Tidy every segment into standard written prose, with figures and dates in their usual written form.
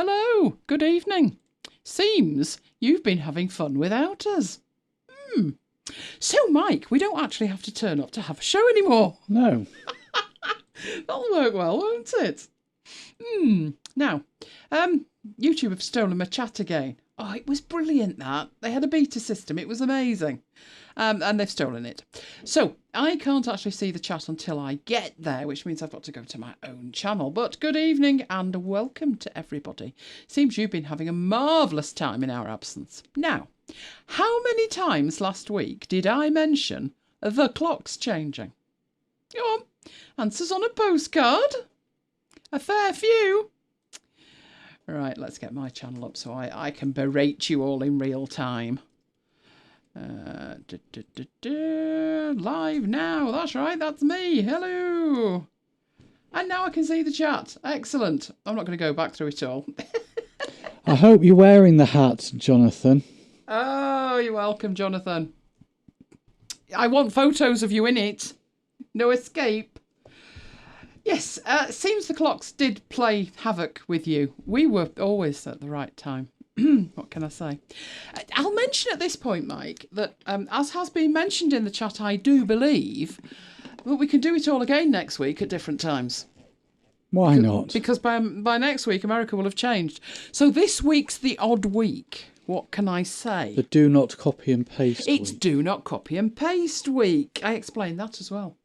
Hello, good evening. Seems you've been having fun without us. So, Mike, we don't actually have to turn up to have a show anymore. No. That'll work well, won't it? Now, YouTube have stolen my chat again. Oh, it was brilliant, that. They had a beta system. It was amazing. And they've stolen it. So, I can't actually see the chat until I get there, which means I've got to go to my own channel. But good evening and welcome to everybody. Seems you've been having a marvellous time in our absence. Now, how many times last week did I mention the clock's changing? Go on. Answers on a postcard. A fair few. Right, let's get my channel up so I can berate you all in real time. Live now. That's right, that's me. Hello. And now I can see the chat. Excellent. I'm not going to go back through it all. I hope you're wearing the hat, Jonathan. Oh, you're welcome, Jonathan. I want photos of you in it. No escape. Yes, seems the clocks did play havoc with you. We were always at the right time. What can I say? I'll mention at this point, Mike, that as has been mentioned in the chat, I do believe that we can do it all again next week at different times. Why not? Because by next week, America will have changed. So this week's the odd week. What can I say? The do not copy and paste It's week. do not copy and paste week. I explained that as well.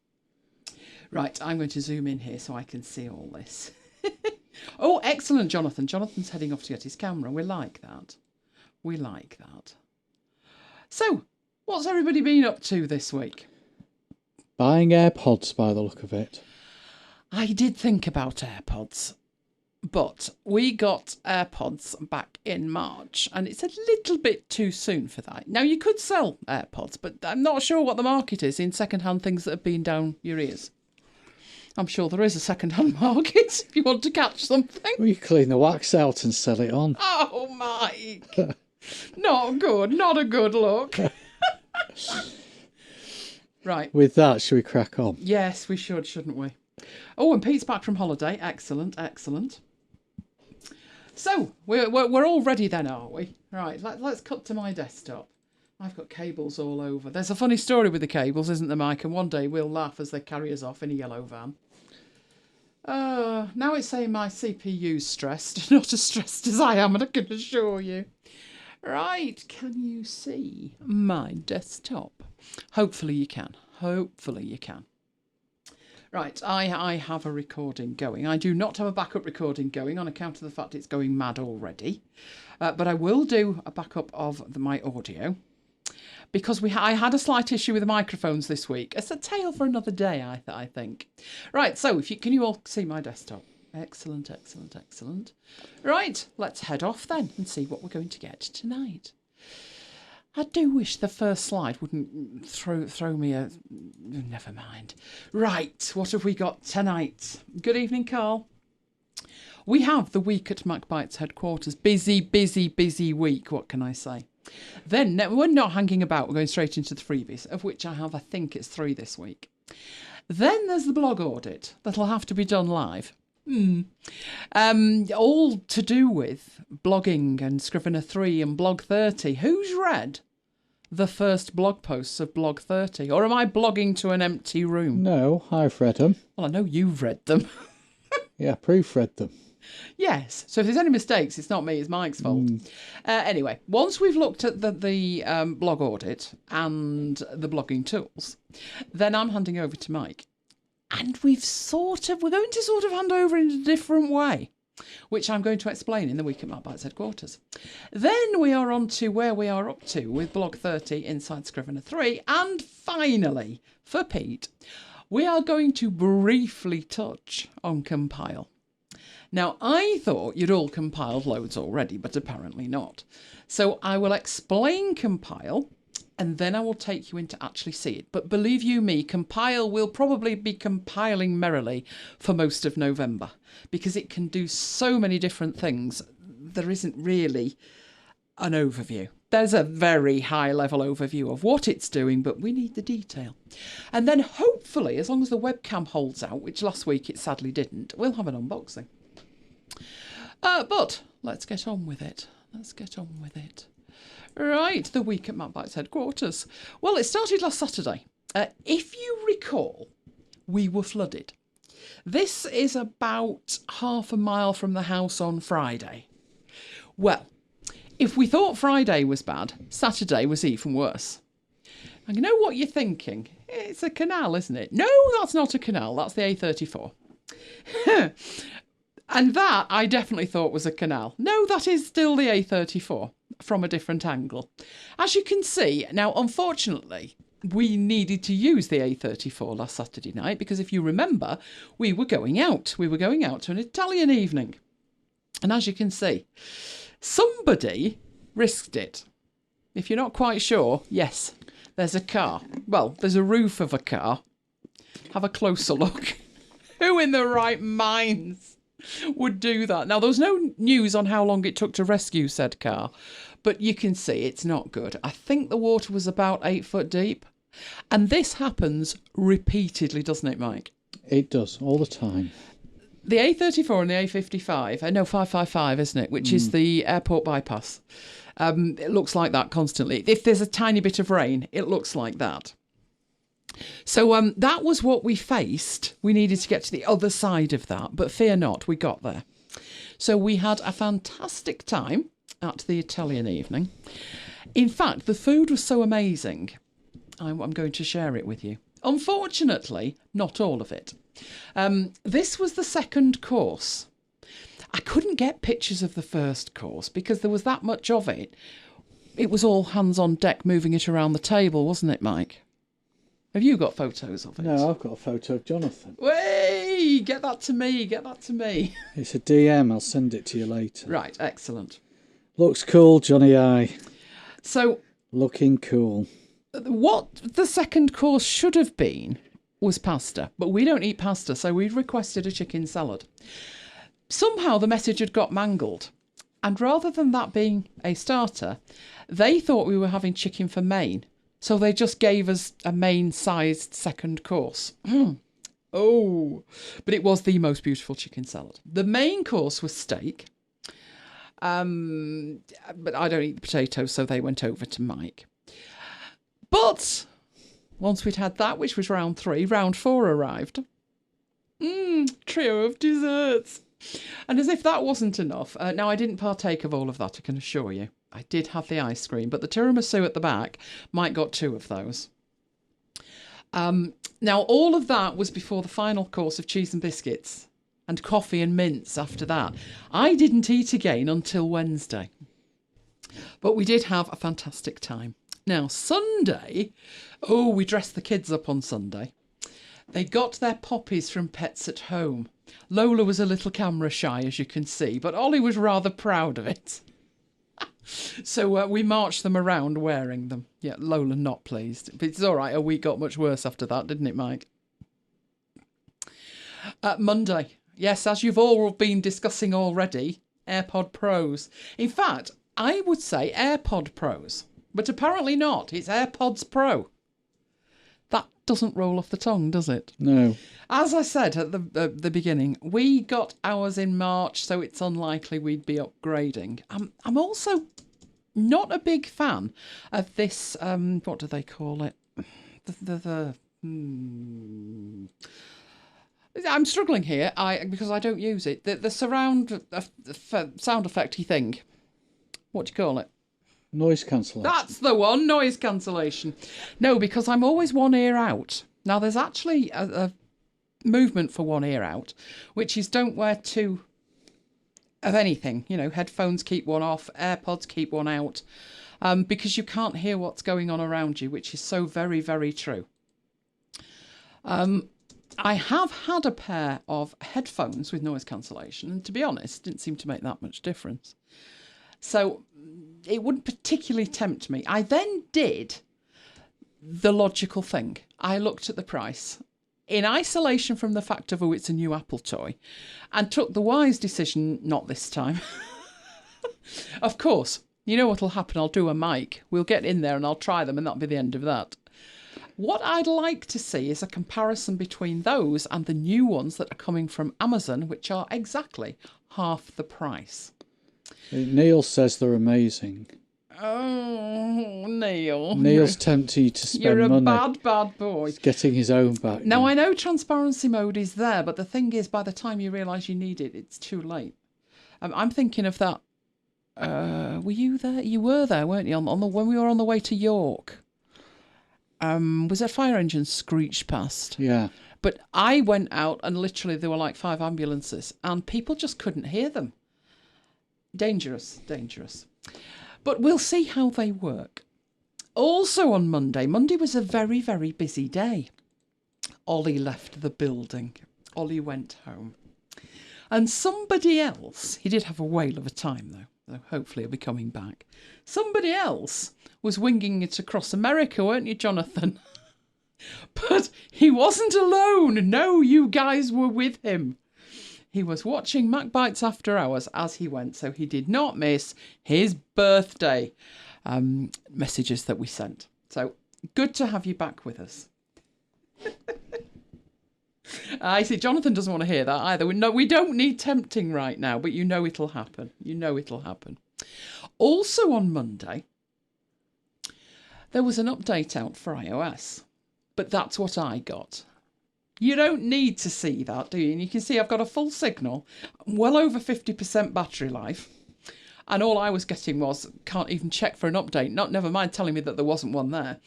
Right, I'm going to zoom in here so I can see all this. Oh, excellent, Jonathan. Jonathan's heading off to get his camera. We like that. We like that. So, what's everybody been up to this week? Buying AirPods by the look of it. I did think about AirPods, but we got AirPods back in March, and it's a little bit too soon for that. Now, you could sell AirPods, but I'm not sure what the market is in second-hand things that have been down your ears. I'm sure there is a second-hand market if you want to catch something. Well, you clean the wax out and sell it on. Oh, Mike. Not good. Not a good look. Right. With that, should we crack on? Yes, we should, shouldn't we? Oh, and Pete's back from holiday. Excellent, excellent. So, we're all ready then, are we? Right, let's cut to my desktop. I've got cables all over. There's a funny story with the cables, isn't there, Mike? And one day we'll laugh as they carry us off in a yellow van. Now it's saying my CPU's stressed. Not as stressed as I am, and I can assure you. Right, can you see my desktop? Hopefully you can. Hopefully you can. Right, I have a recording going. I do not have a backup recording going on account of the fact it's going mad already. But I will do a backup of my audio. Because I had a slight issue with the microphones this week. It's a tale for another day, I think. Right, so can you all see my desktop? Excellent, excellent, excellent. Right, let's head off then and see what we're going to get tonight. I do wish the first slide wouldn't throw me a... Never mind. Right, what have we got tonight? Good evening, Carl. We have the week at MacBites headquarters. Busy, busy, busy week, what can I say? Then we're not hanging about. We're going straight into the freebies, of which I think it's 3 this week. Then there's the blog audit that'll have to be done live. All to do with blogging and Scrivener 3 and Blog 30. Who's read the first blog posts of Blog 30? Or am I blogging to an empty room? No, I've read them. Well, I know you've read them. Yeah, proofread them. Yes. So if there's any mistakes, it's not me, it's Mike's fault. Anyway, once we've looked at the blog audit and the blogging tools, then I'm handing over to Mike. And we're going to sort of hand over in a different way, which I'm going to explain in the week at MacBites headquarters. Then we are on to where we are up to with Blog 30 inside Scrivener 3. And finally, for Pete, we are going to briefly touch on Compile. Now, I thought you'd all compiled loads already, but apparently not. So I will explain Compile, and then I will take you in to actually see it. But believe you me, Compile will probably be compiling merrily for most of November, because it can do so many different things. There isn't really an overview. There's a very high-level overview of what it's doing, but we need the detail. And then hopefully, as long as the webcam holds out, which last week it sadly didn't, we'll have an unboxing. But let's get on with it. Let's get on with it. Right, the week at MacBites headquarters. Well, it started last Saturday. If you recall, we were flooded. This is about half a mile from the house on Friday. Well, if we thought Friday was bad, Saturday was even worse. And you know what you're thinking? It's a canal, isn't it? No, that's not a canal. That's the A34. And that I definitely thought was a canal. No, that is still the A34 from a different angle. As you can see, now, unfortunately, we needed to use the A34 last Saturday night because if you remember, we were going out. We were going out to an Italian evening. And as you can see, somebody risked it. If you're not quite sure, yes, there's a car. Well, there's a roof of a car. Have a closer look. Who in their right minds would do that? Now, there was no news on how long it took to rescue said car, but you can see it's not good. I think the water was about 8 foot deep. And this happens repeatedly, doesn't it, Mike? It does, all the time. The A34 and the A55, I know 555, isn't it? Which is the airport bypass. It looks like that constantly. If there's a tiny bit of rain, it looks like that. So that was what we faced. We needed to get to the other side of that, but fear not, we got there. So we had a fantastic time at the Italian evening. In fact, the food was so amazing, I'm going to share it with you. Unfortunately, not all of it. This was the second course. I couldn't get pictures of the first course because there was that much of it. It was all hands on deck moving it around the table, wasn't it, Mike? Have you got photos of it? No, I've got a photo of Jonathan. Way! Get that to me, get that to me. It's a DM, I'll send it to you later. Right, excellent. Looks cool, Johnny I. So, looking cool. What the second course should have been was pasta, but we don't eat pasta, so we requested a chicken salad. Somehow the message had got mangled, and rather than that being a starter, they thought we were having chicken for main, so they just gave us a main-sized second course. Oh, but it was the most beautiful chicken salad. The main course was steak, but I don't eat the potatoes, so they went over to Mike. But once we'd had that, which was round 3, round 4 arrived. Trio of desserts. And as if that wasn't enough, now I didn't partake of all of that, I can assure you. I did have the ice cream, but the tiramisu at the back, Mike got 2 of those. Now, all of that was before the final course of cheese and biscuits and coffee and mince after that. I didn't eat again until Wednesday. But we did have a fantastic time. Now, Sunday, we dressed the kids up on Sunday. They got their poppies from Pets at Home. Lola was a little camera shy, as you can see, but Ollie was rather proud of it. So we marched them around wearing them. Yeah, Lola not pleased. But it's all right, a week got much worse after that, didn't it, Mike? Monday. Yes, as you've all been discussing already, AirPod Pros. In fact, I would say AirPod Pros. But apparently not. It's AirPods Pro. That doesn't roll off the tongue, does it? No. As I said at the beginning, we got ours in March, so it's unlikely we'd be upgrading. I'm also not a big fan of this, what do they call it? I'm struggling here because I don't use it. The surround sound effect-y thing. What do you call it? Noise cancellation. That's the one, noise cancellation. No, because I'm always one ear out. Now, there's actually a movement for one ear out, which is don't wear 2 of anything. You know, headphones keep one off, AirPods keep one out, because you can't hear what's going on around you, which is so very, very true. I have had a pair of headphones with noise cancellation, and to be honest, didn't seem to make that much difference. So it wouldn't particularly tempt me. I then did the logical thing. I looked at the price in isolation from the fact of, it's a new Apple toy, and took the wise decision, not this time. Of course, you know what'll happen. I'll do a mic. We'll get in there and I'll try them, and that'll be the end of that. What I'd like to see is a comparison between those and the new ones that are coming from Amazon, which are exactly half the price. Neil says they're amazing. Oh, Neil. Neil's tempting you to spend You're a money. bad, bad boy. He's getting his own back. Now, I know transparency mode is there, but the thing is, by the time you realise you need it, it's too late. I'm thinking of that. Were you there? You were there, weren't you? When we were on the way to York. Was a fire engine screeched past? Yeah. But I went out and literally there were like 5 ambulances and people just couldn't hear them. Dangerous, dangerous. But we'll see how they work. Also on Monday was a very, very busy day. Ollie left the building. Ollie went home. And somebody else, he did have a whale of a time though, so hopefully he'll be coming back. Somebody else was winging it across America, weren't you, Jonathan? But he wasn't alone. No, you guys were with him. He was watching MacBites After Hours as he went, so he did not miss his birthday messages that we sent. So good to have you back with us. I see Jonathan doesn't want to hear that either. We don't need tempting right now, but you know it'll happen. You know it'll happen. Also on Monday, there was an update out for iOS, but that's what I got. You don't need to see that, do you? And you can see I've got a full signal, well over 50% battery life, and all I was getting was, can't even check for an update, never mind telling me that there wasn't one there.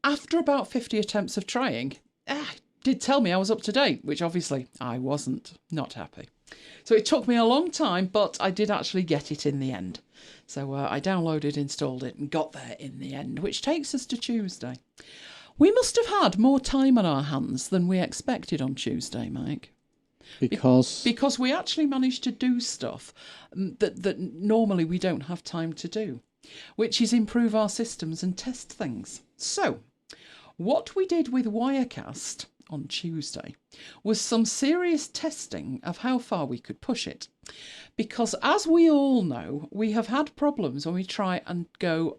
After about 50 attempts of trying, did tell me I was up to date, which obviously I wasn't. Not happy. So it took me a long time, but I did actually get it in the end. So I downloaded, installed it, and got there in the end, which takes us to Tuesday. We must have had more time on our hands than we expected on Tuesday, Mike. Because we actually managed to do stuff that normally we don't have time to do, which is improve our systems and test things. So what we did with Wirecast on Tuesday was some serious testing of how far we could push it. Because as we all know, we have had problems when we try and go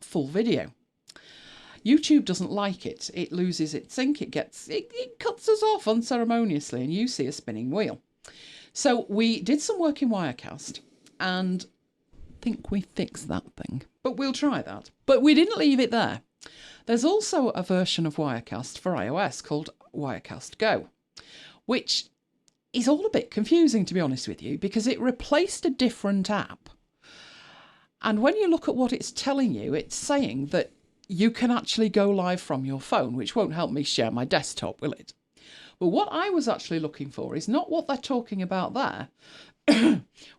full video. YouTube doesn't like it. It loses its sync. It cuts us off unceremoniously and you see a spinning wheel. So we did some work in Wirecast and think we fixed that thing. But we'll try that. But we didn't leave it there. There's also a version of Wirecast for iOS called Wirecast Go, which is all a bit confusing, to be honest with you, because it replaced a different app. And when you look at what it's telling you, it's saying that you can actually go live from your phone, which won't help me share my desktop, will it? But what I was actually looking for is not what they're talking about there,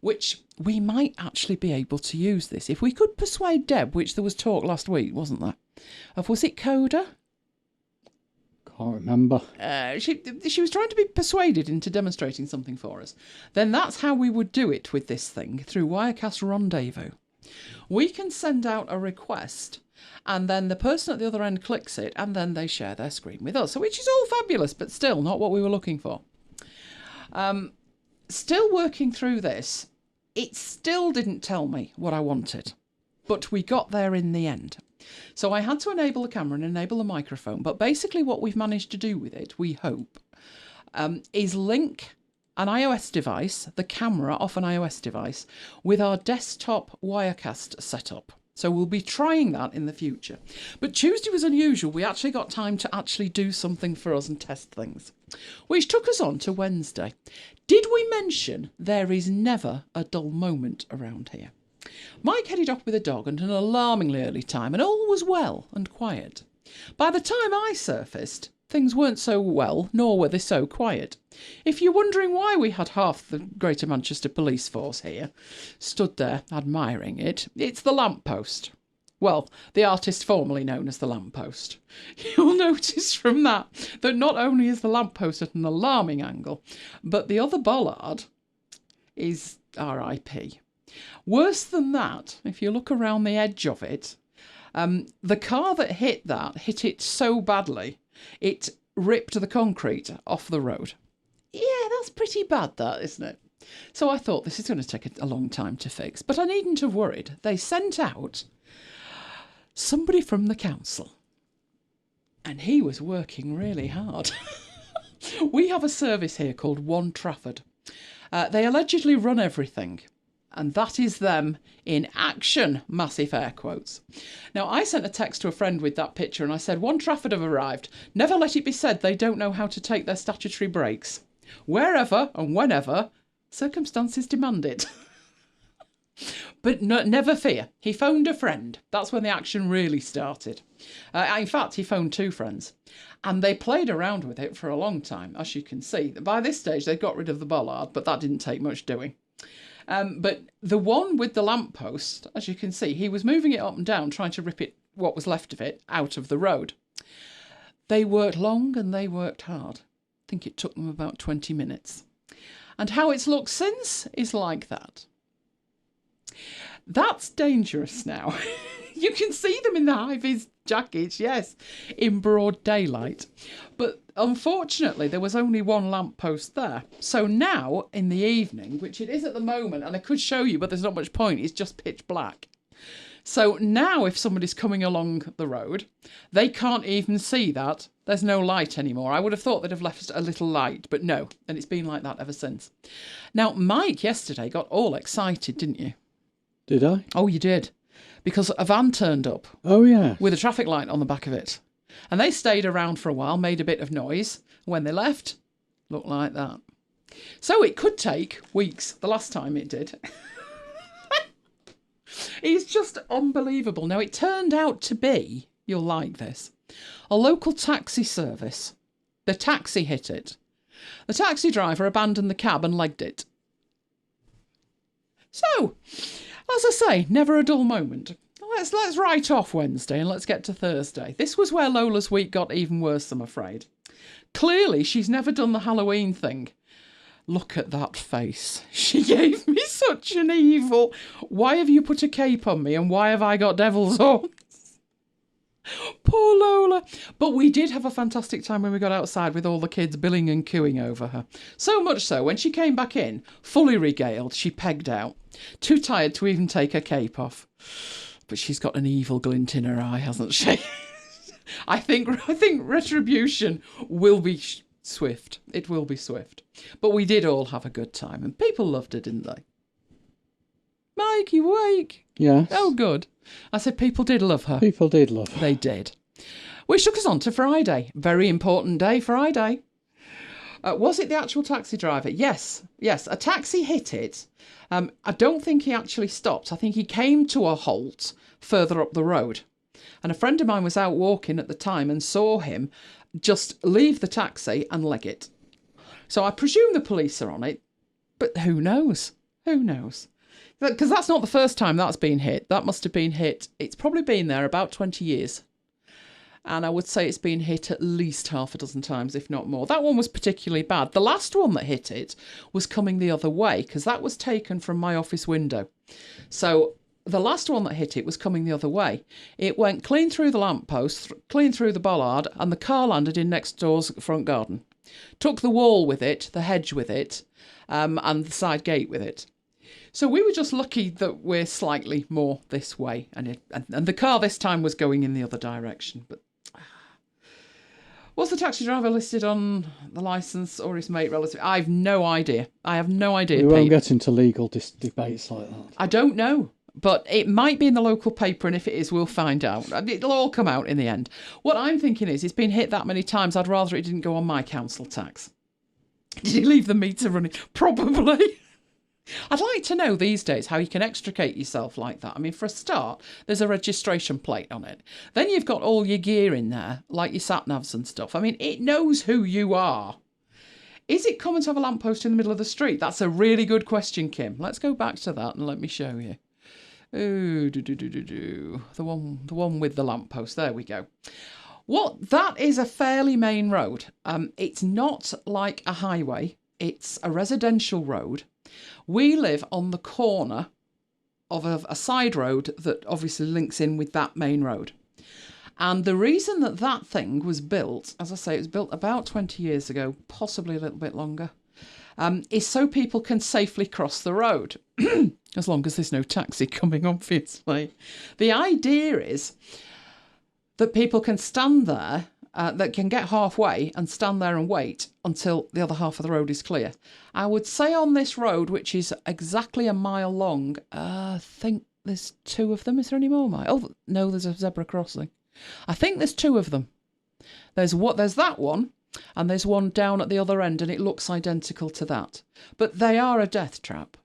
which we might actually be able to use this. If we could persuade Deb, which there was talk last week, wasn't there? Was it Coda? Can't remember. She was trying to be persuaded into demonstrating something for us. Then that's how we would do it with this thing, through Wirecast Rendezvous. We can send out a request and then the person at the other end clicks it and then they share their screen with us, which is all fabulous, but still not what we were looking for. Still working through this, it still didn't tell me what I wanted, but we got there in the end. So I had to enable the camera and enable the microphone, but basically what we've managed to do with it, we hope, is link an iOS device, the camera off an iOS device, with our desktop Wirecast setup. So we'll be trying that in the future. But Tuesday was unusual. We actually got time to actually do something for us and test things, which took us on to Wednesday. Did we mention there is never a dull moment around here? Mike headed off with a dog at an alarmingly early time, and all was well and quiet. By the time I surfaced, things weren't so well, nor were they so quiet. If you're wondering why we had half the Greater Manchester Police Force here, stood there admiring it, it's the lamppost. Well, the artist formerly known as the lamppost. You'll notice from that not only is the lamppost at an alarming angle, but the other bollard is RIP. Worse than that, if you look around the edge of it, the car that hit it so badly, it ripped the concrete off the road. Yeah, that's pretty bad, that, isn't it? So I thought this is going to take a long time to fix, but I needn't have worried. They sent out somebody from the council, and he was working really hard. We have a service here called One Trafford. They allegedly run everything. And that is them in action, massive air quotes. Now, I sent a text to a friend with that picture and I said, One Trafford have arrived. Never let it be said they don't know how to take their statutory breaks. Wherever and whenever circumstances demand it. But no, never fear. He phoned a friend. That's when the action really started. In fact, he phoned 2 friends. And they played around with it for a long time, as you can see. By this stage, they got rid of the bollard, but that didn't take much doing. But the one with the lamppost, as you can see, he was moving it up and down, trying to rip it, what was left of it, out of the road. They worked long and they worked hard. I think it took them about 20 minutes. And how it's looked since is like that. That's dangerous now. You can see them in the high-vis jackets, yes, in broad daylight. But unfortunately, there was only one lamppost there. So now, in the evening, which it is at the moment, and I could show you, but there's not much point, it's just pitch black. So now if somebody's coming along the road, they can't even see that. There's no light anymore. I would have thought they'd have left a little light, but no. And it's been like that ever since. Now, Mike yesterday got all excited, didn't you? Did I? Oh, you did. Because a van turned up. Oh, yeah. With a traffic light on the back of it. And they stayed around for a while, made a bit of noise. When they left, looked like that. So it could take weeks. The last time it did. It's just unbelievable. Now, it turned out to be, you'll like this, a local taxi service. The taxi hit it. The taxi driver abandoned the cab and legged it. So, as I say, never a dull moment. Let's write off Wednesday and let's get to Thursday. This was where Lola's week got even worse, I'm afraid. Clearly, she's never done the Halloween thing. Look at that face. She gave me such an evil. Why have you put a cape on me and why have I got devil's horns? Poor Lola. But we did have a fantastic time when we got outside with all the kids billing and cooing over her. So much so, when she came back in, fully regaled, she pegged out. Too tired to even take her cape off. But she's got an evil glint in her eye, hasn't she? I think retribution will be swift. It will be swift. But we did all have a good time, and people loved it, didn't they? Mike, you awake? Yes. Oh, good. I said people did love her. People did love her. They did. Which took us on to Friday. Very important day, Friday. Was it the actual taxi driver? Yes. A taxi hit it. I don't think he actually stopped. I think he came to a halt further up the road. And a friend of mine was out walking at the time and saw him just leave the taxi and leg it. So I presume the police are on it, but who knows? Who knows? Because that's not the first time that's been hit. That must have been hit. It's probably been there about 20 years. And I would say it's been hit at least half a dozen times, if not more. That one was particularly bad. The last one that hit it was coming the other way, because that was taken from my office window. So the last one that hit it was coming the other way. It went clean through the lamppost, clean through the bollard, and the car landed in next door's front garden. Took the wall with it, the hedge with it, and the side gate with it. So we were just lucky that we're slightly more this way. And the car this time was going in the other direction. But was the taxi driver listed on the licence or his mate relative? I have no idea. I have no idea, We won't Pete. get into legal debates like that. I don't know. But it might be in the local paper, and if it is, we'll find out. It'll all come out in the end. What I'm thinking is, it's been hit that many times, I'd rather it didn't go on my council tax. Did he leave the meter running? Probably. I'd like to know these days how you can extricate yourself like that. I mean, for a start, there's a registration plate on it. Then you've got all your gear in there, like your sat-navs and stuff. I mean, it knows who you are. Is it common to have a lamppost in the middle of the street? That's a really good question, Kim. Let's go back to that and let me show you. Ooh, the one with the lamppost. There we go. That is a fairly main road. It's not like a highway. It's a residential road. We live on the corner of a side road that obviously links in with that main road. And the reason that thing was built, as I say, it was built about 20 years ago, possibly a little bit longer, is so people can safely cross the road. As long as there's no taxi coming, obviously. The idea is that people can stand there that can get halfway and stand there and wait until the other half of the road is clear. I would say on this road, which is exactly a mile long, I think there's 2 of them. Is there any more, Mike? Oh, no, there's a zebra crossing. I think there's 2 of them. There's that one, and there's one down at the other end, and it looks identical to that. But they are a death trap.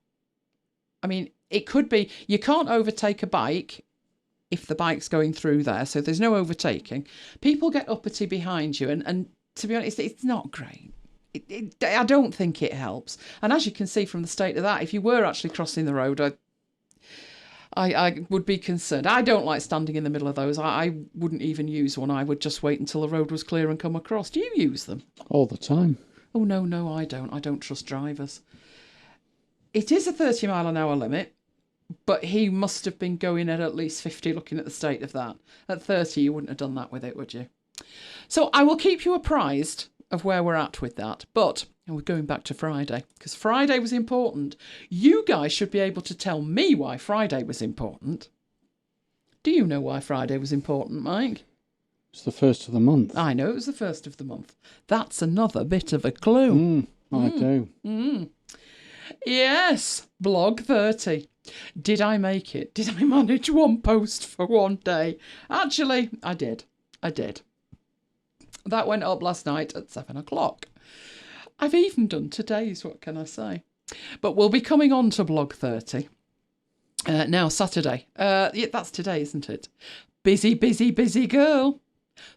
I mean, it could be, you can't overtake a bike if the bike's going through there, so there's no overtaking. People get uppity behind you, and to be honest, it's not great. I don't think it helps. And as you can see from the state of that, if you were actually crossing the road, I would be concerned. I don't like standing in the middle of those. I wouldn't even use one. I would just wait until the road was clear and come across. Do you use them? All the time. Oh, no, I don't. I don't trust drivers. It is a 30 mile an hour limit, but he must have been going at least 50 looking at the state of that. At 30, you wouldn't have done that with it, would you? So I will keep you apprised of where we're at with that. But we're going back to Friday, because Friday was important. You guys should be able to tell me why Friday was important. Do you know why Friday was important, Mike? It's the first of the month. I know it was the first of the month. That's another bit of a clue. I do. Yes, blog 30. Did I make it? Did I manage one post for one day? Actually, I did. That went up last night at 7 o'clock. I've even done today's, what can I say? But we'll be coming on to blog 30. Now, Saturday. Yeah, that's today, isn't it? Busy girl.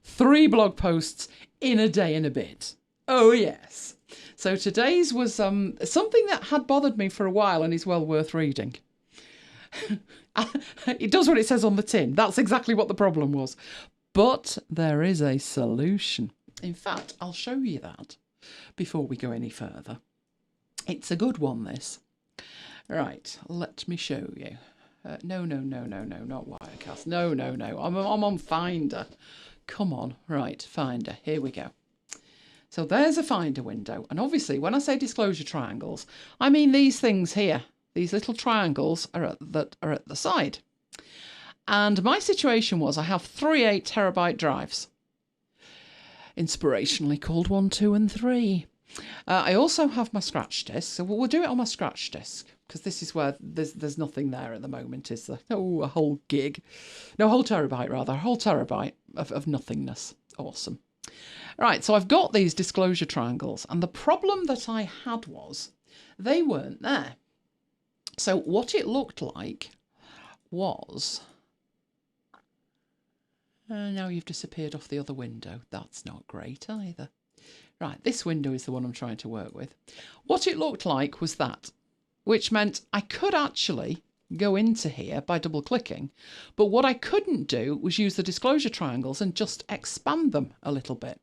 3 blog posts in a day and a bit. Oh, yes. So today's was something that had bothered me for a while and is well worth reading. It does what it says on the tin. That's exactly what the problem was. But there is a solution. In fact, I'll show you that before we go any further. It's a good one, this. Right, let me show you. No, not Wirecast. No. I'm on Finder. Come on. Right, Finder. Here we go. So there's a Finder window. And obviously, when I say disclosure triangles, I mean these things here. These little triangles are at the side. And my situation was I have 3 8-terabyte drives, inspirationally called 1, 2, and 3. I also have my scratch disk, so we'll do it on my scratch disk, because this is where there's nothing there at the moment, is there? Oh, a whole gig. No, a whole terabyte, rather. A whole terabyte of nothingness. Awesome. Right, so I've got these disclosure triangles, and the problem that I had was they weren't there. So what it looked like was... now you've disappeared off the other window. That's not great either. Right, this window is the one I'm trying to work with. What it looked like was that, which meant I could actually go into here by double clicking, but what I couldn't do was use the disclosure triangles and just expand them a little bit.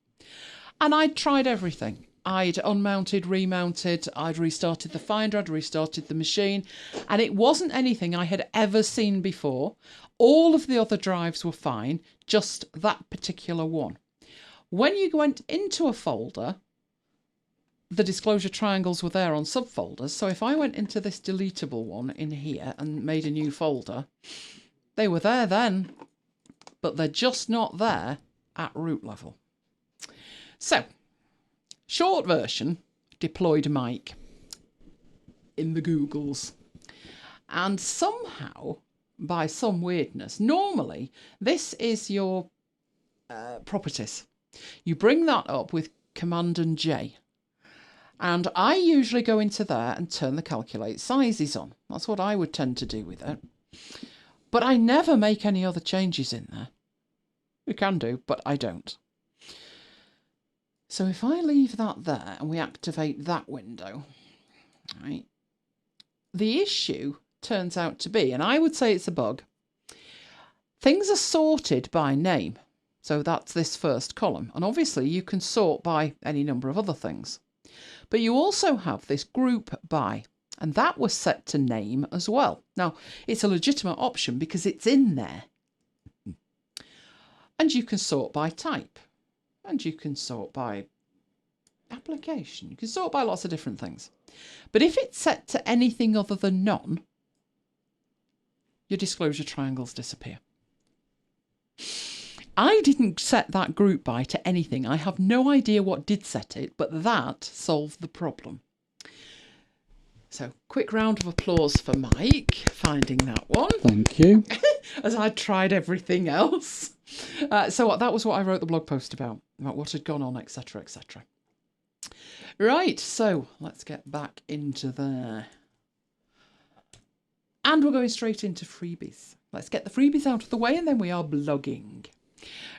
And I'd tried everything. I'd unmounted, remounted, I'd restarted the Finder, I'd restarted the machine, and it wasn't anything I had ever seen before. All of the other drives were fine, just that particular one. When you went into a folder, the disclosure triangles were there on subfolders, so if I went into this deletable one in here and made a new folder, they were there then, but they're just not there at root level. So, short version, deployed Mike in the Googles. And somehow, by some weirdness, normally this is your properties. You bring that up with Command and J. And I usually go into there and turn the calculate sizes on. That's what I would tend to do with it. But I never make any other changes in there. You can do, but I don't. So if I leave that there and we activate that window, right, the issue turns out to be, and I would say it's a bug, things are sorted by name. So that's this first column. And obviously you can sort by any number of other things. But you also have this group by, and that was set to name as well. Now, it's a legitimate option because it's in there. And you can sort by type. And you can sort by application. You can sort by lots of different things. But if it's set to anything other than none, your disclosure triangles disappear. I didn't set that group by to anything. I have no idea what did set it, but that solved the problem. So, quick round of applause for Mike finding that one. Thank you. As I tried everything else. So that was what I wrote the blog post about what had gone on, etc., etc. Right, so let's get back into there. And we're going straight into freebies. Let's get the freebies out of the way and then we are blogging.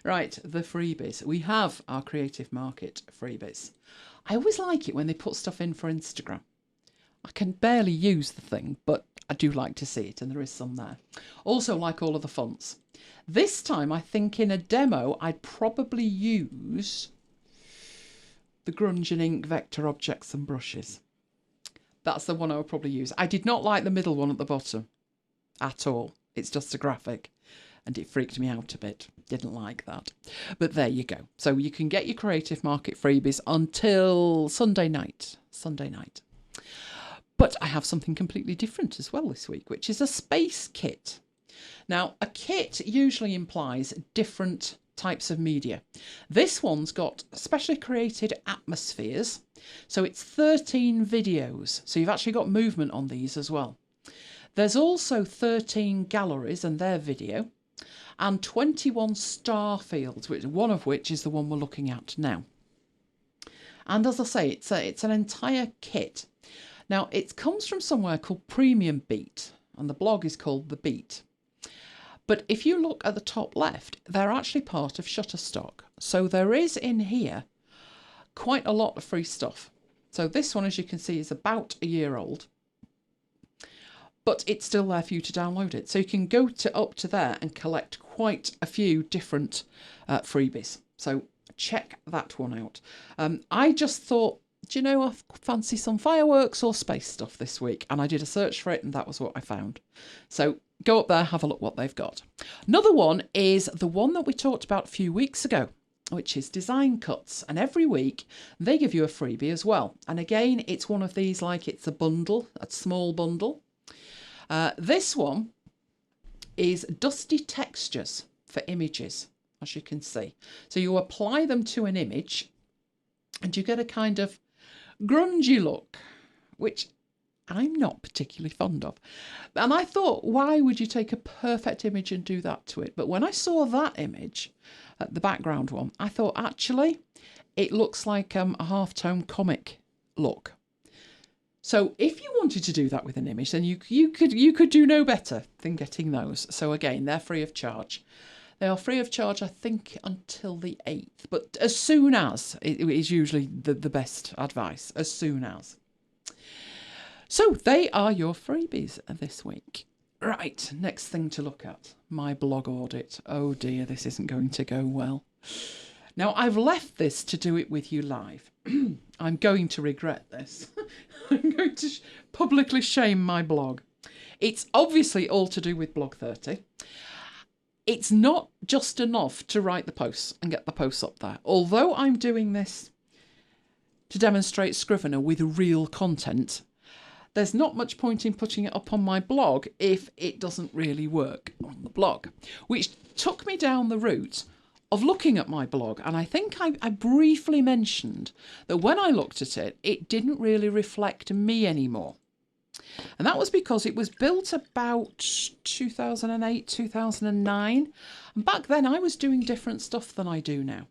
Right, the freebies. We have our Creative Market freebies. I always like it when they put stuff in for Instagram. I can barely use the thing, but I do like to see it, and there is some there. Also, like all of the fonts. This time, I think in a demo, I'd probably use the Grunge and Ink Vector Objects and Brushes. That's the one I would probably use. I did not like the middle one at the bottom at all. It's just a graphic, and it freaked me out a bit. Didn't like that. But there you go. So you can get your Creative Market freebies until Sunday night. Sunday night. But I have something completely different as well this week, which is a space kit. Now, a kit usually implies different types of media. This one's got specially created atmospheres. So it's 13 videos. So you've actually got movement on these as well. There's also 13 galleries and their video, and 21 star fields, one of which is the one we're looking at now. And as I say, it's an entire kit. Now, it comes from somewhere called Premium Beat, and the blog is called The Beat. But if you look at the top left, they're actually part of Shutterstock. So there is in here quite a lot of free stuff. So this one, as you can see, is about a year old, but it's still there for you to download it. So you can go up to there and collect quite a few different freebies. So check that one out. I just thought, do you know, I fancy some fireworks or space stuff this week. And I did a search for it and that was what I found. So go up there, have a look what they've got. Another one is the one that we talked about a few weeks ago, which is design cuts. And every week they give you a freebie as well. And again, it's one of these like it's a bundle, a small bundle. This one is dusty textures for images, as you can see. So you apply them to an image and you get a kind of grungy look, which I'm not particularly fond of. And I thought, why would you take a perfect image and do that to it? But when I saw that image, the background one, I thought, actually, it looks like a halftone comic look. So if you wanted to do that with an image, then you could do no better than getting those. So again, they're free of charge. They are free of charge, I think, until the 8th. But as soon as, it is usually the best advice, as soon as. So they are your freebies this week. Right, next thing to look at, my blog audit. Oh dear, this isn't going to go well. Now, I've left this to do it with you live. I'm going to regret this. I'm going to publicly shame my blog. It's obviously all to do with Blog 30. It's not just enough to write the posts and get the posts up there. Although I'm doing this to demonstrate Scrivener with real content, there's not much point in putting it up on my blog if it doesn't really work on the blog, which took me down the route of looking at my blog. And I think I briefly mentioned that when I looked at it, it didn't really reflect me anymore. And that was because it was built about 2008, 2009. And back then I was doing different stuff than I do now.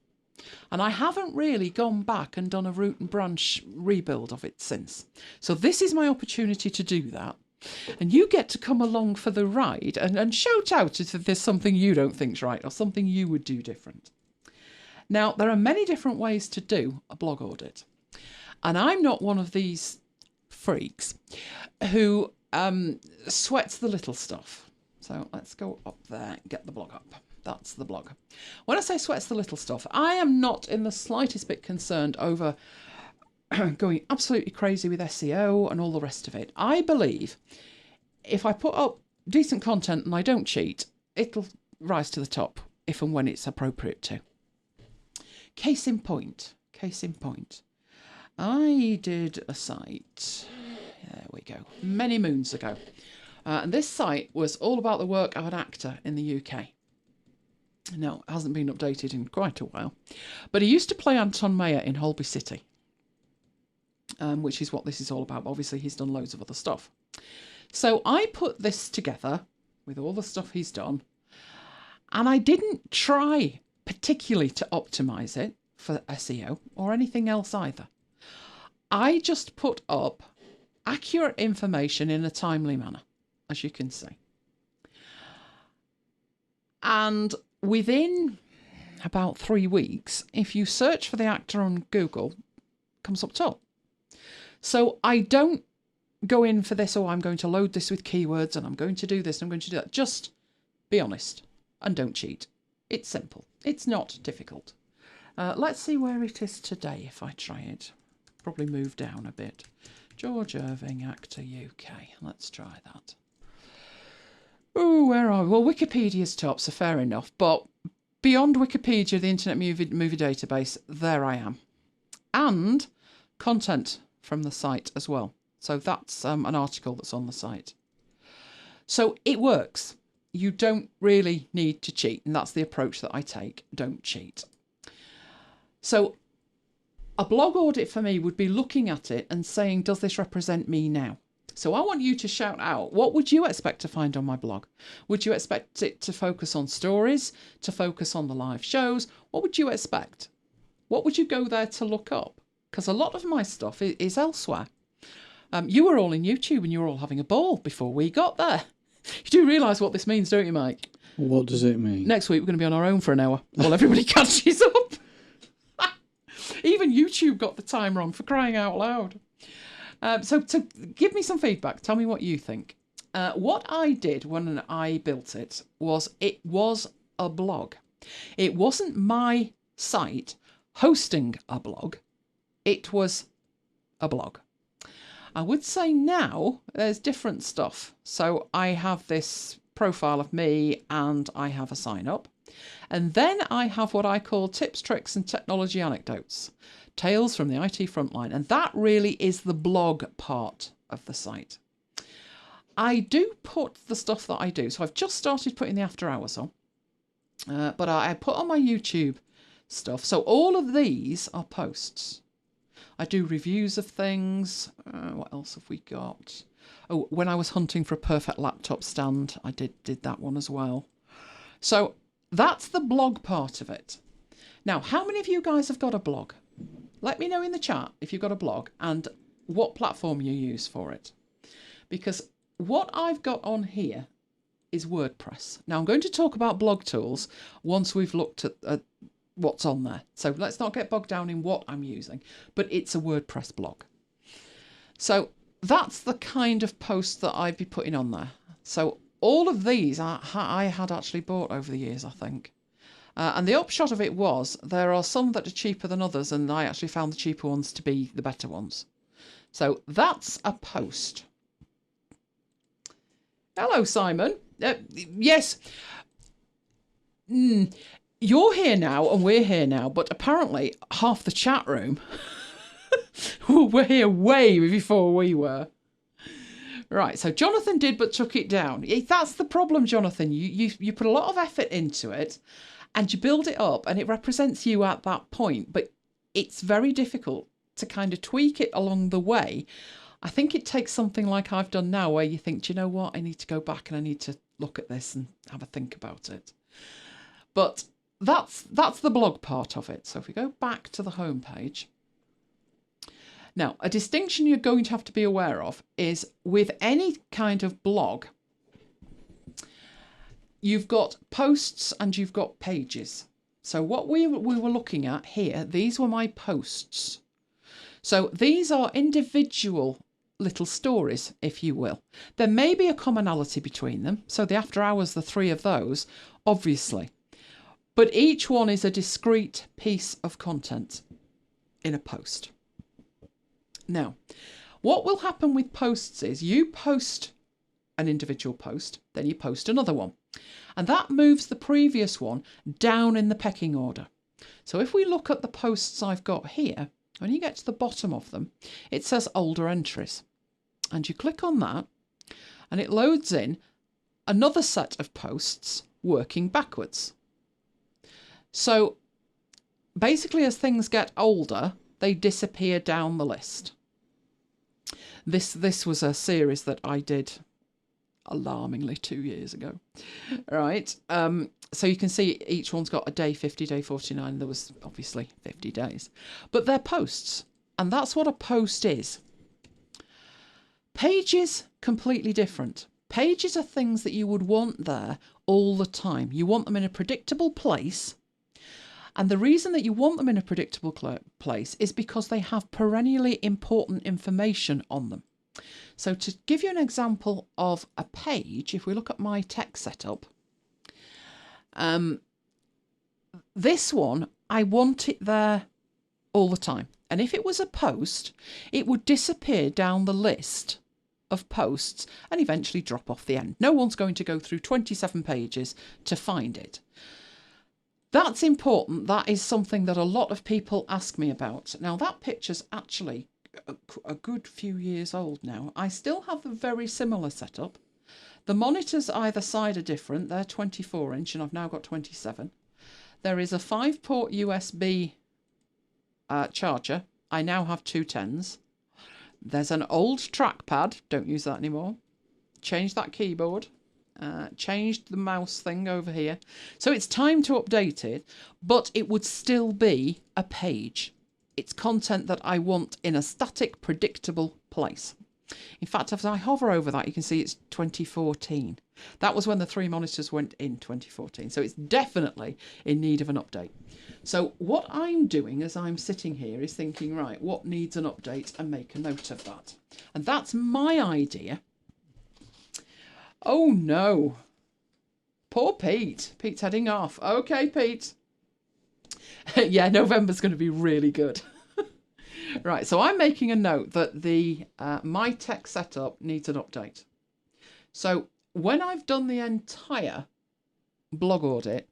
And I haven't really gone back and done a root and branch rebuild of it since. So this is my opportunity to do that. And you get to come along for the ride and shout out if there's something you don't think's right or something you would do different. Now, there are many different ways to do a blog audit. And I'm not one of these freaks who sweats the little stuff. So let's go up there and get the blog up. That's the blog. When I say sweats the little stuff, I am not in the slightest bit concerned over going absolutely crazy with SEO and all the rest of it. I believe if I put up decent content and I don't cheat, it'll rise to the top if and when it's appropriate to. Case in point. I did a site, there we go, many moons ago. And this site was all about the work of an actor in the UK. No, it hasn't been updated in quite a while. But he used to play Anton Mayer in Holby City, which is what this is all about. Obviously, he's done loads of other stuff. So I put this together with all the stuff he's done, and I didn't try particularly to optimize it for SEO or anything else either. I just put up accurate information in a timely manner, as you can see. And within about 3 weeks, if you search for the actor on Google, it comes up top. So I don't go in for this, oh, I'm going to load this with keywords and I'm going to do this and I'm going to do that. Just be honest and don't cheat. It's simple. It's not difficult. Let's see where it is today if I try it. Probably move down a bit. George Irving, actor UK. Let's try that. Oh, where are we? Well, Wikipedia's top, so fair enough. But beyond Wikipedia, the Internet Movie Database, there I am. And content from the site as well. So that's an article that's on the site. So it works. You don't really need to cheat. And that's the approach that I take. Don't cheat. So a blog audit for me would be looking at it and saying, does this represent me now? So I want you to shout out, what would you expect to find on my blog? Would you expect it to focus on stories, to focus on the live shows? What would you expect? What would you go there to look up? Because a lot of my stuff is elsewhere. You were all in YouTube and you were all having a ball before we got there. You do realise what this means, don't you, Mike? What does it mean? Next week we're going to be on our own for an hour while everybody catches up. Even YouTube got the time wrong, for crying out loud. So give me some feedback. Tell me what you think. What I did when I built it was a blog. It wasn't my site hosting a blog. It was a blog. I would say now there's different stuff. So I have this profile of me and I have a sign up. And then I have what I call tips, tricks and technology anecdotes. Tales from the IT frontline. And that really is the blog part of the site. I do put the stuff that I do. So I've just started putting the after hours on. But I put on my YouTube stuff. So all of these are posts. I do reviews of things. What else have we got? Oh, when I was hunting for a perfect laptop stand, I did that one as well. So that's the blog part of it. Now, how many of you guys have got a blog? Let me know in the chat if you've got a blog and what platform you use for it. Because what I've got on here is WordPress. Now, I'm going to talk about blog tools once we've looked at what's on there. So let's not get bogged down in what I'm using, but it's a WordPress blog. So that's the kind of post that I'd be putting on there. So all of these I had actually bought over the years, I think. And the upshot of it was there are some that are cheaper than others, and I actually found the cheaper ones to be the better ones. So that's a post. Hello, Simon. Yes. You're here now and we're here now, but apparently half the chat room were here way before we were. Right, so Jonathan did but took it down. That's the problem, Jonathan. You put a lot of effort into it and you build it up and it represents you at that point, but it's very difficult to kind of tweak it along the way. I think it takes something like I've done now where you think, do you know what, I need to go back and I need to look at this and have a think about it. But that's the blog part of it. So if we go back to the home page. Now, a distinction you're going to have to be aware of is with any kind of blog, you've got posts and you've got pages. So what we were looking at here, these were my posts. So these are individual little stories, if you will. There may be a commonality between them. So the after hours, the 3 of those, obviously. But each one is a discrete piece of content in a post. Now, what will happen with posts is you post an individual post, then you post another one. And that moves the previous one down in the pecking order. So if we look at the posts I've got here, when you get to the bottom of them, it says older entries. And you click on that and it loads in another set of posts working backwards. So basically, as things get older, they disappear down the list. This was a series that I did alarmingly 2 years ago, right? So you can see each one's got a day 50, day 49. There was obviously 50 days, but they're posts, and that's what a post is. Pages, completely different. Pages are things that you would want there all the time. You want them in a predictable place. And the reason that you want them in a predictable place is because they have perennially important information on them. So to give you an example of a page, if we look at my text setup, this one, I want it there all the time. And if it was a post, it would disappear down the list of posts and eventually drop off the end. No one's going to go through 27 pages to find it. That's important. That is something that a lot of people ask me about. Now, that picture's actually a good few years old now. I still have a very similar setup. The monitors either side are different. They're 24-inch and I've now got 27. There is a 5-port USB charger. I now have two 10s. There's an old trackpad. Don't use that anymore. Changed that keyboard. Changed the mouse thing over here. So it's time to update it, but it would still be a page. It's content that I want in a static, predictable place. In fact, as I hover over that, you can see it's 2014. That was when the 3 monitors went in 2014. So it's definitely in need of an update. So what I'm doing as I'm sitting here is thinking, right, what needs an update, and make a note of that. And that's my idea. Oh no. Poor Pete. Pete's heading off. Okay, Pete. Yeah, November's going to be really good. Right, so I'm making a note that the my tech setup needs an update. So when I've done the entire blog audit,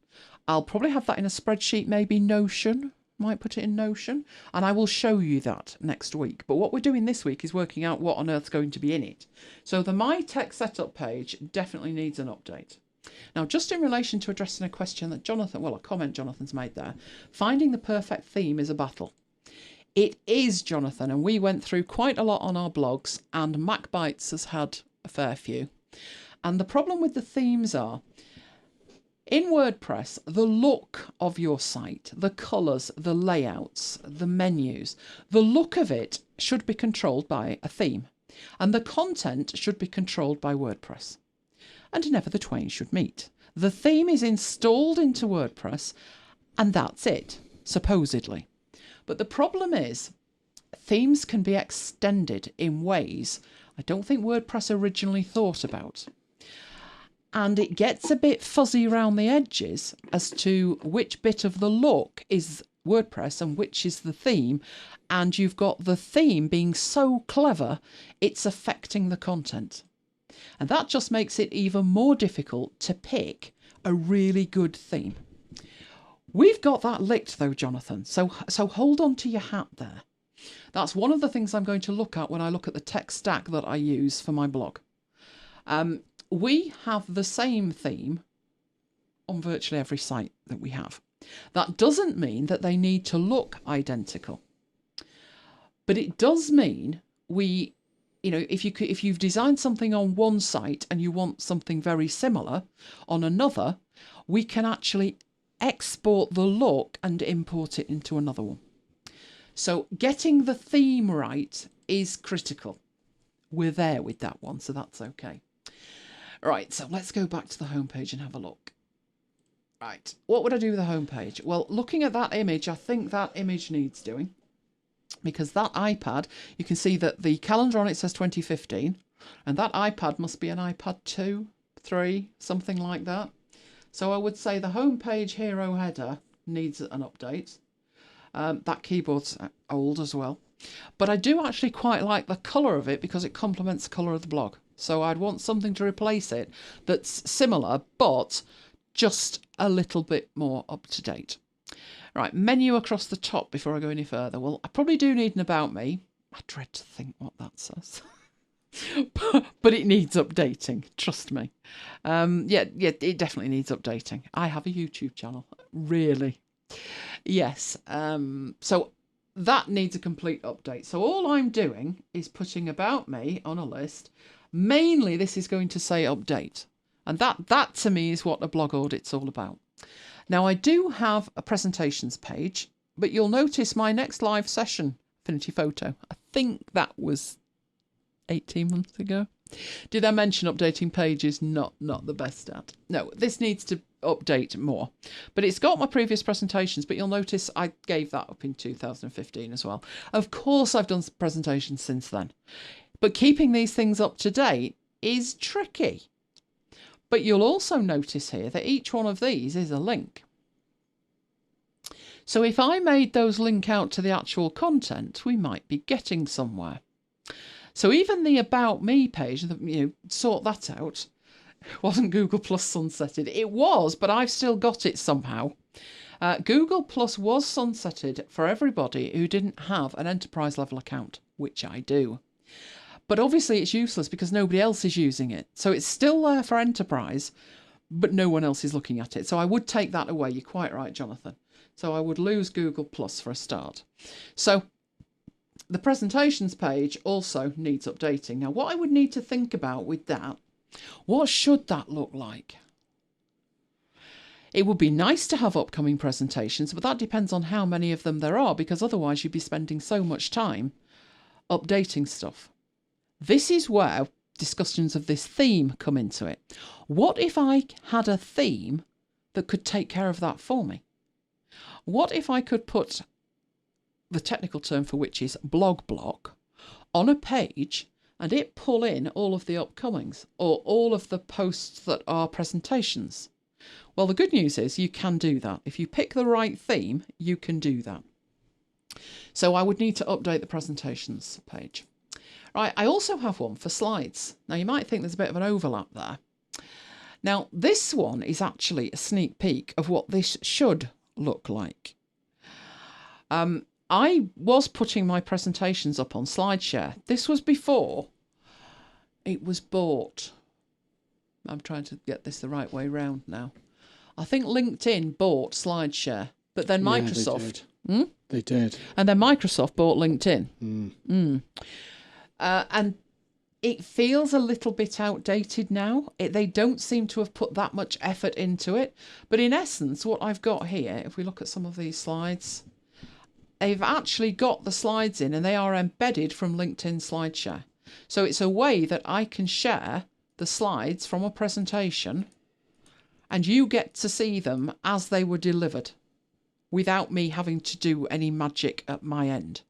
I'll probably have that in a spreadsheet, maybe Notion. Might put it in Notion, and I will show you that next week. But what we're doing this week is working out what on earth's going to be in it. So the My Tech Setup page definitely needs an update. Now, just in relation to addressing a question that a comment Jonathan's made there, finding the perfect theme is a battle. It is, Jonathan, and we went through quite a lot on our blogs, and MacBites has had a fair few. And the problem with the themes are, in WordPress, the look of your site, the colours, the layouts, the menus, the look of it should be controlled by a theme, and the content should be controlled by WordPress. And never the twain should meet. The theme is installed into WordPress, and that's it, supposedly. But the problem is, themes can be extended in ways I don't think WordPress originally thought about. And it gets a bit fuzzy around the edges as to which bit of the look is WordPress and which is the theme. And you've got the theme being so clever, it's affecting the content. And that just makes it even more difficult to pick a really good theme. We've got that licked though, Jonathan. So hold on to your hat there. That's one of the things I'm going to look at when I look at the tech stack that I use for my blog. We have the same theme on virtually every site that we have. That doesn't mean that they need to look identical, but it does mean if you've designed something on one site and you want something very similar on another, we can actually export the look and import it into another one. So getting the theme right is critical. We're there with that one, so that's okay. Right, so let's go back to the homepage and have a look. Right, what would I do with the homepage? Well, looking at that image, I think that image needs doing. Because that iPad, you can see that the calendar on it says 2015. And that iPad must be an iPad 2, 3, something like that. So I would say the homepage hero header needs an update. That keyboard's old as well. But I do actually quite like the colour of it because it complements the colour of the blog. So I'd want something to replace it that's similar, but just a little bit more up to date. Right, menu across the top before I go any further. Well, I probably do need an about me. I dread to think what that says. But it needs updating, trust me. Yeah, it definitely needs updating. I have a YouTube channel, really. Yes. So that needs a complete update. So all I'm doing is putting about me on a list. Mainly this is going to say update. And that to me is what a blog audit's all about. Now I do have a presentations page, but you'll notice my next live session, Affinity Photo, I think that was 18 months ago. Did I mention updating pages? Not the best at. No, this needs to update more. But it's got my previous presentations, but you'll notice I gave that up in 2015 as well. Of course I've done presentations since then. But keeping these things up to date is tricky. But you'll also notice here that each one of these is a link. So if I made those link out to the actual content, we might be getting somewhere. So even the About Me page, sort that out. Wasn't Google Plus sunsetted? It was, but I've still got it somehow. Google Plus was sunsetted for everybody who didn't have an enterprise level account, which I do. But obviously it's useless because nobody else is using it. So it's still there for enterprise, but no one else is looking at it. So I would take that away. You're quite right, Jonathan. So I would lose Google Plus for a start. So the presentations page also needs updating. Now, what I would need to think about with that, what should that look like? It would be nice to have upcoming presentations, but that depends on how many of them there are, because otherwise you'd be spending so much time updating stuff. This is where discussions of this theme come into it. What if I had a theme that could take care of that for me? What if I could put the technical term for which is blog block on a page and it pull in all of the upcomings or all of the posts that are presentations? Well, the good news is you can do that. If you pick the right theme, you can do that. So I would need to update the presentations page. Right, I also have one for slides. Now you might think there's a bit of an overlap there. Now this one is actually a sneak peek of what this should look like. I was putting my presentations up on SlideShare. This was before it was bought. I'm trying to get this the right way round now. I think LinkedIn bought SlideShare, but then Microsoft. They did. And then Microsoft bought LinkedIn. And it feels a little bit outdated now. They don't seem to have put that much effort into it. But in essence, what I've got here, if we look at some of these slides, they've actually got the slides in and they are embedded from LinkedIn SlideShare. So it's a way that I can share the slides from a presentation and you get to see them as they were delivered without me having to do any magic at my end.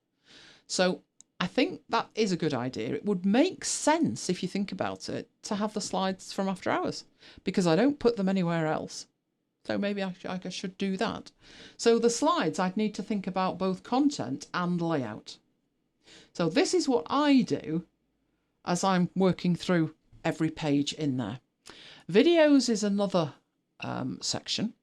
So I think that is a good idea. It would make sense, if you think about it, to have the slides from After Hours because I don't put them anywhere else. So maybe I should do that. So the slides, I'd need to think about both content and layout. So this is what I do as I'm working through every page in there. Videos is another section.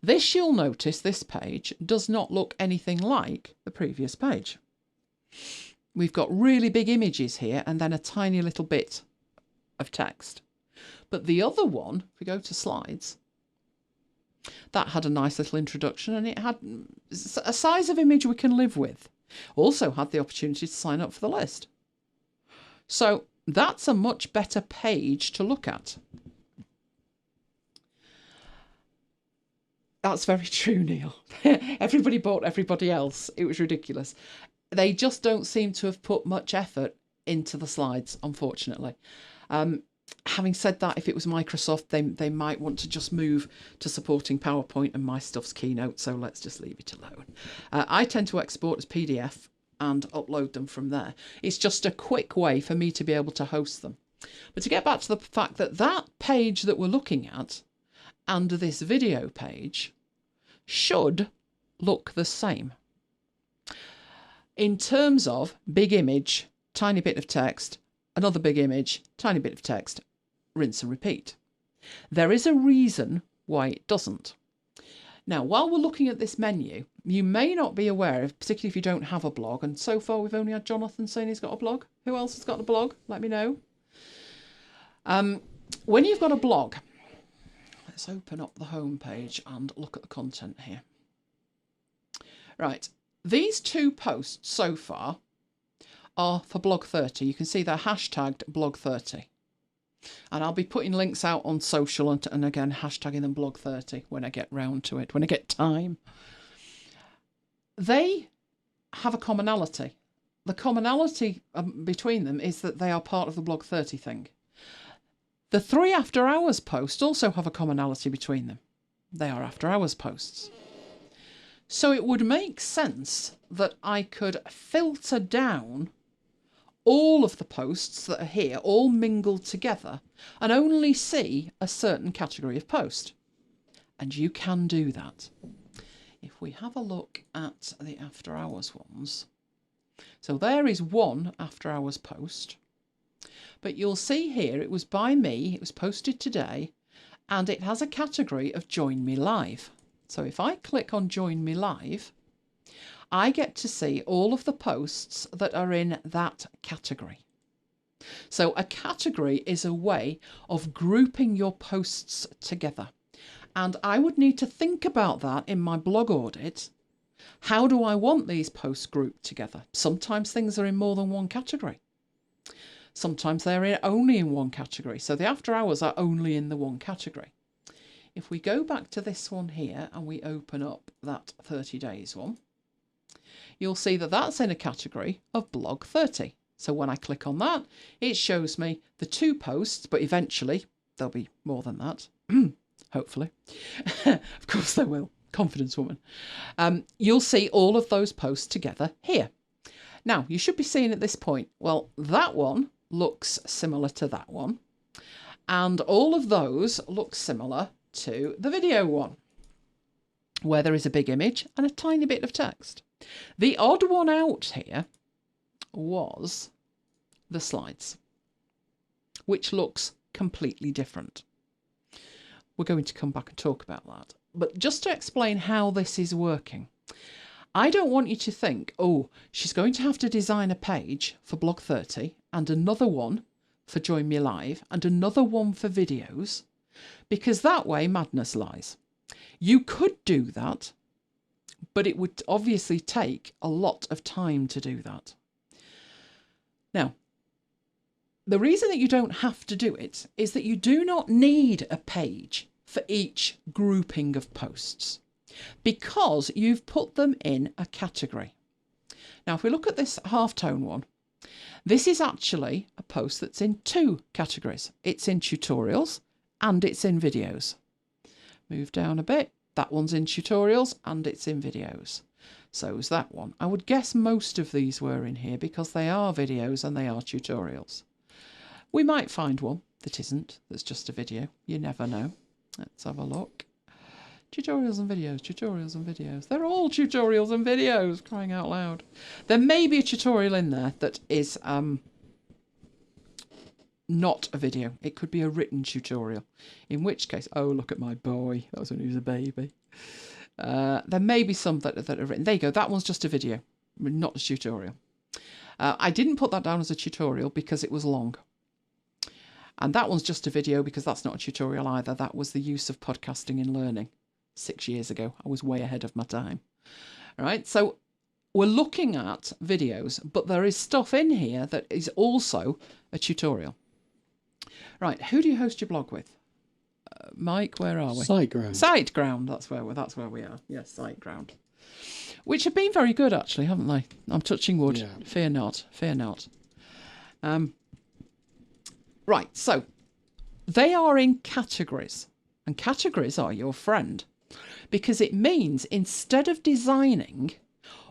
This, you'll notice, this page does not look anything like the previous page. We've got really big images here and then a tiny little bit of text. But the other one, if we go to slides, that had a nice little introduction and it had a size of image we can live with. Also had the opportunity to sign up for the list. So that's a much better page to look at. That's very true, Neil. Everybody bought everybody else. It was ridiculous. They just don't seem to have put much effort into the slides, unfortunately. Having said that, if it was Microsoft, they might want to just move to supporting PowerPoint and my stuff's Keynote, so let's just leave it alone. I tend to export as PDF and upload them from there. It's just a quick way for me to be able to host them. But to get back to the fact that that page that we're looking at and this video page should look the same. In terms of big image, tiny bit of text, another big image, tiny bit of text, rinse and repeat. There is a reason why it doesn't. Now, while we're looking at this menu, you may not be aware of, particularly if you don't have a blog, and so far we've only had Jonathan saying he's got a blog. Who else has got a blog? Let me know. When you've got a blog, let's open up the home page and look at the content here. Right, these 2 posts so far are for blog 30. You can see they're hashtagged blog 30. And I'll be putting links out on social and again hashtagging them blog 30 when I get round to it, when I get time. They have a commonality. The commonality between them is that they are part of the blog 30 thing. The 3 after hours posts also have a commonality between them. They are after hours posts. So it would make sense that I could filter down all of the posts that are here, all mingled together, and only see a certain category of post. And you can do that. If we have a look at the after hours ones, so there is one after hours post, but you'll see here it was by me, it was posted today, and it has a category of Join Me Live. So if I click on Join Me Live, I get to see all of the posts that are in that category. So a category is a way of grouping your posts together. And I would need to think about that in my blog audit. How do I want these posts grouped together? Sometimes things are in more than one category. Sometimes they're only in one category. So the after hours are only in the one category. If we go back to this one here and we open up that 30 days one, you'll see that that's in a category of blog 30. So when I click on that, it shows me the 2 posts, but eventually there'll be more than that. Hopefully. Of course there will. Confidence woman. You'll see all of those posts together here. Now, you should be seeing at this point, well, that one looks similar to that one. And all of those look similar to the video one, where there is a big image and a tiny bit of text. The odd one out here was the slides, which looks completely different. We're going to come back and talk about that. But just to explain how this is working, I don't want you to think, oh, she's going to have to design a page for blog 30 and another one for Join Me Live and another one for videos, because that way madness lies. You could do that, but it would obviously take a lot of time to do that. Now, the reason that you don't have to do it is that you do not need a page for each grouping of posts because you've put them in a category. Now, if we look at this halftone one, this is actually a post that's in 2 categories. It's in tutorials and it's in videos. Move down a bit. That one's in tutorials and it's in videos. So is that one. I would guess most of these were in here because they are videos and they are tutorials. We might find one that isn't, that's just a video. You never know. Let's have a look. Tutorials and videos, tutorials and videos. They're all tutorials and videos, crying out loud. There may be a tutorial in there that is not a video. It could be a written tutorial. In which case, oh, look at my boy. That was when he was a baby. There may be some that are written. There you go. That one's just a video, not a tutorial. I didn't put that down as a tutorial because it was long. And that one's just a video because that's not a tutorial either. That was the use of podcasting in learning 6 years ago. I was way ahead of my time. All right. So we're looking at videos, but there is stuff in here that is also a tutorial. Right. Who do you host your blog with? Mike, where are we? SiteGround. SiteGround. That's where we are. Yes, SiteGround. Which have been very good, actually, haven't they? I'm touching wood. Yeah. Fear not. Fear not. Right, so they are in categories, and categories are your friend because it means instead of designing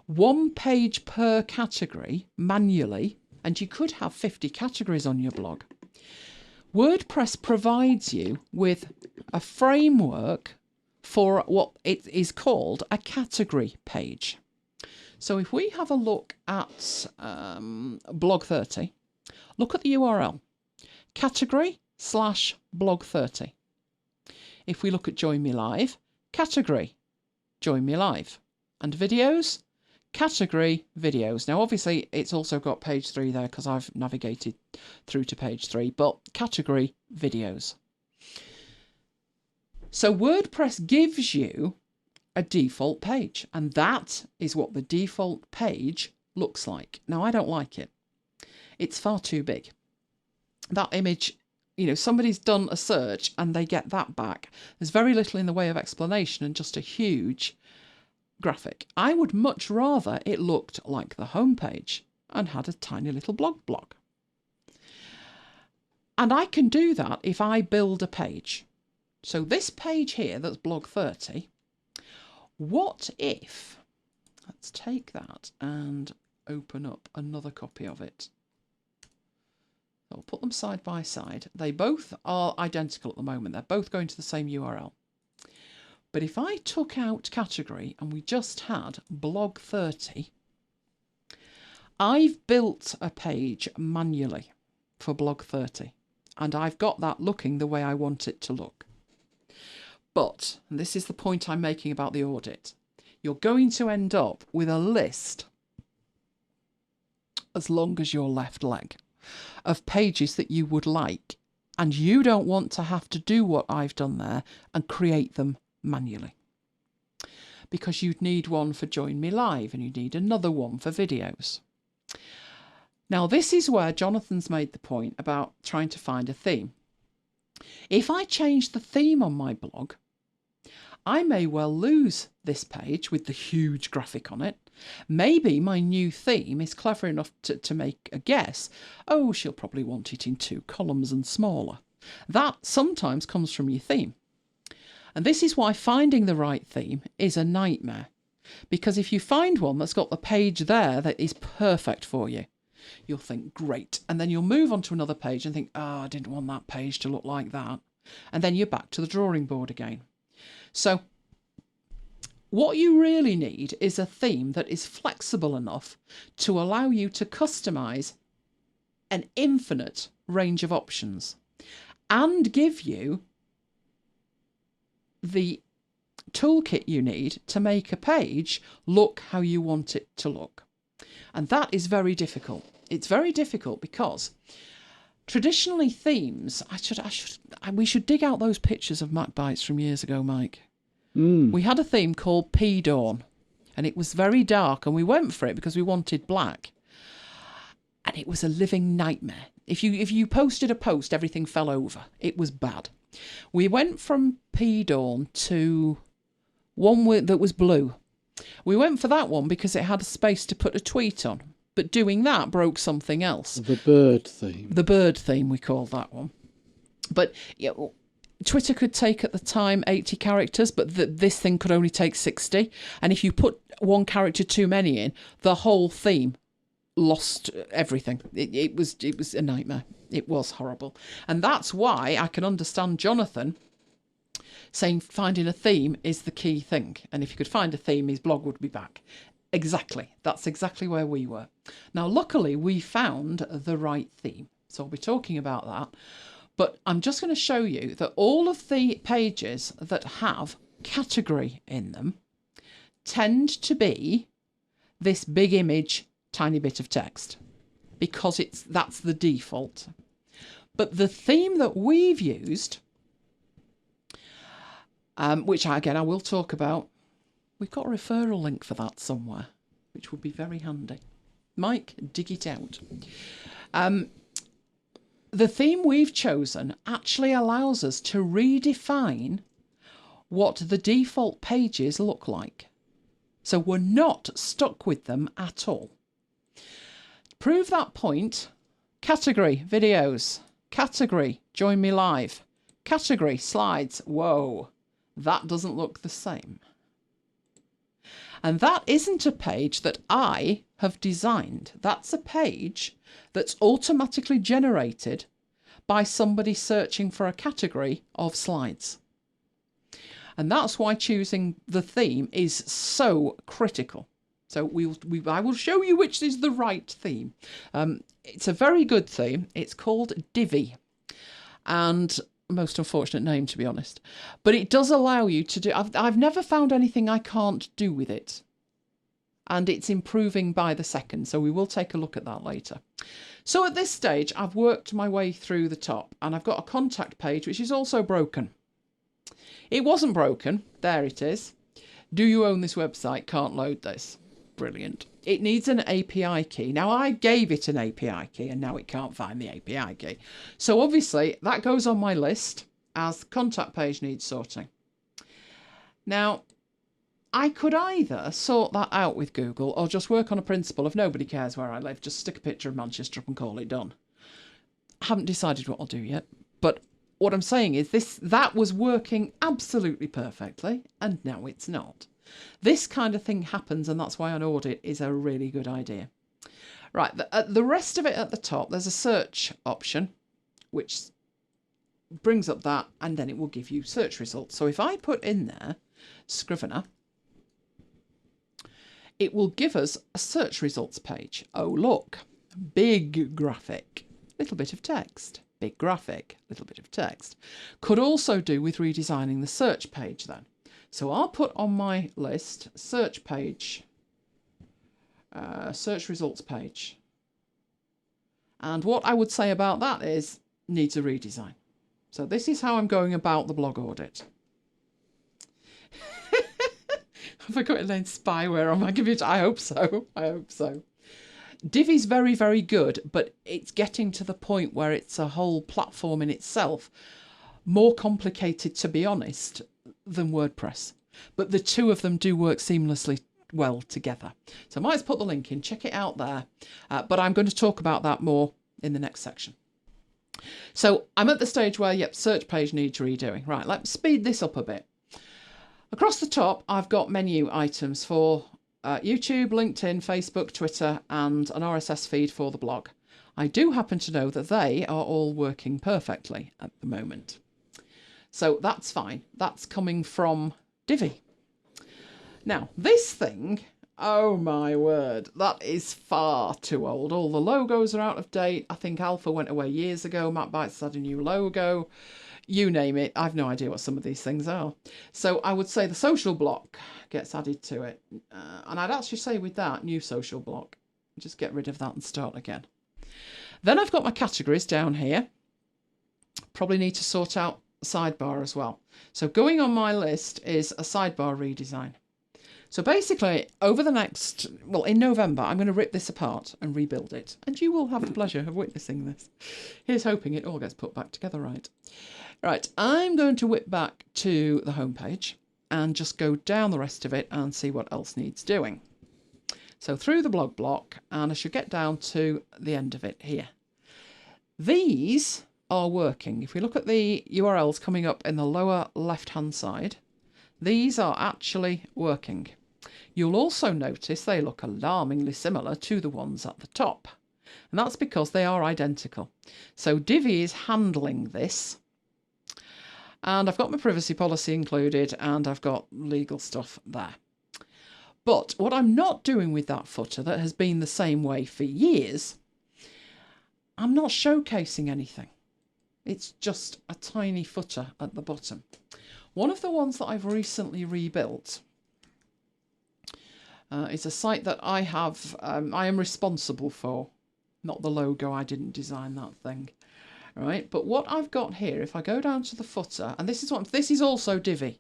one page per category manually, and you could have 50 categories on your blog, WordPress provides you with a framework for what it is called a category page. So if we have a look at blog 30, look at the URL. Category/blog 30. If we look at Join Me Live, category, Join Me Live. And videos, category, videos. Now, obviously, it's also got page 3 there because I've navigated through to page 3, but category, videos. So WordPress gives you a default page, and that is what the default page looks like. Now, I don't like it. It's far too big. That image, somebody's done a search and they get that back. There's very little in the way of explanation and just a huge graphic. I would much rather it looked like the homepage and had a tiny little blog block. And I can do that if I build a page. So this page here, that's blog 30, what if, let's take that and open up another copy of it. I'll put them side by side. They both are identical at the moment. They're both going to the same URL. But if I took out category and we just had blog 30, I've built a page manually for blog 30. And I've got that looking the way I want it to look. But, and this is the point I'm making about the audit, you're going to end up with a list as long as your left leg of pages that you would like, and you don't want to have to do what I've done there and create them manually, because you'd need one for Join Me Live and you need another one for videos. Now, this is where Jonathan's made the point about trying to find a theme. If I change the theme on my blog, I may well lose this page with the huge graphic on it. Maybe my new theme is clever enough to make a guess. Oh, she'll probably want it in 2 columns and smaller. That sometimes comes from your theme. And this is why finding the right theme is a nightmare. Because if you find one that's got the page there that is perfect for you, you'll think, great. And then you'll move on to another page and think, I didn't want that page to look like that. And then you're back to the drawing board again. So what you really need is a theme that is flexible enough to allow you to customize an infinite range of options and give you the toolkit you need to make a page look how you want it to look. And that is very difficult. It's very difficult because traditionally themes, we should dig out those pictures of MacBites from years ago, Mike. We had a theme called P-Dawn, and it was very dark, and we went for it because we wanted black. And it was a living nightmare. If you posted a post, everything fell over. It was bad. We went from P-Dawn to one that was blue. We went for that one because it had a space to put a tweet on. But doing that broke something else. The bird theme. The bird theme, we called that one. But Twitter could take at the time 80 characters, but this thing could only take 60. And if you put one character too many in, the whole theme lost everything. It was a nightmare. It was horrible. And that's why I can understand Jonathan saying finding a theme is the key thing. And if you could find a theme, his blog would be back. Exactly. That's exactly where we were. Now, luckily, we found the right theme. So I'll be talking about that. But I'm just going to show you that all of the pages that have category in them tend to be this big image, tiny bit of text, because that's the default. But the theme that we've used, which I will talk about, we've got a referral link for that somewhere, which would be very handy. Mike, dig it out. The theme we've chosen actually allows us to redefine what the default pages look like. So we're not stuck with them at all. Prove that point, category, videos, category, join me live, category, slides. Whoa, that doesn't look the same. And that isn't a page that I have designed. That's a page that's automatically generated by somebody searching for a category of slides. And that's why choosing the theme is so critical. So I will show you which is the right theme. It's a very good theme. It's called Divi. And most unfortunate name, to be honest. But it does allow you to do... I've never found anything I can't do with it. And it's improving by the second. So we will take a look at that later. So at this stage, I've worked my way through the top. And I've got a contact page, which is also broken. It wasn't broken. There it is. Do you own this website? Can't load this. Brilliant. It needs an API key. Now, I gave it an API key and now it can't find the API key. So obviously that goes on my list as the contact page needs sorting. Now, I could either sort that out with Google or just work on a principle of nobody cares where I live. Just stick a picture of Manchester up and call it done. I haven't decided what I'll do yet. But what I'm saying is that was working absolutely perfectly and now it's not. This kind of thing happens, and that's why an audit is a really good idea. Right, the rest of it at the top, there's a search option, which brings up that, and then it will give you search results. So if I put in there Scrivener, it will give us a search results page. Oh, look, big graphic, little bit of text, big graphic, little bit of text. Could also do with redesigning the search page then. So I'll put on my list search page, search results page. And what I would say about that is needs a redesign. So this is how I'm going about the blog audit. Have I got it in spyware on my computer? I hope so. I hope so. Divi's very, very good, but it's getting to the point where it's a whole platform in itself. More complicated, to be honest, than WordPress. But the two of them do work seamlessly well together. So I might as put the link in, check it out there. But I'm going to talk about that more in the next section. So I'm at the stage where, yep, search page needs redoing. Right, let's speed this up a bit. Across the top, I've got menu items for YouTube, LinkedIn, Facebook, Twitter, and an RSS feed for the blog. I do happen to know that they are all working perfectly at the moment. So that's fine. That's coming from Divi. Now, this thing, oh my word, that is far too old. All the logos are out of date. I think Alpha went away years ago. MacBites had a new logo. You name it. I've no idea what some of these things are. So I would say the social block gets added to it. And I'd actually say with that, new social block. Just get rid of that and start again. Then I've got my categories down here. Probably need to sort out sidebar as well. So going on my list is a sidebar redesign. So basically over the next, well, in November, I'm going to rip this apart and rebuild it. And you will have the pleasure of witnessing this. Here's hoping it all gets put back together right. Right, I'm going to whip back to the homepage and just go down the rest of it and see what else needs doing. So through the blog block, and I should get down to the end of it here. These are working. If we look at the URLs coming up in the lower left-hand side, these are actually working. You'll also notice they look alarmingly similar to the ones at the top. And that's because they are identical. So Divi is handling this. And I've got my privacy policy included and I've got legal stuff there. But what I'm not doing with that footer that has been the same way for years, I'm not showcasing anything. It's just a tiny footer at the bottom. One of the ones that I've recently rebuilt is a site that I have, I am responsible for. Not the logo, I didn't design that thing. All right, but what I've got here, if I go down to the footer, and this is also Divi.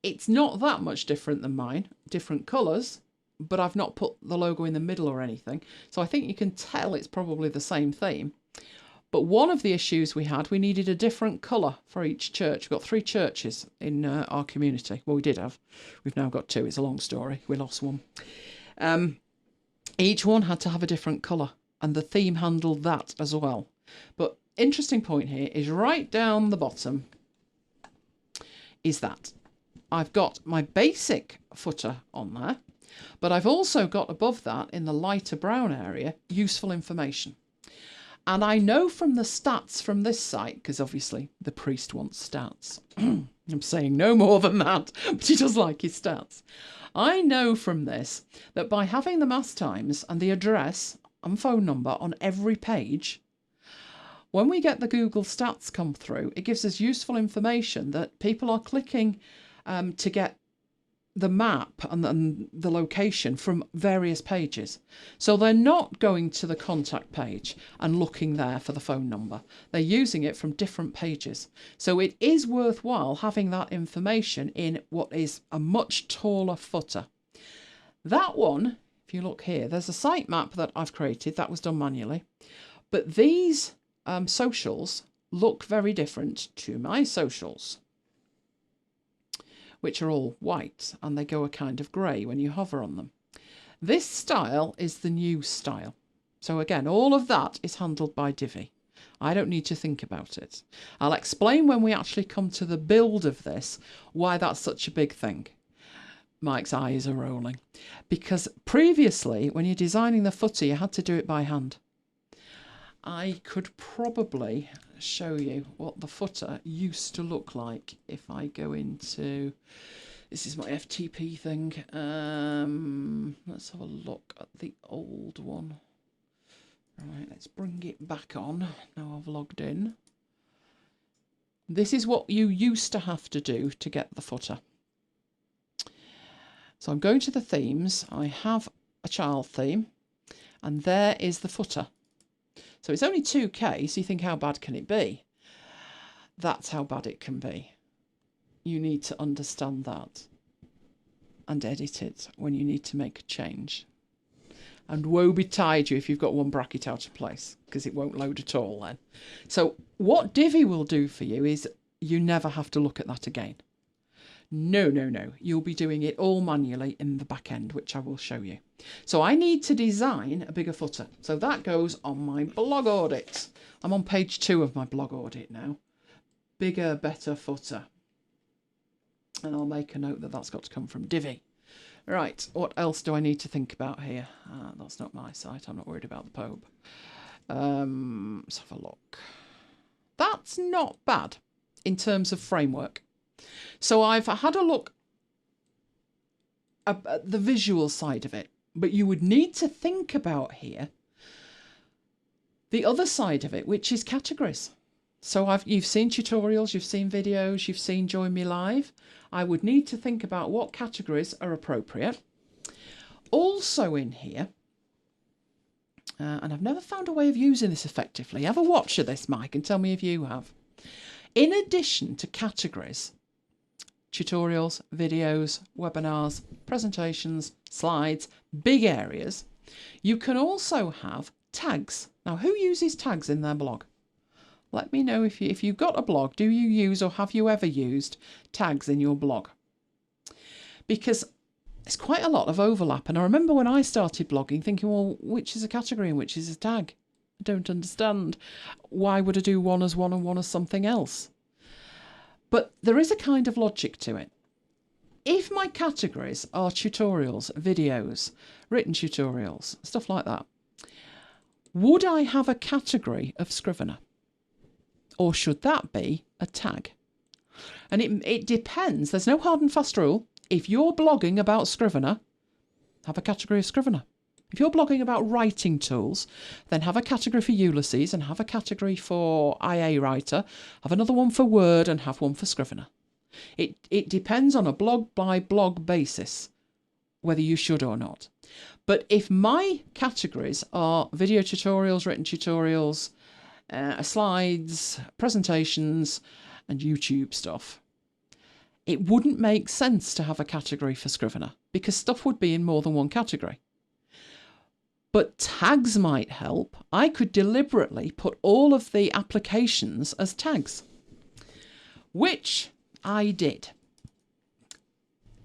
It's not that much different than mine, different colours, but I've not put the logo in the middle or anything. So I think you can tell it's probably the same theme. But one of the issues we had, we needed a different colour for each church. We've got 3 churches in our community. Well, we did have. We've now got 2. It's a long story. We lost one. Each one had to have a different colour, and the theme handled that as well. But interesting point here is right down the bottom is that I've got my basic footer on there, but I've also got above that in the lighter brown area, useful information. And I know from the stats from this site, because obviously the priest wants stats. I'm saying no more than that, but he does like his stats. I know from this that by having the mass times and the address and phone number on every page, when we get the Google stats come through, it gives us useful information that people are clicking to get the map and the location from various pages. So they're not going to the contact page and looking there for the phone number. They're using it from different pages. So it is worthwhile having that information in what is a much taller footer. That one, if you look here, there's a sitemap that I've created that was done manually. But these socials look very different to my socials, which are all white, and they go a kind of grey when you hover on them. This style is the new style. So again, all of that is handled by Divi. I don't need to think about it. I'll explain when we actually come to the build of this why that's such a big thing. Mike's eyes are rolling. Because previously, when you're designing the footer, you had to do it by hand. I could probably show you what the footer used to look like if I go into, this is my FTP thing. Let's have a look at the old one. Right, let's bring it back on. Now I've logged in. This is what you used to have to do to get the footer. So I'm going to the themes. I have a child theme, and there is the footer. So it's only 2K, so you think, how bad can it be? That's how bad it can be. You need to understand that and edit it when you need to make a change. And woe betide you if you've got one bracket out of place, because it won't load at all then. So what Divi will do for you is you never have to look at that again. No, no, no. You'll be doing it all manually in the back end, which I will show you. So I need to design a bigger footer. So that goes on my blog audit. I'm on page 2 of my blog audit now. Bigger, better footer. And I'll make a note that that's got to come from Divi. Right, what else do I need to think about here? That's not my site. I'm not worried about the Pobe. Let's have a look. That's not bad in terms of framework. So I've had a look at the visual side of it, but you would need to think about here the other side of it, which is categories. So you've seen tutorials, you've seen videos, you've seen Join Me Live. I would need to think about what categories are appropriate. Also in here, and I've never found a way of using this effectively. Have a watch of this, Mike, and tell me if you have. In addition to categories, tutorials, videos, webinars, presentations, slides, big areas, you can also have tags. Now, who uses tags in their blog? Let me know if you've got a blog, do you use or have you ever used tags in your blog? Because there's quite a lot of overlap. And I remember when I started blogging thinking, well, which is a category and which is a tag? I don't understand. Why would I do one as one and one as something else? But there is a kind of logic to it. If my categories are tutorials, videos, written tutorials, stuff like that, would I have a category of Scrivener? Or should that be a tag? And it depends. There's no hard and fast rule. If you're blogging about Scrivener, have a category of Scrivener. If you're blogging about writing tools, then have a category for Ulysses and have a category for IA Writer, have another one for Word and have one for Scrivener. It depends on a blog by blog basis whether you should or not. But if my categories are video tutorials, written tutorials, slides, presentations, and YouTube stuff, it wouldn't make sense to have a category for Scrivener because stuff would be in more than one category. But tags might help. I could deliberately put all of the applications as tags, which I did.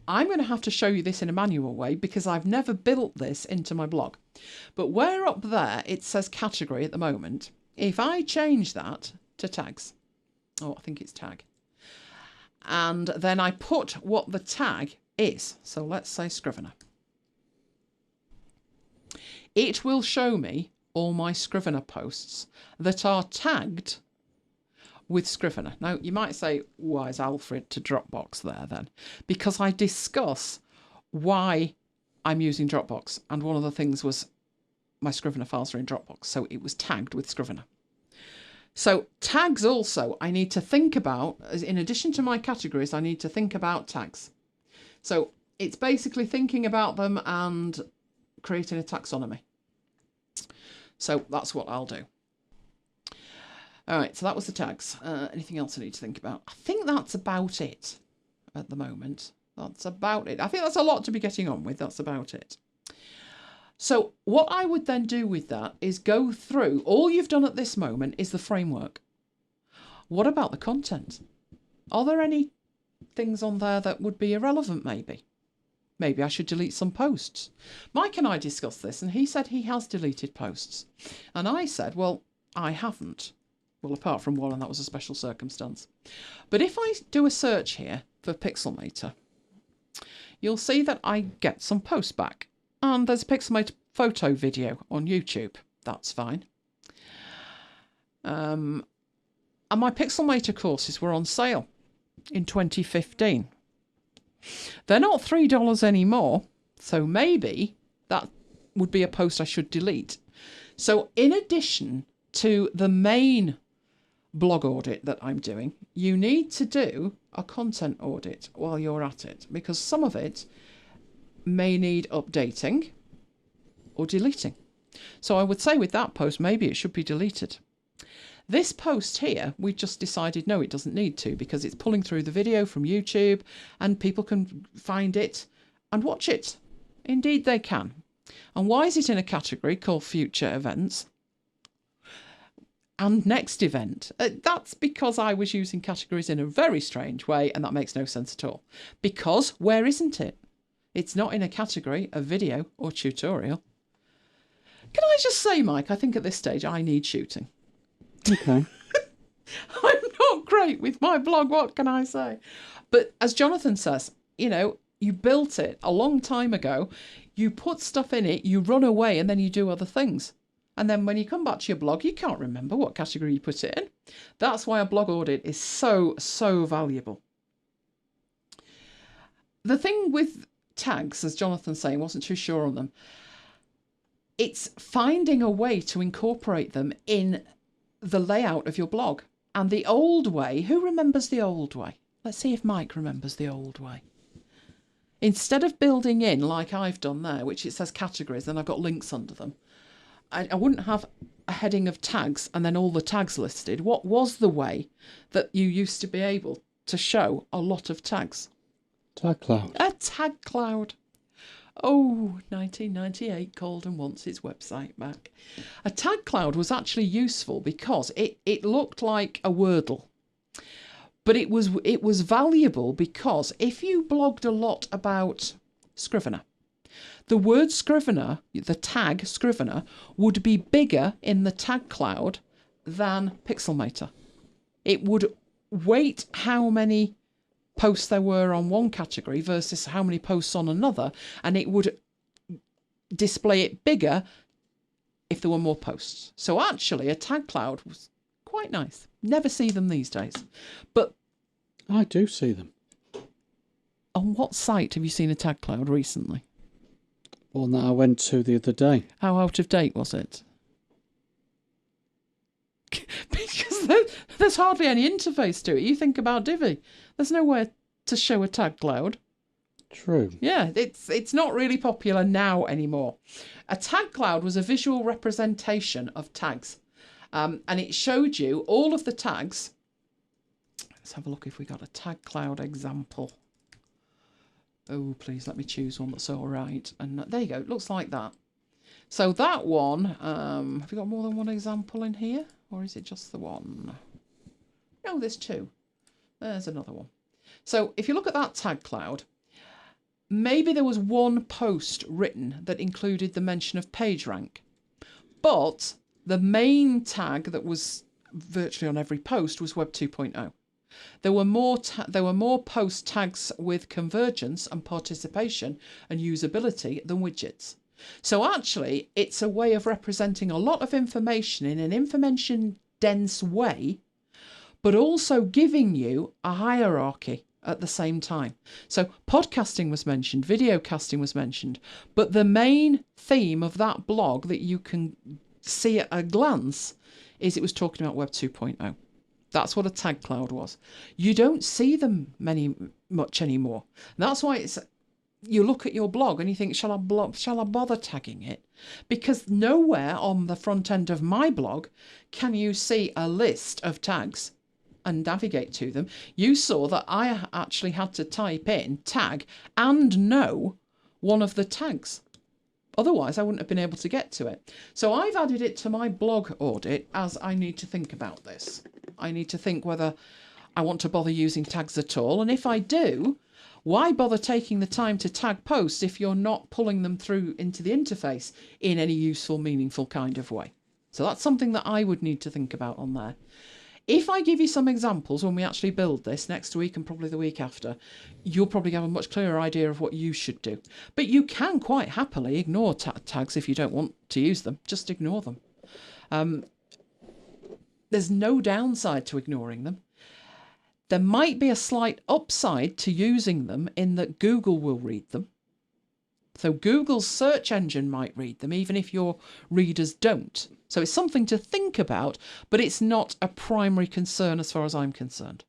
I'm going to have to show you this in a manual way because I've never built this into my blog. But where up there it says category at the moment, if I change that to tags, I think it's tag, and then I put what the tag is, so let's say Scrivener, it will show me all my Scrivener posts that are tagged with Scrivener. Now, you might say, why is Alfred to Dropbox there then? Because I discuss why I'm using Dropbox, and one of the things was my Scrivener files are in Dropbox, so it was tagged with Scrivener. So tags also, I need to think about, in addition to my categories, I need to think about tags. So It's basically thinking about them and creating a taxonomy. So that's what I'll do. All right, so that was the tags. Anything else I need to think about? I think that's about it at the moment. That's about it. I think that's a lot to be getting on with. That's about it. So what I would then do with that is go through, all you've done at this moment is the framework. What about the content? Are there any things on there that would be irrelevant maybe? Maybe I should delete some posts. Mike and I discussed this and he said he has deleted posts. And I said, well, I haven't. Well, apart from one, and that was a special circumstance. But if I do a search here for Pixelmator, you'll see that I get some posts back. And there's a Pixelmator photo video on YouTube. That's fine. And my Pixelmator courses were on sale in 2015. They're not $3 anymore, so maybe that would be a post I should delete. So in addition to the main blog audit that I'm doing, you need to do a content audit while you're at it, because some of it may need updating or deleting. So I would say with that post, maybe it should be deleted. This post here, we just decided, no, it doesn't need to, because it's pulling through the video from YouTube and people can find it and watch it. Indeed, they can. And why is it in a category called future events and next event? That's because I was using categories in a very strange way, and that makes no sense at all. Because where isn't it? It's not in a category, a video or tutorial. Can I just say, Mike, I think at this stage I need shooting. Okay. I'm not great with my blog, what can I say? But as Jonathan says, you know, you built it a long time ago, you put stuff in it, you run away, and then you do other things. And then when you come back to your blog, you can't remember what category you put it in. That's why a blog audit is so, so valuable. The thing with tags, as Jonathan's saying, wasn't too sure on them. It's finding a way to incorporate them in the layout of your blog. And the old way, who remembers the old way? Let's see if Mike remembers the old way. Instead of building in, like I've done there, which it says categories, and I've got links under them, I wouldn't have a heading of tags and then all the tags listed. What was the way that you used to be able to show a lot of tags? Tag cloud. A tag cloud. Oh, 1998 called and wants its website back. A tag cloud was actually useful because it looked like a Wordle. But it was valuable because if you blogged a lot about Scrivener, the word Scrivener, the tag Scrivener, would be bigger in the tag cloud than Pixelmator. It would weight how many posts there were on one category versus how many posts on another, and it would display it bigger if there were more posts. So actually a tag cloud was quite nice. Never see them these days. But I do see them. On what site have you seen a tag cloud recently? One that I went to the other day. How out of date was it? Because there's hardly any interface to it. You think about Divi. There's nowhere to show a tag cloud. True. Yeah, it's not really popular now anymore. A tag cloud was a visual representation of tags. And it showed you all of the tags. Let's have a look if we got a tag cloud example. Oh, please let me choose one that's all right. And there you go. It looks like that. So that one, have you got more than one example in here? Or is it just the one? No, there's two. There's another one. So if you look at that tag cloud, maybe there was one post written that included the mention of PageRank. But the main tag that was virtually on every post was Web 2.0. There were more post tags with convergence and participation and usability than widgets. So actually, it's a way of representing a lot of information in an information-dense way, but also giving you a hierarchy at the same time. So podcasting was mentioned, video casting was mentioned, but the main theme of that blog that you can see at a glance is it was talking about Web 2.0. That's what a tag cloud was. You don't see them much anymore. And that's why it's you look at your blog and you think, shall I bother tagging it? Because nowhere on the front end of my blog can you see a list of tags and navigate to them. You saw that I actually had to type in tag and know one of the tags. Otherwise, I wouldn't have been able to get to it. So I've added it to my blog audit as I need to think about this. I need to think whether I want to bother using tags at all. And if I do, why bother taking the time to tag posts if you're not pulling them through into the interface in any useful, meaningful kind of way? So that's something that I would need to think about on there. If I give you some examples when we actually build this next week and probably the week after, you'll probably have a much clearer idea of what you should do. But you can quite happily ignore tags if you don't want to use them. Just ignore them. There's no downside to ignoring them. There might be a slight upside to using them in that Google will read them. So Google's search engine might read them, even if your readers don't. So it's something to think about, but it's not a primary concern as far as I'm concerned.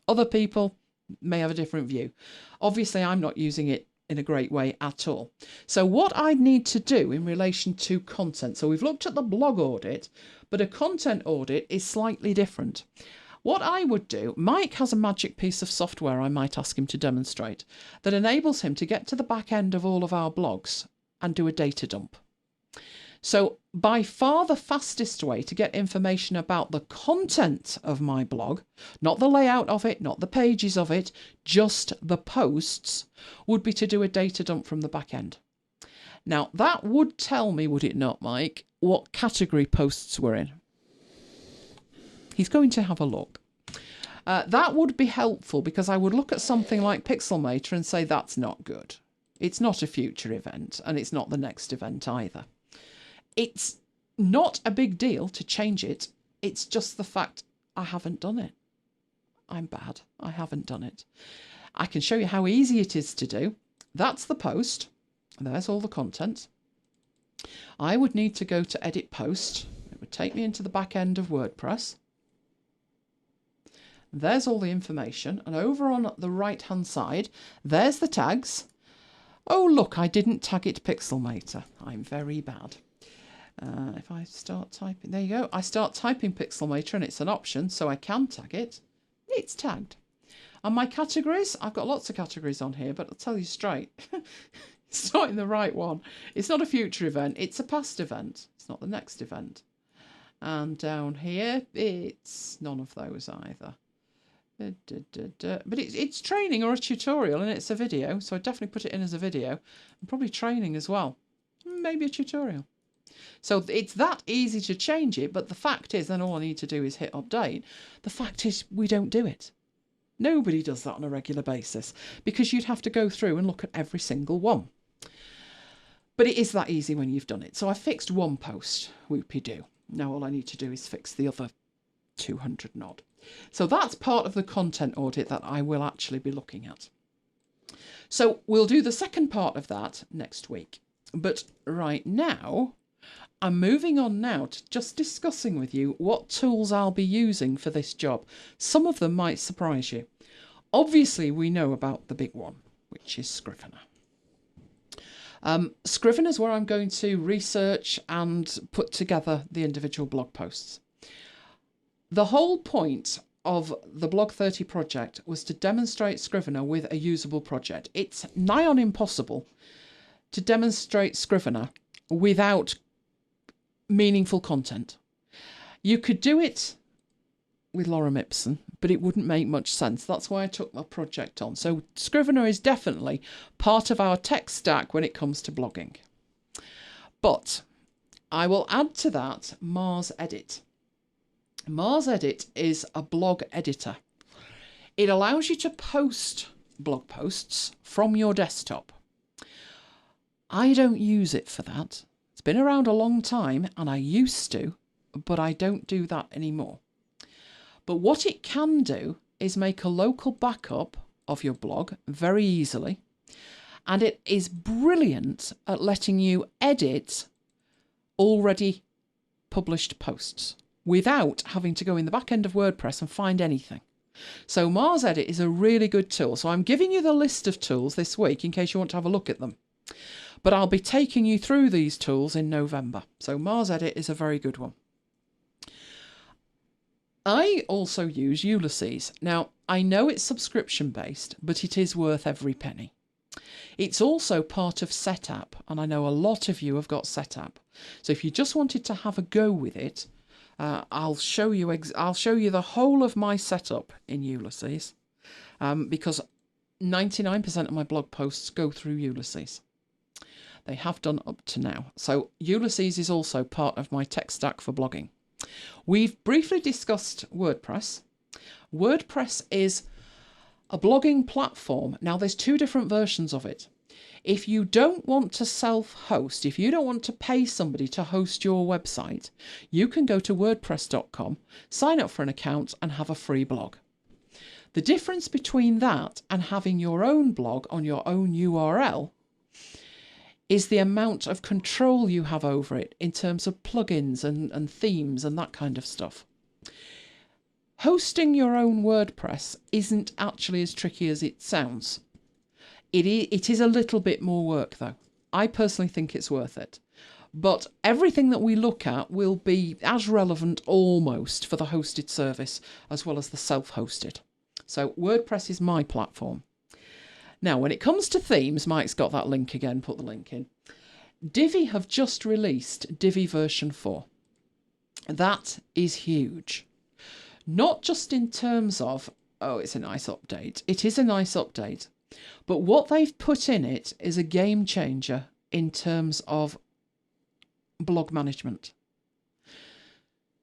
Other people may have a different view. Obviously, I'm not using it in a great way at all. So what I need to do in relation to content, so we've looked at the blog audit, but a content audit is slightly different. What I would do, Mike has a magic piece of software I might ask him to demonstrate that enables him to get to the back end of all of our blogs and do a data dump. So by far the fastest way to get information about the content of my blog, not the layout of it, not the pages of it, just the posts, would be to do a data dump from the back end. Now that would tell me, would it not, Mike, what category posts were in? He's going to have a look. That would be helpful because I would look at something like Pixelmator and say that's not good. It's not a future event and it's not the next event either. It's not a big deal to change it. It's just the fact I haven't done it. I'm bad. I haven't done it. I can show you how easy it is to do. That's the post. There's all the content. I would need to go to edit post. It would take me into the back end of WordPress. There's all the information, and over on the right hand side there's the tags. Oh look, I didn't tag it Pixelmator. I'm very bad. If I start typing, there you go, I start typing Pixelmator and it's an option, so I can tag it. It's tagged. And my categories, I've got lots of categories on here, but I'll tell you straight, it's not in the right one. It's not a future event, it's a past event. It's not the next event. And down here it's none of those either. But it's training or a tutorial and it's a video, so I'd definitely put it in as a video, and probably training as well, maybe a tutorial. So it's that easy to change it, but the fact is then all I need to do is hit update. The fact is we don't do it. Nobody does that on a regular basis because you'd have to go through and look at every single one. But it is that easy when you've done it. So I fixed one post, whoopie-doo. Now all I need to do is fix the other 200 and odd. So that's part of the content audit that I will actually be looking at. So we'll do the second part of that next week. But right now, I'm moving on now to just discussing with you what tools I'll be using for this job. Some of them might surprise you. Obviously, we know about the big one, which is Scrivener. Scrivener is where I'm going to research and put together the individual blog posts. The whole point of the Blog 30 project was to demonstrate Scrivener with a usable project. It's nigh on impossible to demonstrate Scrivener without meaningful content. You could do it with Lorem Ipsum, but it wouldn't make much sense. That's why I took my project on. So Scrivener is definitely part of our tech stack when it comes to blogging. But I will add to that Mars Edit. Mars Edit is a blog editor. It allows you to post blog posts from your desktop. I don't use it for that. It's been around a long time and I used to, but I don't do that anymore. But what it can do is make a local backup of your blog very easily. And it is brilliant at letting you edit already published posts without having to go in the back end of WordPress and find anything. So Mars Edit is a really good tool. So I'm giving you the list of tools this week in case you want to have a look at them. But I'll be taking you through these tools in November. So Mars Edit is a very good one. I also use Ulysses. Now, I know it's subscription based, but it is worth every penny. It's also part of Setup, and I know a lot of you have got Setup. So if you just wanted to have a go with it, I'll show you the whole of my setup in Ulysses, because 99% of my blog posts go through Ulysses. They have done up to now. So Ulysses is also part of my tech stack for blogging. We've briefly discussed WordPress. WordPress is a blogging platform. Now, there's two different versions of it. If you don't want to self-host, if you don't want to pay somebody to host your website, you can go to wordpress.com, sign up for an account and have a free blog. The difference between that and having your own blog on your own URL is the amount of control you have over it in terms of plugins and themes and that kind of stuff. Hosting your own WordPress isn't actually as tricky as it sounds. It is a little bit more work though. I personally think it's worth it. But everything that we look at will be as relevant almost for the hosted service as well as the self-hosted. So WordPress is my platform. Now, when it comes to themes, Mike's got that link again, put the link in. Divi have just released Divi version 4. That is huge. Not just in terms of, oh, it's a nice update. It is a nice update. But what they've put in it is a game changer in terms of blog management.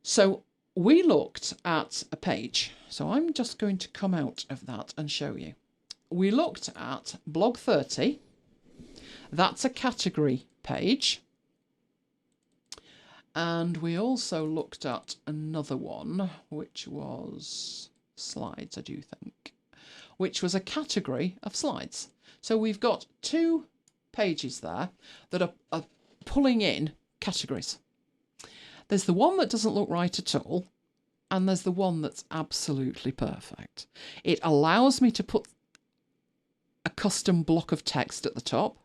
So we looked at a page. So I'm just going to come out of that and show you. We looked at blog 30. That's a category page. And we also looked at another one, which was slides, I do think, which was a category of slides. So we've got two pages there that are pulling in categories. There's the one that doesn't look right at all, and there's the one that's absolutely perfect. It allows me to put a custom block of text at the top.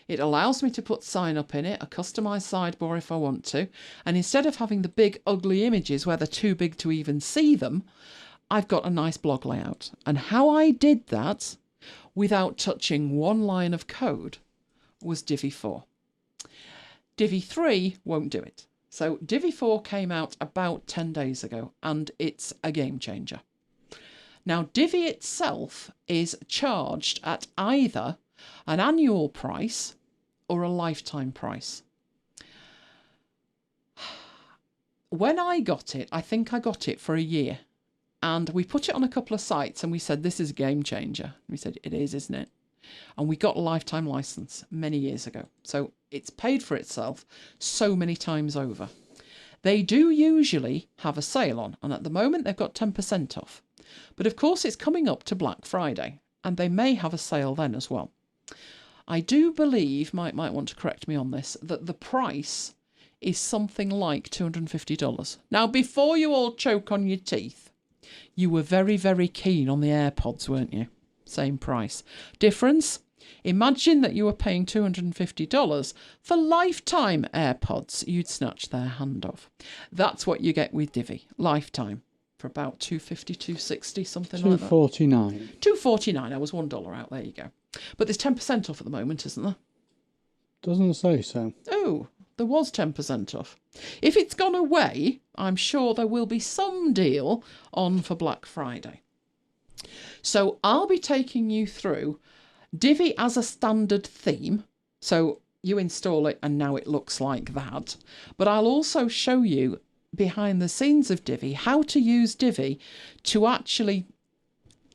It allows me to put sign up in it, a customized sidebar if I want to. And instead of having the big ugly images where they're too big to even see them, I've got a nice blog layout. And how I did that without touching one line of code was Divi 4. Divi 3 won't do it. So Divi 4 came out about 10 days ago and it's a game changer. Now, Divi itself is charged at either an annual price or a lifetime price. When I got it, I think I got it for a year. And we put it on a couple of sites and we said, this is a game changer. We said, it is, isn't it? And we got a lifetime license many years ago. So it's paid for itself so many times over. They do usually have a sale on, and at the moment they've got 10% off. But of course it's coming up to Black Friday, and they may have a sale then as well. I do believe, might want to correct me on this, that the price is something like $250. Now, before you all choke on your teeth, you were very, very keen on the AirPods, weren't you? Same price. Difference? Imagine that you were paying $250 for lifetime AirPods you'd snatch their hand off. That's what you get with Divi, lifetime, for about $250, $260, something like that. $249. $249. I was $1 out. There you go. But there's 10% off at the moment, isn't there? Doesn't say so. Oh, there was 10% off. If it's gone away, I'm sure there will be some deal on for Black Friday. So I'll be taking you through Divi as a standard theme. So you install it and now it looks like that. But I'll also show you behind the scenes of Divi how to use Divi to actually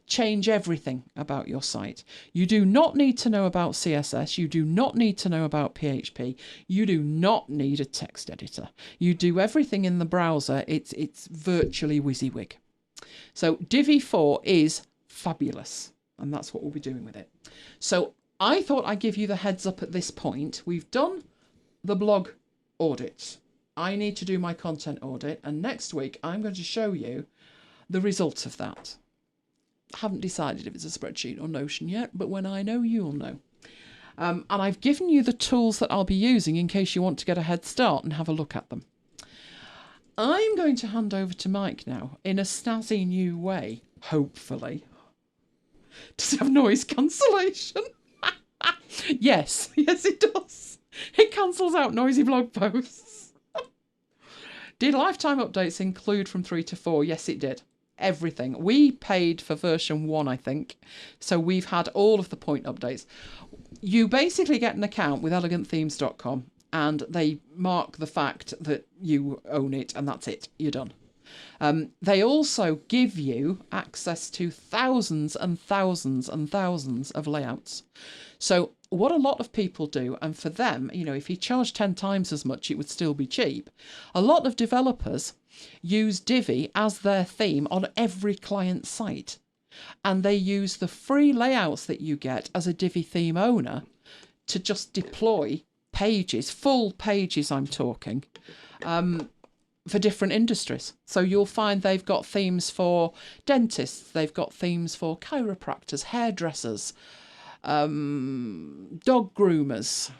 change everything about your site. You do not need to know about CSS. You do not need to know about PHP. You do not need a text editor. You do everything in the browser. It's virtually WYSIWYG. So Divi 4 is fabulous, and that's what we'll be doing with it. So I thought I'd give you the heads up at this point. We've done the blog audit. I need to do my content audit, and next week I'm going to show you the results of that. Haven't decided if it's a spreadsheet or Notion yet, but when I know, you'll know. And I've given you the tools that I'll be using in case you want to get a head start and have a look at them. I'm going to hand over to Mike now in a snazzy new way, hopefully. Does it have noise cancellation? Yes, it does. It cancels out noisy blog posts. Did lifetime updates include from 3 to 4? Yes, it did. Everything. We paid for version 1, I think. So we've had all of the point updates. You basically get an account with elegantthemes.com and they mark the fact that you own it, and that's it. You're done. They also give you access to thousands and thousands and thousands of layouts. So what a lot of people do, and for them, if you charge 10 times as much, it would still be cheap. A lot of developers use Divi as their theme on every client site. And they use the free layouts that you get as a Divi theme owner to just deploy pages, full pages I'm talking, for different industries. So you'll find they've got themes for dentists, they've got themes for chiropractors, hairdressers, dog groomers,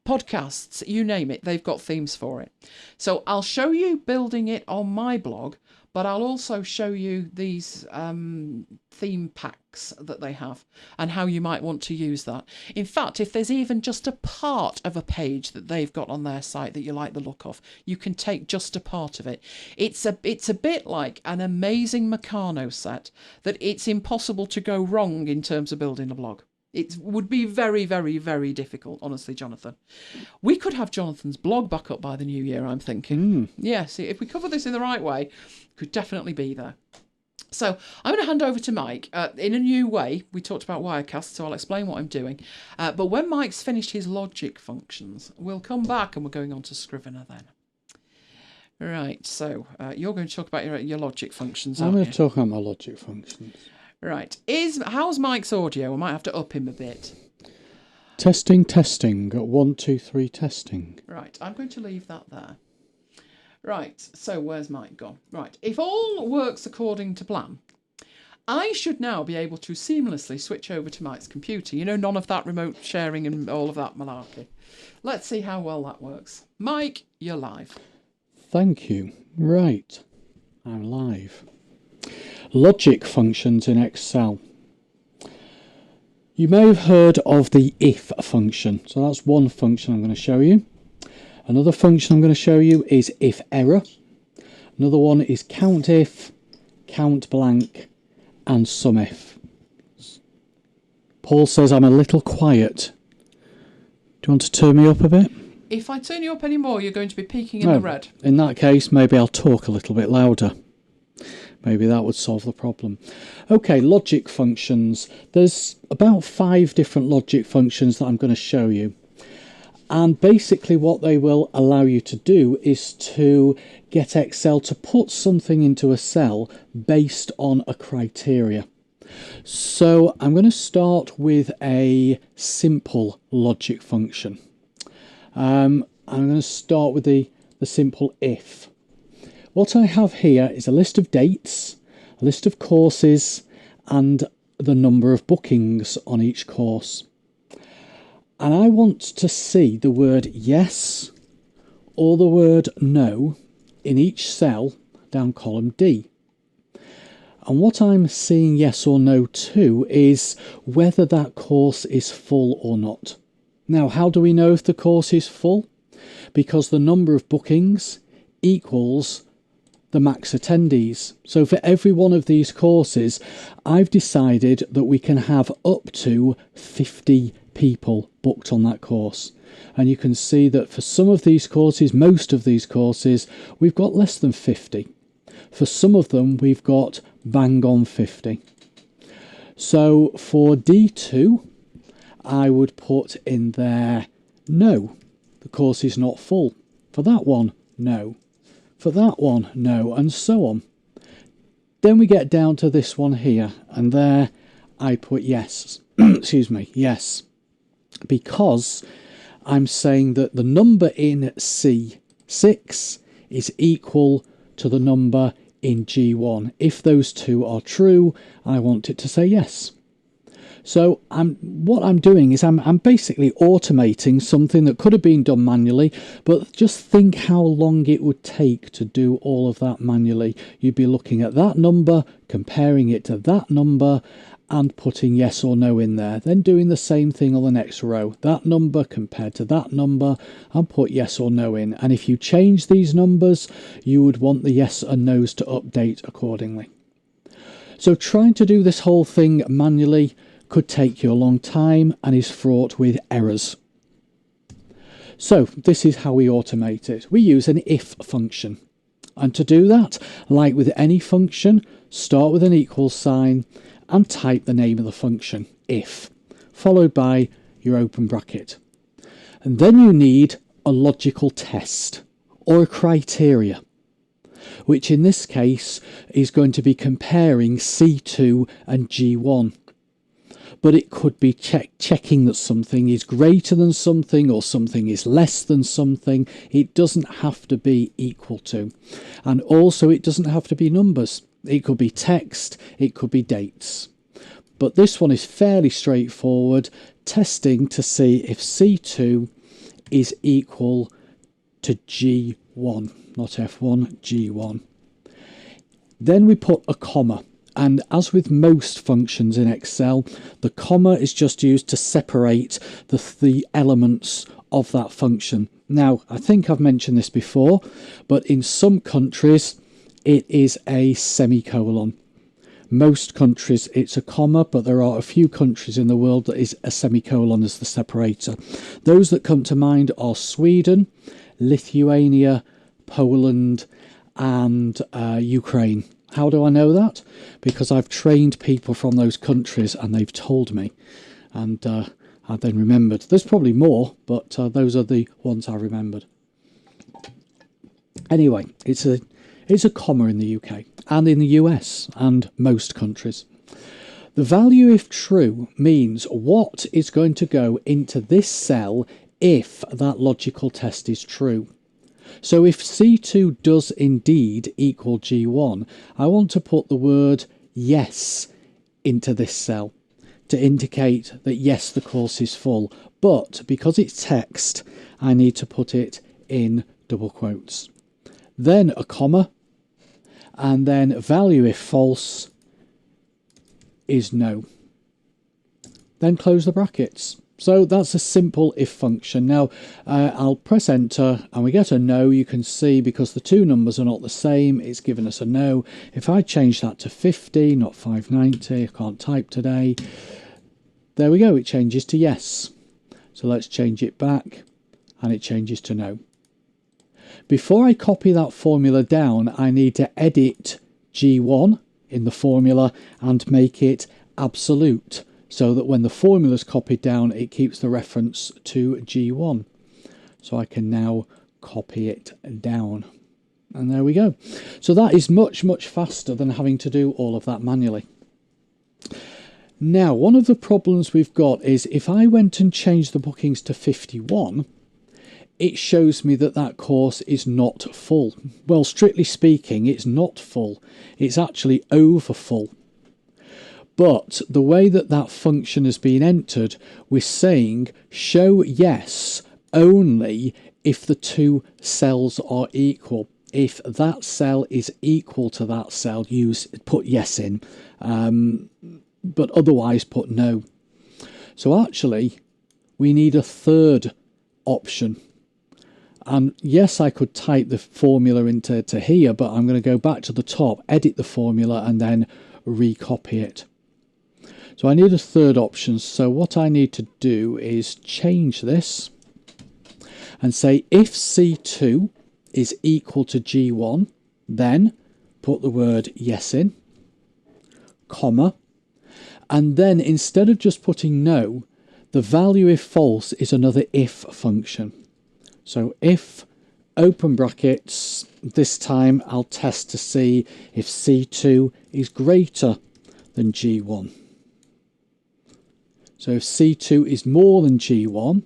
podcasts, you name it, they've got themes for it. So I'll show you building it on my blog, but I'll also show you these theme packs that they have and how you might want to use that. In fact, if there's even just a part of a page that they've got on their site that you like the look of, you can take just a part of it. It's a bit like an amazing Meccano set that it's impossible to go wrong in terms of building a blog. It would be very, very, very difficult, honestly, Jonathan. We could have Jonathan's blog back up by the new year, I'm thinking. Yes, if we cover this in the right way, could definitely be there. So I'm going to hand over to Mike in a new way. We talked about Wirecast, so I'll explain what I'm doing. But when Mike's finished his logic functions, we'll come back and we're going on to Scrivener then. Right, so you're going to talk about your logic functions, aren't you? I'm going to talk about my logic functions. Right. How's Mike's audio? I might have to up him a bit. Testing. 1, 2, 3, testing. Right. I'm going to leave that there. Right. So where's Mike gone? Right. If all works according to plan, I should now be able to seamlessly switch over to Mike's computer. None of that remote sharing and all of that malarkey. Let's see how well that works. Mike, you're live. Thank you. Right. I'm live. Logic functions in Excel. You may have heard of the if function. So that's one function I'm going to show you. Another function I'm going to show you is if error. Another one is count if, count blank, and sum if. Paul says I'm a little quiet. Do you want to turn me up a bit? If I turn you up any more, you're going to be peaking in the red. In that case, maybe I'll talk a little bit louder. Maybe that would solve the problem. Okay, logic functions. There's about 5 different logic functions that I'm going to show you. And basically what they will allow you to do is to get Excel to put something into a cell based on a criteria. So I'm going to start with a simple logic function. I'm going to start with the simple if. What I have here is a list of dates, a list of courses, and the number of bookings on each course. And I want to see the word yes or the word no in each cell down column D. And what I'm seeing yes or no to is whether that course is full or not. Now, how do we know if the course is full? Because the number of bookings equals the max attendees. So for every one of these courses, I've decided that we can have up to 50 people booked on that course. And you can see that for some of these courses, most of these courses, we've got less than 50. For some of them, we've got bang on 50. So for D2, I would put in there, no, the course is not full. For that one, no. For that one, no, and so on. Then we get down to this one here, and there I put yes. Excuse me, yes. Because I'm saying that the number in C6 is equal to the number in G1. If those two are true, I want it to say yes. So what I'm doing is I'm basically automating something that could have been done manually, but just think how long it would take to do all of that manually. You'd be looking at that number, comparing it to that number, and putting yes or no in there. Then doing the same thing on the next row. That number compared to that number, and put yes or no in. And if you change these numbers, you would want the yes and no's to update accordingly. So trying to do this whole thing manually could take you a long time and is fraught with errors. So this is how we automate it. We use an if function. And to do that, like with any function, start with an equal sign and type the name of the function, if, followed by your open bracket. And then you need a logical test or a criteria, which in this case is going to be comparing C2 and G1. But it could be checking that something is greater than something or something is less than something. It doesn't have to be equal to. And also it doesn't have to be numbers. It could be text, it could be dates. But this one is fairly straightforward, testing to see if C2 is equal to G1, not F1, G1. Then we put a comma. And as with most functions in Excel, the comma is just used to separate the elements of that function. Now, I think I've mentioned this before, but in some countries, it is a semicolon. Most countries, it's a comma, but there are a few countries in the world that is a semicolon as the separator. Those that come to mind are Sweden, Lithuania, Poland, and Ukraine. How do I know that? Because I've trained people from those countries and they've told me, and I then remembered. There's probably more, but those are the ones I remembered. Anyway, it's a comma in the UK and in the US and most countries. The value if true means what is going to go into this cell if that logical test is true. So if C2 does indeed equal G1, I want to put the word yes into this cell to indicate that yes, the course is full. But because it's text, I need to put it in double quotes. Then a comma, and then value if false is no. Then close the brackets. So that's a simple if function. Now I'll press enter and we get a no. You can see because the two numbers are not the same, it's given us a no. If I change that to 50, not 590, I can't type today. There we go, it changes to yes. So let's change it back and it changes to no. Before I copy that formula down, I need to edit G1 in the formula and make it absolute, so that when the formula is copied down, it keeps the reference to G1. So I can now copy it down. And there we go. So that is much, much faster than having to do all of that manually. Now, one of the problems we've got is if I went and changed the bookings to 51, it shows me that that course is not full. Well, strictly speaking, it's not full. It's actually over full. But the way that that function has been entered, we're saying show yes only if the two cells are equal. If that cell is equal to that cell, put yes in, but otherwise put no. So actually, we need a third option. And yes, I could type the formula into here, but I'm going to go back to the top, edit the formula, and then recopy it. So I need a third option. So what I need to do is change this and say if C2 is equal to G1, then put the word yes in, comma, and then instead of just putting no, the value if false is another if function. So if, open brackets, this time I'll test to see if C2 is greater than G1. So if C2 is more than G1,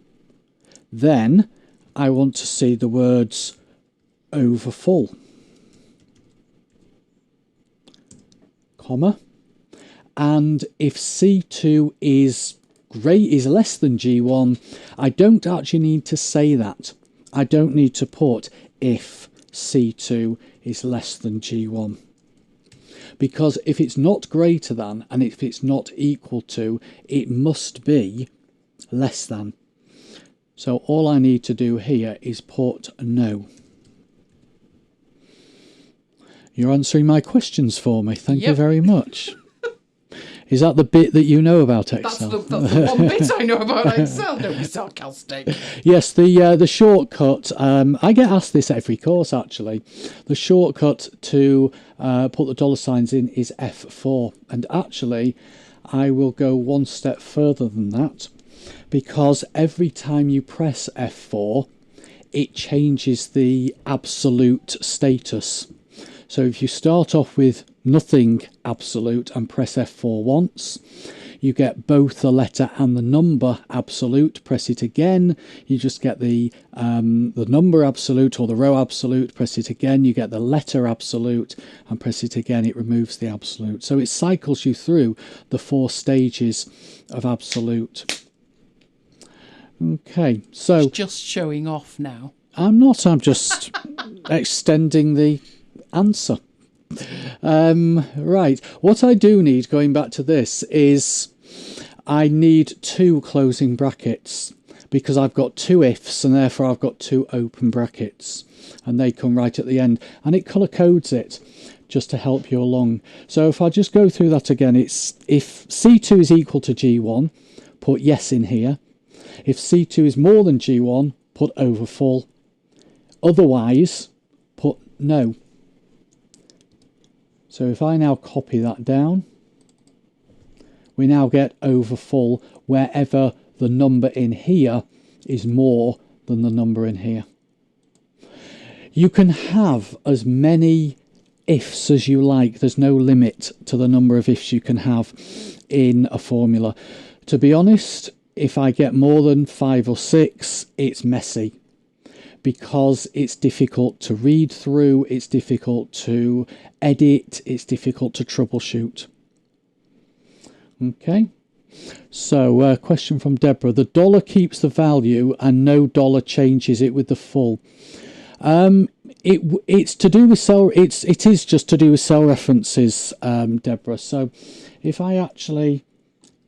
then I want to see the words over full. comma, and if C2 is less than G1, I don't actually need to say that. I don't need to put if C2 is less than G1. Because if it's not greater than and if it's not equal to, it must be less than. So all I need to do here is put no. You're answering my questions for me. Thank you very much. Is that the bit that you know about Excel? That's the one bit I know about Excel. Don't be sarcastic. Yes, the shortcut. I get asked this every course actually. The shortcut to put the dollar signs in is F4, and actually, I will go one step further than that, because every time you press F4, it changes the absolute status. So if you start off with nothing absolute and press F4 once, you get both the letter and the number absolute. Press it again, you just get the number absolute or the row absolute. Press it again, you get the letter absolute, and press it again, it removes the absolute. So it cycles you through the 4 stages of absolute. Okay, so It's just showing off now. I'm not, I'm just extending the answer. Right, what I do need, going back to this, is I need 2 closing brackets, because I've got 2 ifs and therefore I've got 2 open brackets, and they come right at the end, and it colour codes it just to help you along. So if I just go through that again, it's if C2 is equal to G1, put yes in here. If C2 is more than G1, put overfull. Otherwise, put no. So if I now copy that down, we now get overfull wherever the number in here is more than the number in here. You can have as many ifs as you like. There's no limit to the number of ifs you can have in a formula. To be honest, if I get more than 5 or 6, it's messy, because it's difficult to read through, it's difficult to edit, it's difficult to troubleshoot. Okay, so question from Deborah. The dollar keeps the value and no dollar changes it with the full. It's to do with cell. It is just to do with cell references, Deborah. So if I actually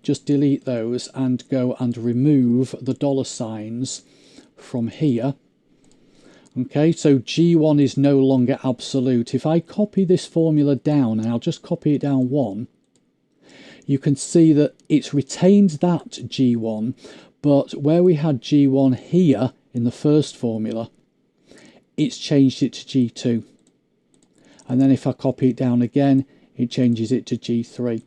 just delete those and go and remove the dollar signs from here. Okay, so G1 is no longer absolute. If I copy this formula down, and I'll just copy it down 1, you can see that it's retained that G1, but where we had G1 here in the first formula, it's changed it to G2. And then if I copy it down again, it changes it to G3.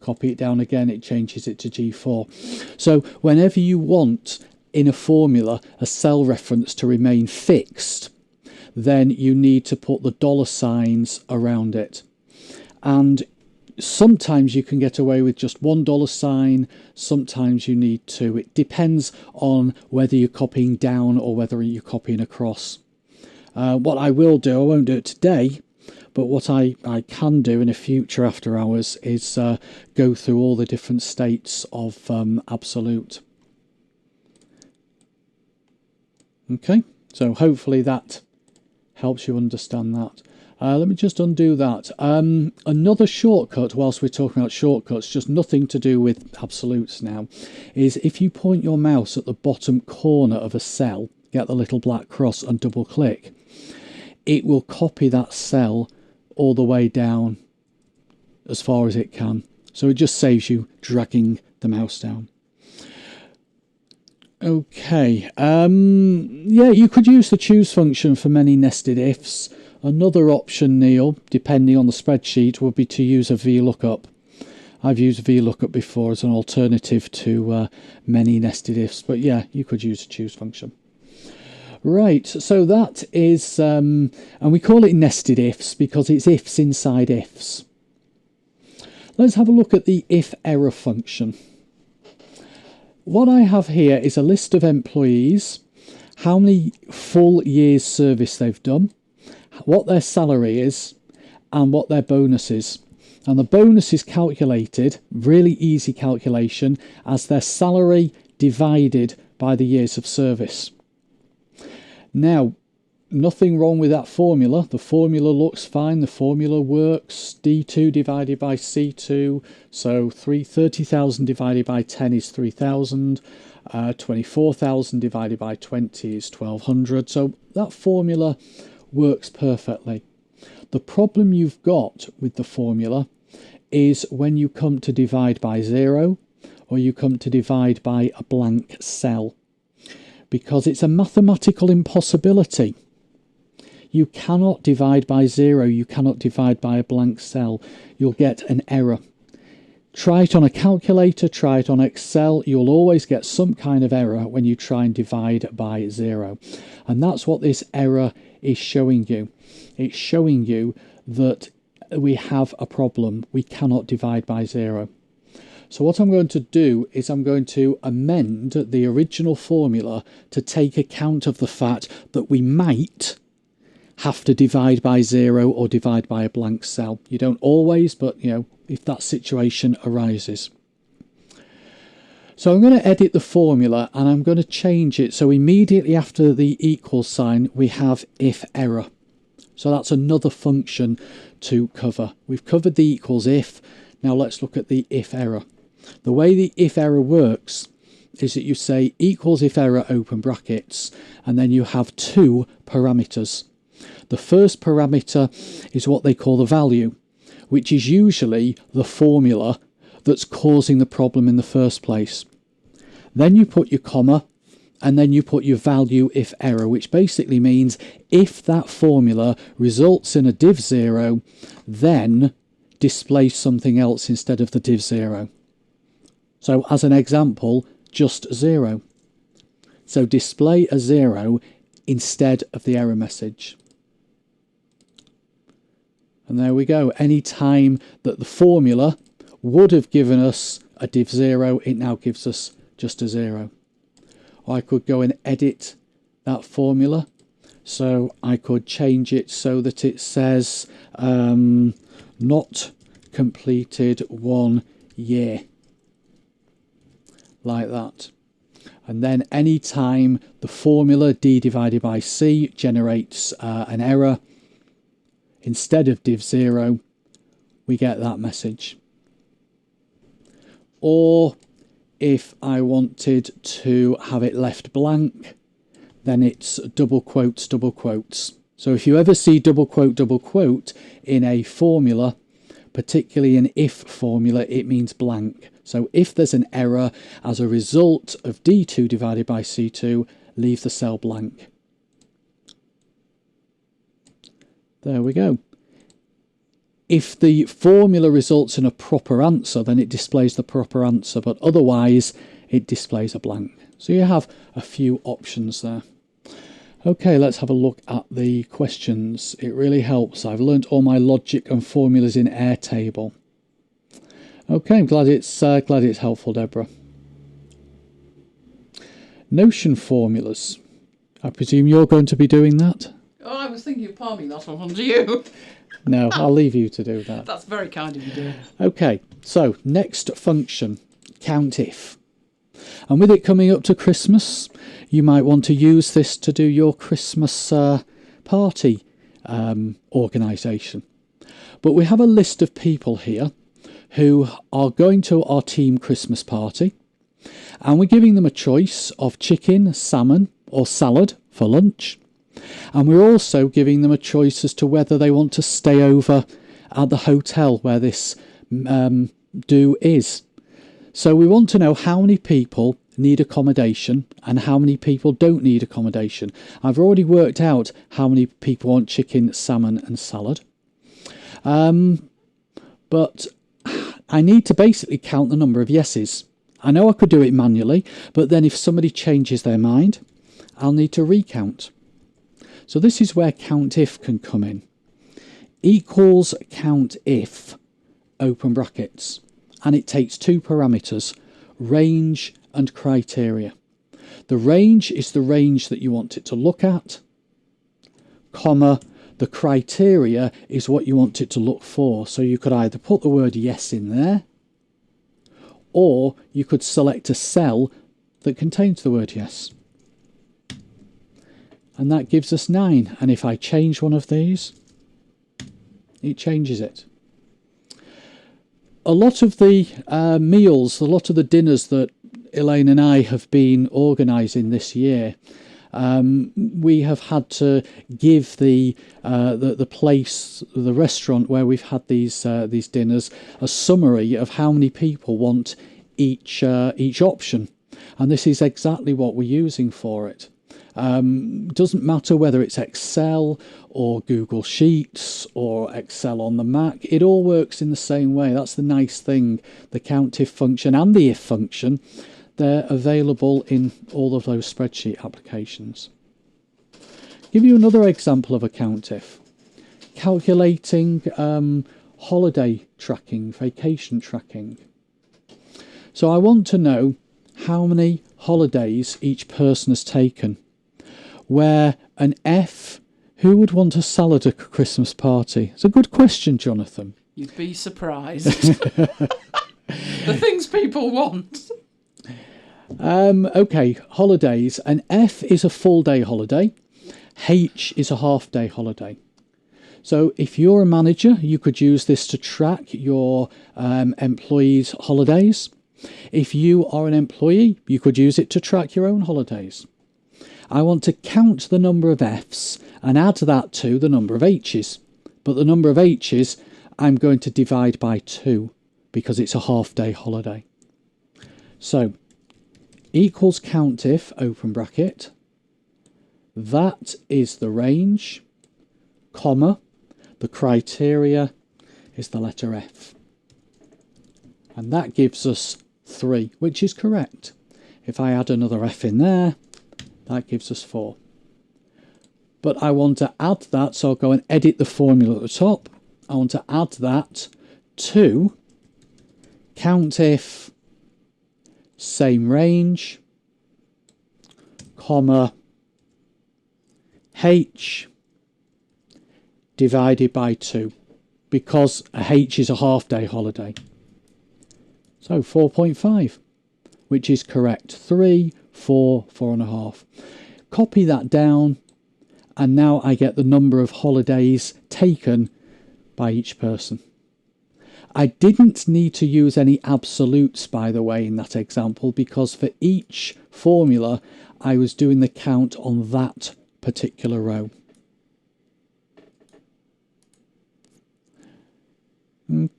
Copy it down again, it changes it to G4. So whenever you want in a formula a cell reference to remain fixed, then you need to put the dollar signs around it. And sometimes you can get away with just $1 sign, sometimes you need 2. It depends on whether you're copying down or whether you're copying across. What I will do, I won't do it today, but what I can do in a future after hours is go through all the different states of absolute. Okay, so hopefully that helps you understand that. Let me just undo that. Another shortcut, whilst we're talking about shortcuts, just nothing to do with absolutes now, is if you point your mouse at the bottom corner of a cell, get the little black cross and double click, it will copy that cell all the way down as far as it can. So it just saves you dragging the mouse down. Okay, yeah, you could use the choose function for many nested ifs. Another option, Neil, depending on the spreadsheet, would be to use a VLOOKUP. I've used VLOOKUP before as an alternative to many nested ifs, but yeah, you could use a choose function. Right, so that is, and we call it nested ifs because it's ifs inside ifs. Let's have a look at the if error function. What I have here is a list of employees, how many full years service they've done, what their salary is, and what their bonus is. And the bonus is calculated, really easy calculation, as their salary divided by the years of service. Now, nothing wrong with that formula. The formula looks fine. The formula works. D2 divided by C2. So 30,000 divided by 10 is 3,000. 24,000 divided by 20 is 1,200. So that formula works perfectly. The problem you've got with the formula is when you come to divide by 0 or you come to divide by a blank cell, because it's a mathematical impossibility. You cannot divide by 0, you cannot divide by a blank cell. You'll get an error. Try it on a calculator, try it on Excel, you'll always get some kind of error when you try and divide by 0. And that's what this error is showing you. It's showing you that we have a problem. We cannot divide by 0. So what I'm going to do is I'm going to amend the original formula to take account of the fact that we might have to divide by 0 or divide by a blank cell. You don't always, but if that situation arises. So I'm going to edit the formula and I'm going to change it. So immediately after the equal sign, we have if error. So that's another function to cover. We've covered the equals if. Now let's look at the if error. The way the if error works is that you say equals if error open brackets, and then you have two parameters. The first parameter is what they call the value, which is usually the formula that's causing the problem in the first place. Then you put your comma, and then you put your value if error, which basically means if that formula results in a div 0, then display something else instead of the div 0. So as an example, just 0. So display a 0 instead of the error message. And there we go. Any time that the formula would have given us a div 0, it now gives us just a 0. Or I could go and edit that formula. So I could change it so that it says not completed 1 year. Like that. And then any time the formula d divided by c generates an error, instead of div 0, we get that message. Or if I wanted to have it left blank, then it's double quotes, double quotes. So if you ever see double quote in a formula, particularly an if formula, it means blank. So if there's an error as a result of D2 divided by C2, leave the cell blank. There we go. If the formula results in a proper answer, then it displays the proper answer, but otherwise it displays a blank. So you have a few options there. Okay, let's have a look at the questions. It really helps. I've learnt all my logic and formulas in Airtable. Okay, I'm glad it's helpful, Deborah. Notion formulas. I presume you're going to be doing that? Oh, I was thinking of palming that one onto you. No, I'll leave you to do that. That's very kind of you, dear. Okay, so next function, COUNTIF. And with it coming up to Christmas, you might want to use this to do your Christmas party organisation. But we have a list of people here who are going to our team Christmas party, and we're giving them a choice of chicken, salmon or salad for lunch, and we're also giving them a choice as to whether they want to stay over at the hotel where this do is. So we want to know how many people need accommodation and how many people don't need accommodation. I've already worked out how many people want chicken, salmon and salad, but I need to basically count the number of yeses. I know I could do it manually, but then if somebody changes their mind, I'll need to recount. So this is where COUNTIF can come in. Equals COUNTIF, open brackets. And it takes two parameters, range and criteria. The range is the range that you want it to look at, comma, The criteria is what you want it to look for. So you could either put the word yes in there, or you could select a cell that contains the word yes. And that gives us 9. And if I change one of these, it changes it. A lot of the meals, a lot of the dinners that Elaine and I have been organising this year, we have had to give the place, the restaurant where we've had these dinners, a summary of how many people want each option, and this is exactly what we're using for it. Doesn't matter whether it's Excel or Google Sheets or Excel on the Mac, it all works in the same way. That's the nice thing. The COUNTIF function and the IF function, they're available in all of those spreadsheet applications. Give you another example of a COUNTIF. Calculating holiday tracking, vacation tracking. So I want to know how many holidays each person has taken. Where an F, who would want a salad at a Christmas party? It's a good question, Jonathan. You'd be surprised. The things people want. Okay, holidays. An F is a full day holiday. H is a half day holiday. So if you're a manager, you could use this to track your employees' holidays. If you are an employee, you could use it to track your own holidays. I want to count the number of Fs and add that to the number of Hs. But the number of Hs I'm going to divide by 2 because it's a half day holiday. So equals COUNTIF, open bracket. That is the range, comma, the criteria is the letter F. And that gives us 3, which is correct. If I add another F in there, that gives us 4. But I want to add that, so I'll go and edit the formula at the top. I want to add that to COUNTIF, same range, comma, H divided by 2, because a H is a half day holiday. So 4.5, which is correct. 3, 4, 4.5. Copy that down, and now I get the number of holidays taken by each person. I didn't need to use any absolutes, by the way, in that example, because for each formula I was doing the count on that particular row.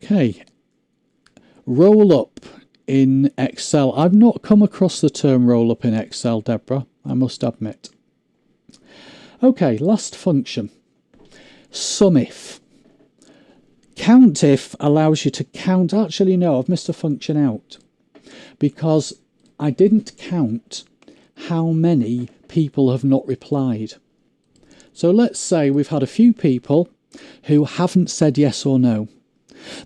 Okay, roll up in Excel. I've not come across the term roll up in Excel, Deborah, I must admit. Okay, last function, SUMIF. COUNTIF allows you to count. Actually, no, I've missed a function out because I didn't count how many people have not replied. So let's say we've had a few people who haven't said yes or no.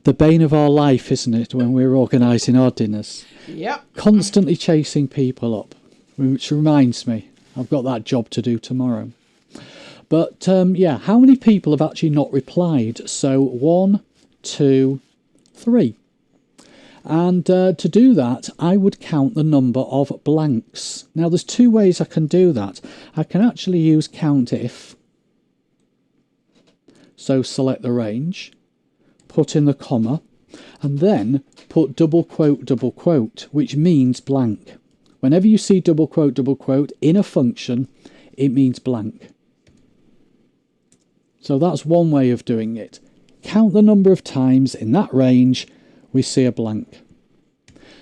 The bane of our life, isn't it, when we're organising our dinners? Yep. Constantly chasing people up, which reminds me, I've got that job to do tomorrow. But yeah, how many people have actually not replied? So 1, 2, 3. And to do that, I would count the number of blanks. Now, there's 2 ways I can do that. I can actually use COUNTIF. So select the range, put in the comma, and then put double quote, which means blank. Whenever you see double quote in a function, it means blank. So that's one way of doing it. Count the number of times in that range we see a blank.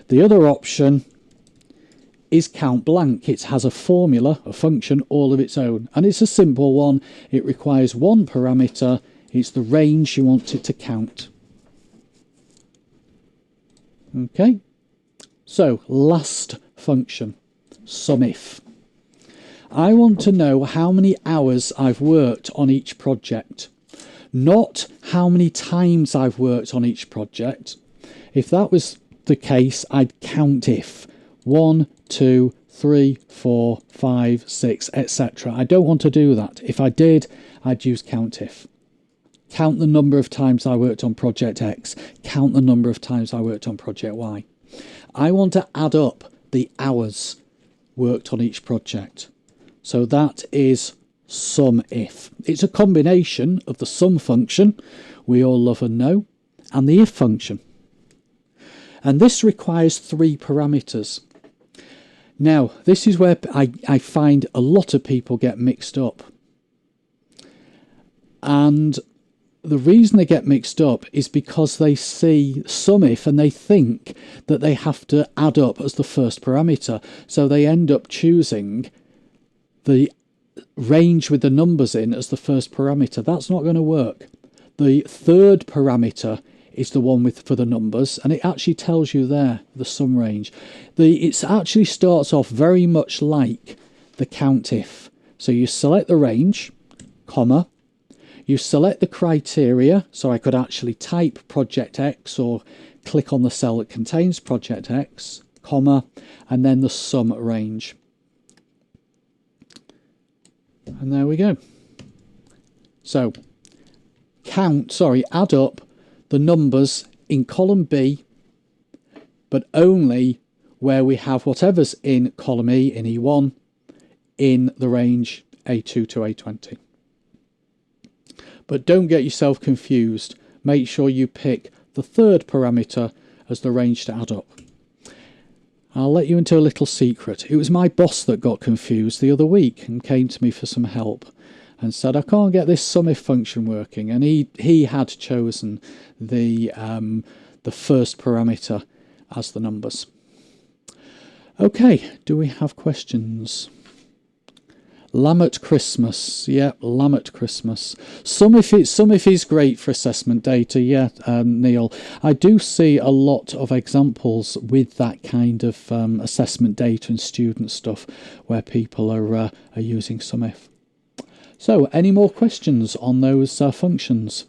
The other option is count blank. It has a formula, a function all of its own, and it's a simple one. It requires one parameter. It's the range you want it to count. Okay, so last function, SUMIF. I want to know how many hours I've worked on each project, not how many times I've worked on each project. If that was the case, I'd COUNTIF. 1, 2, 3, 4, 5, 6, etc. I don't want to do that. If I did, I'd use COUNTIF. Count the number of times I worked on project X. Count the number of times I worked on project Y. I want to add up the hours worked on each project. So that is SUMIF. It's a combination of the sum function, we all love and know, and the if function. And this requires 3 parameters. Now, this is where I find a lot of people get mixed up. And the reason they get mixed up is because they see SUMIF and they think that they have to add up as the first parameter. So they end up choosing the range with the numbers in as the first parameter. That's not going to work. The third parameter is the one for the numbers, and it actually tells you there the sum range. It actually starts off very much like the COUNTIF. So you select the range, comma, you select the criteria, so I could actually type project X or click on the cell that contains project X, comma, and then the sum range. And there we go. So add up the numbers in column B, but only where we have whatever's in column E in E1 in the range A2 to A20. But don't get yourself confused. Make sure you pick the third parameter as the range to add up. I'll let you into a little secret. It was my boss that got confused the other week and came to me for some help and said, I can't get this SUMIF function working. And he had chosen the first parameter as the numbers. Okay, do we have questions? Lamb at Christmas, yeah, Lamb at Christmas. SUMIF is great for assessment data, yeah, Neil. I do see a lot of examples with that kind of assessment data and student stuff where people are using SUMIF. So, any more questions on those functions,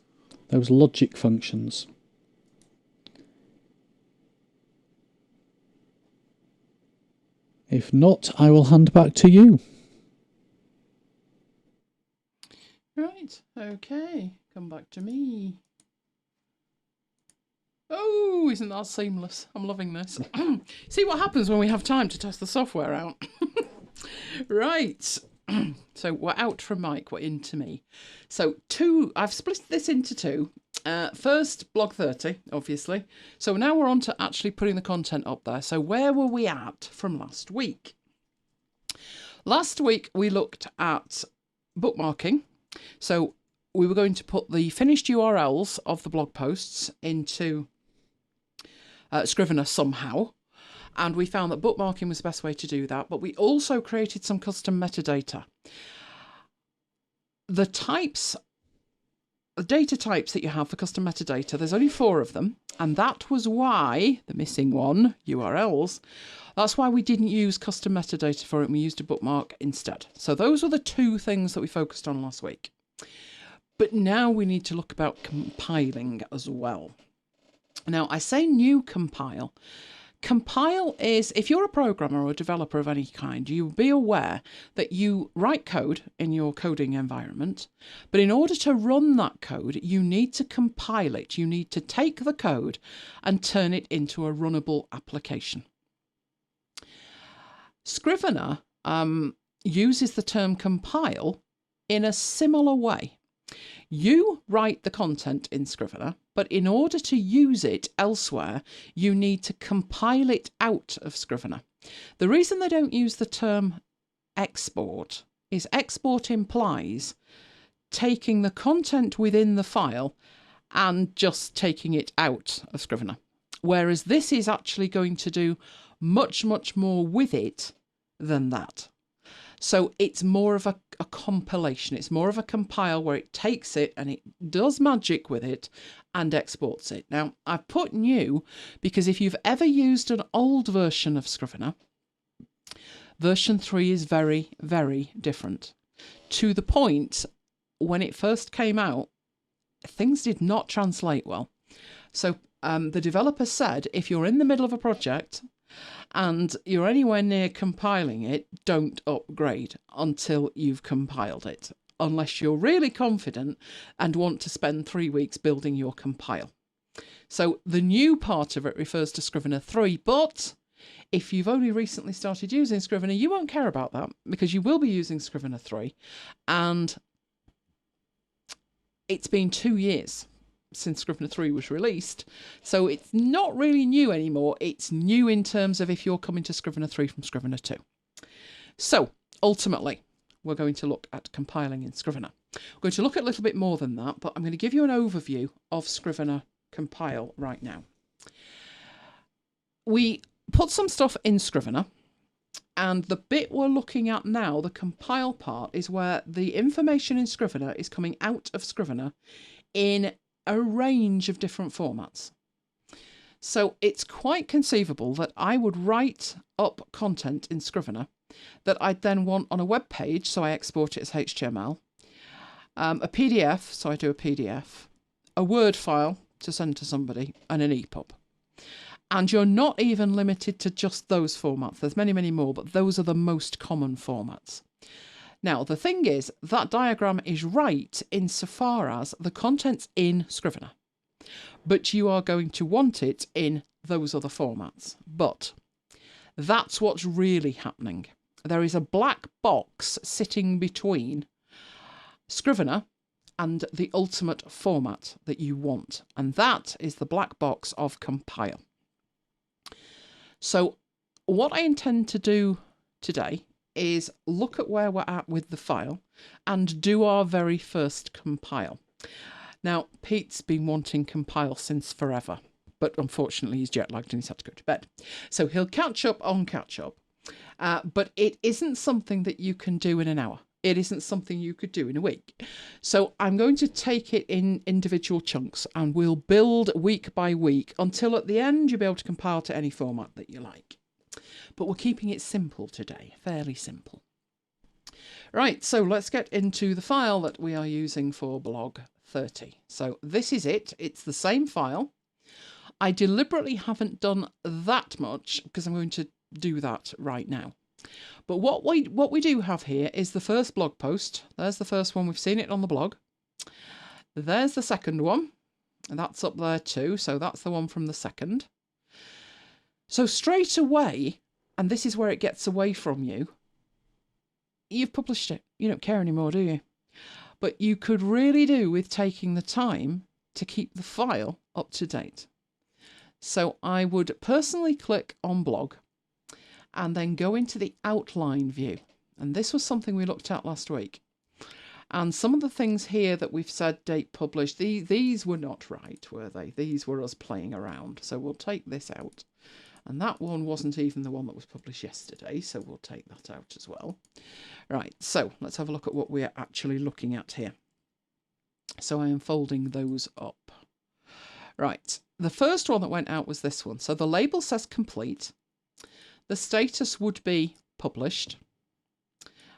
those logic functions? If not, I will hand back to you. Right, okay, come back to me. Oh, isn't that seamless? I'm loving this. See what happens when we have time to test the software out. Right, so we're out from Mike, we're into me. So I've split this into 2. First, blog 30, obviously. So now we're on to actually putting the content up there. So where were we at from last week? Last week we looked at bookmarking. So we were going to put the finished URLs of the blog posts into Scrivener somehow, and we found that bookmarking was the best way to do that, but we also created some custom metadata. The data types that you have for custom metadata, there's only 4 of them, and that was why, the missing one, URLs, that's why we didn't use custom metadata for it, and we used a bookmark instead. So those were the 2 things that we focused on last week. But now we need to look about compiling as well. Now, I say new compile. Compile is, if you're a programmer or a developer of any kind, you'll be aware that you write code in your coding environment, but in order to run that code, you need to compile it. You need to take the code and turn it into a runnable application. Scrivener uses the term compile in a similar way. You write the content in Scrivener, but in order to use it elsewhere, you need to compile it out of Scrivener. The reason they don't use the term export is export implies taking the content within the file and just taking it out of Scrivener. Whereas this is actually going to do much, much more with it than that. So it's more of a compilation. It's more of a compile where it takes it and it does magic with it and exports it. Now, I've put new because if you've ever used an old version of Scrivener, version 3 is very, very different. To the point, when it first came out, things did not translate well. So the developer said, if you're in the middle of a project and you're anywhere near compiling it, don't upgrade until you've compiled it, unless you're really confident and want to spend 3 weeks building your compile. So the new part of it refers to Scrivener 3, but if you've only recently started using Scrivener, you won't care about that because you will be using Scrivener 3, and it's been 2 years since Scrivener 3 was released, so it's not really new anymore. It's new in terms of if you're coming to Scrivener 3 from Scrivener 2. So ultimately, we're going to look at compiling in Scrivener. We're going to look at a little bit more than that, but I'm going to give you an overview of Scrivener compile right now. We put some stuff in Scrivener, and the bit we're looking at now, the compile part, is where the information in Scrivener is coming out of Scrivener in a range of different formats. So it's quite conceivable that I would write up content in Scrivener that I'd then want on a web page, so I export it as HTML, a PDF, so I do a PDF, a Word file to send to somebody, and an EPUB. And you're not even limited to just those formats. There's many, many more, but those are the most common formats. Now, the thing is, that diagram is right insofar as the content's in Scrivener, but you are going to want it in those other formats. But that's what's really happening. There is a black box sitting between Scrivener and the ultimate format that you want, and that is the black box of compile. So what I intend to do today is look at where we're at with the file and do our very first compile. Now, Pete's been wanting compile since forever, but unfortunately he's jet lagged and he's had to go to bed. So he'll catch up on catch up, but it isn't something that you can do in an hour. It isn't something you could do in a week. So I'm going to take it in individual chunks and we'll build week by week until at the end you'll be able to compile to any format that you like. But we're keeping it simple today, fairly simple. Right, so let's get into the file that we are using for blog 30. So this is it. It's the same file. I deliberately haven't done that much because I'm going to do that right now. But what we do have here is the first blog post. There's the first one. We've seen it on the blog. There's the second one. And that's up there too. So that's the one from the second. So straight away, and this is where it gets away from you, you've published it. You don't care anymore, do you? But you could really do with taking the time to keep the file up to date. So I would personally click on blog and then go into the outline view. And this was something we looked at last week. And some of the things here that we've said date published, these were not right, were they? These were us playing around. So we'll take this out. And that one wasn't even the one that was published yesterday, so we'll take that out as well. Right, so let's have a look at what we're actually looking at here. So I am folding those up. Right, the first one that went out was this one. So the label says complete. The status would be published.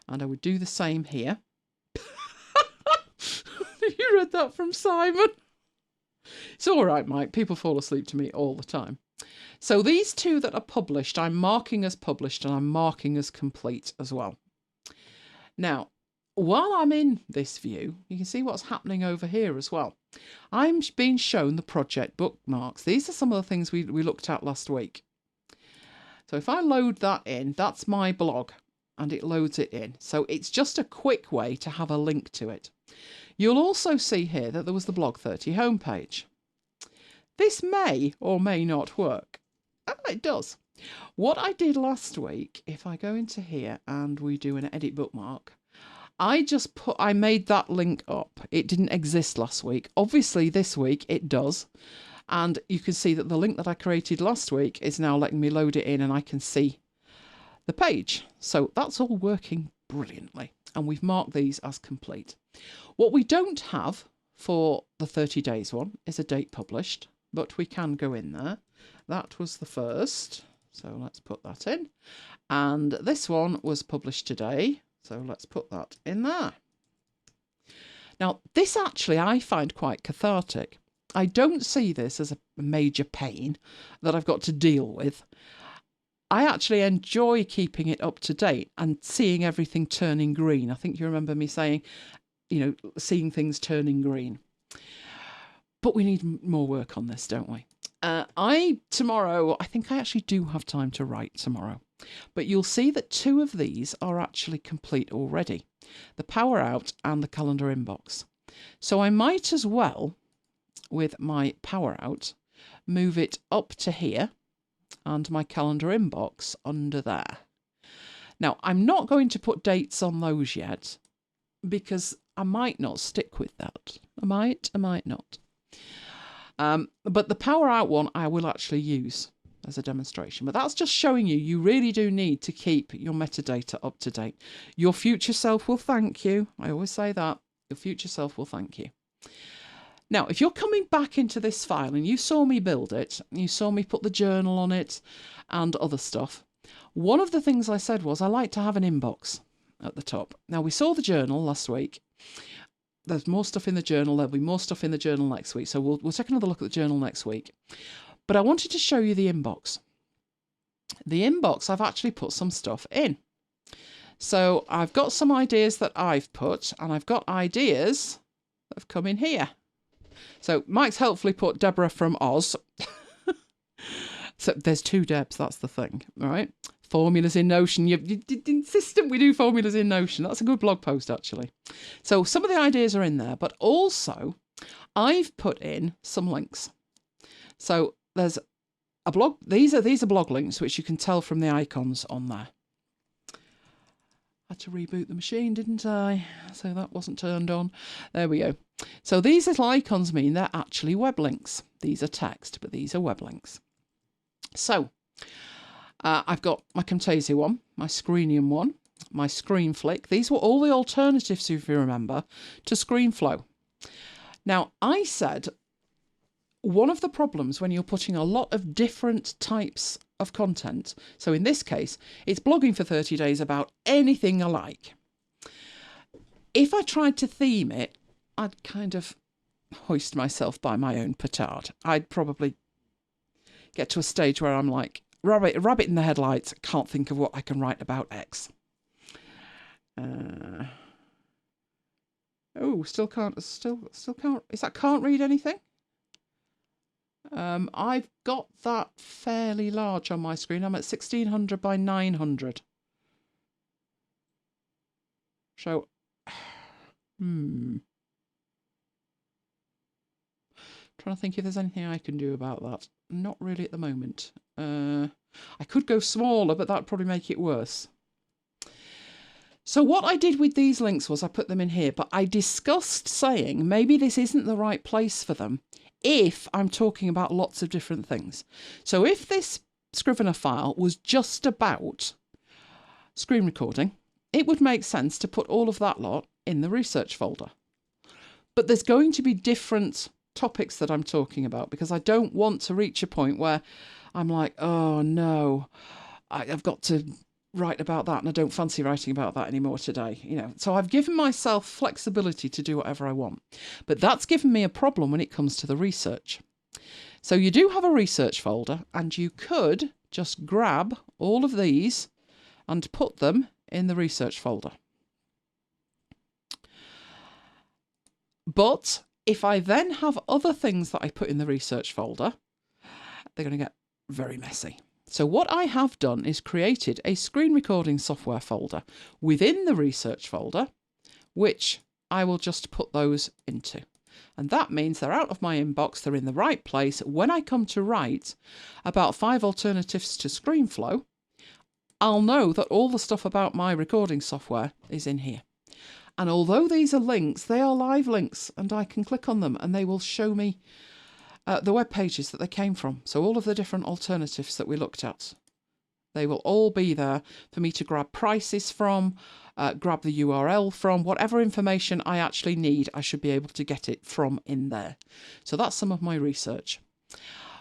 And I would do the same here. You read that from Simon? It's all right, Mike. People fall asleep to me all the time. So these two that are published, I'm marking as published and I'm marking as complete as well. Now, while I'm in this view, you can see what's happening over here as well. I'm being shown the project bookmarks. These are some of the things we looked at last week. So if I load that in, that's my blog and it loads it in. So it's just a quick way to have a link to it. You'll also see here that there was the blog 30 homepage. This may or may not work. Oh, it does. What I did last week, if I go into here and we do an edit bookmark, I made that link up. It didn't exist last week. Obviously this week it does. And you can see that the link that I created last week is now letting me load it in and I can see the page. So that's all working brilliantly. And we've marked these as complete. What we don't have for the 30 days one is a date published, but we can go in there. That was the first. So let's put that in. And this one was published today. So let's put that in there. Now, this actually I find quite cathartic. I don't see this as a major pain that I've got to deal with. I actually enjoy keeping it up to date and seeing everything turning green. I think you remember me saying, seeing things turning green. But we need more work on this, don't we? Tomorrow, I think I actually do have time to write tomorrow. But you'll see that 2 of these are actually complete already. The power out and the calendar inbox. So I might as well, with my power out, move it up to here and my calendar inbox under there. Now, I'm not going to put dates on those yet because I might not stick with that. I might not. But the power out one I will actually use as a demonstration. But that's just showing you really do need to keep your metadata up to date. Your future self will thank you. I always say that. Your future self will thank you. Now, if you're coming back into this file and you saw me build it, you saw me put the journal on it and other stuff, one of the things I said was I like to have an inbox at the top. Now, we saw the journal last week. There's more stuff in the journal. There'll be more stuff in the journal next week. So we'll take another look at the journal next week. But I wanted to show you the inbox. The inbox, I've actually put some stuff in. So I've got some ideas that I've put, and I've got ideas that have come in here. So Mike's helpfully put Deborah from Oz. So there's 2 Debs, that's the thing, all right? Formulas in Notion. You're insistent we do formulas in Notion. That's a good blog post, actually. So some of the ideas are in there, but also I've put in some links. So there's a blog. These are blog links, which you can tell from the icons on there. Had to reboot the machine, didn't I? So that wasn't turned on. There we go. So these little icons mean they're actually web links. These are text, but these are web links. So I've got my Camtasia one, my Screenium one, my ScreenFlick. These were all the alternatives, if you remember, to ScreenFlow. Now, I said one of the problems when you're putting a lot of different types of content, so in this case, it's blogging for 30 days about anything I like. If I tried to theme it, I'd kind of hoist myself by my own petard. I'd probably get to a stage where I'm like, rabbit in the headlights, can't think of what I can write about X. Still can't, is that can't read anything? I've got that fairly large on my screen. I'm at 1600 by 900. So, trying to think if there's anything I can do about that. Not really at the moment. I could go smaller, but that'd probably make it worse. So what I did with these links was I put them in here, but I discussed saying maybe this isn't the right place for them if I'm talking about lots of different things. So if this Scrivener file was just about screen recording, it would make sense to put all of that lot in the research folder. But there's going to be different topics that I'm talking about because I don't want to reach a point where I'm like, oh no, I've got to write about that and I don't fancy writing about that anymore today. So I've given myself flexibility to do whatever I want. But that's given me a problem when it comes to the research. So you do have a research folder and you could just grab all of these and put them in the research folder. But if I then have other things that I put in the research folder, they're going to get very messy. So what I have done is created a screen recording software folder within the research folder, which I will just put those into. And that means they're out of my inbox, they're in the right place. When I come to write about 5 alternatives to ScreenFlow, I'll know that all the stuff about my recording software is in here. And although these are links, they are live links and I can click on them and they will show me the web pages that they came from. So all of the different alternatives that we looked at, they will all be there for me to grab prices from, grab the URL from, whatever information I actually need, I should be able to get it from in there. So that's some of my research.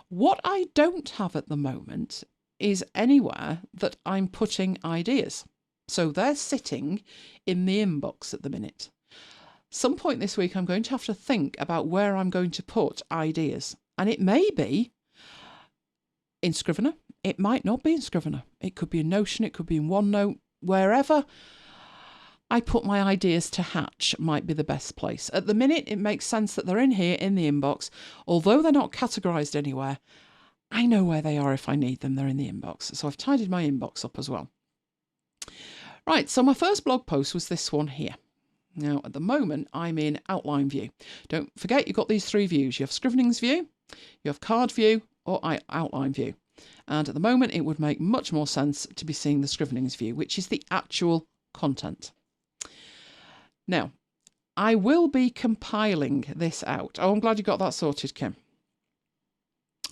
What I don't have at the moment is anywhere that I'm putting ideas. So they're sitting in the inbox at the minute. Some point this week, I'm going to have to think about where I'm going to put ideas. And it may be in Scrivener. It might not be in Scrivener. It could be in Notion, it could be in OneNote, wherever I put my ideas to hatch might be the best place. At the minute, it makes sense that they're in here in the inbox. Although they're not categorised anywhere, I know where they are if I need them. They're in the inbox. So I've tidied my inbox up as well. Right, so my first blog post was this one here. Now, at the moment, I'm in outline view. Don't forget, you've got these three views. You have Scrivenings view, you have card view, or outline view. And at the moment, it would make much more sense to be seeing the Scrivenings view, which is the actual content. Now, I will be compiling this out. Oh, I'm glad you got that sorted, Kim.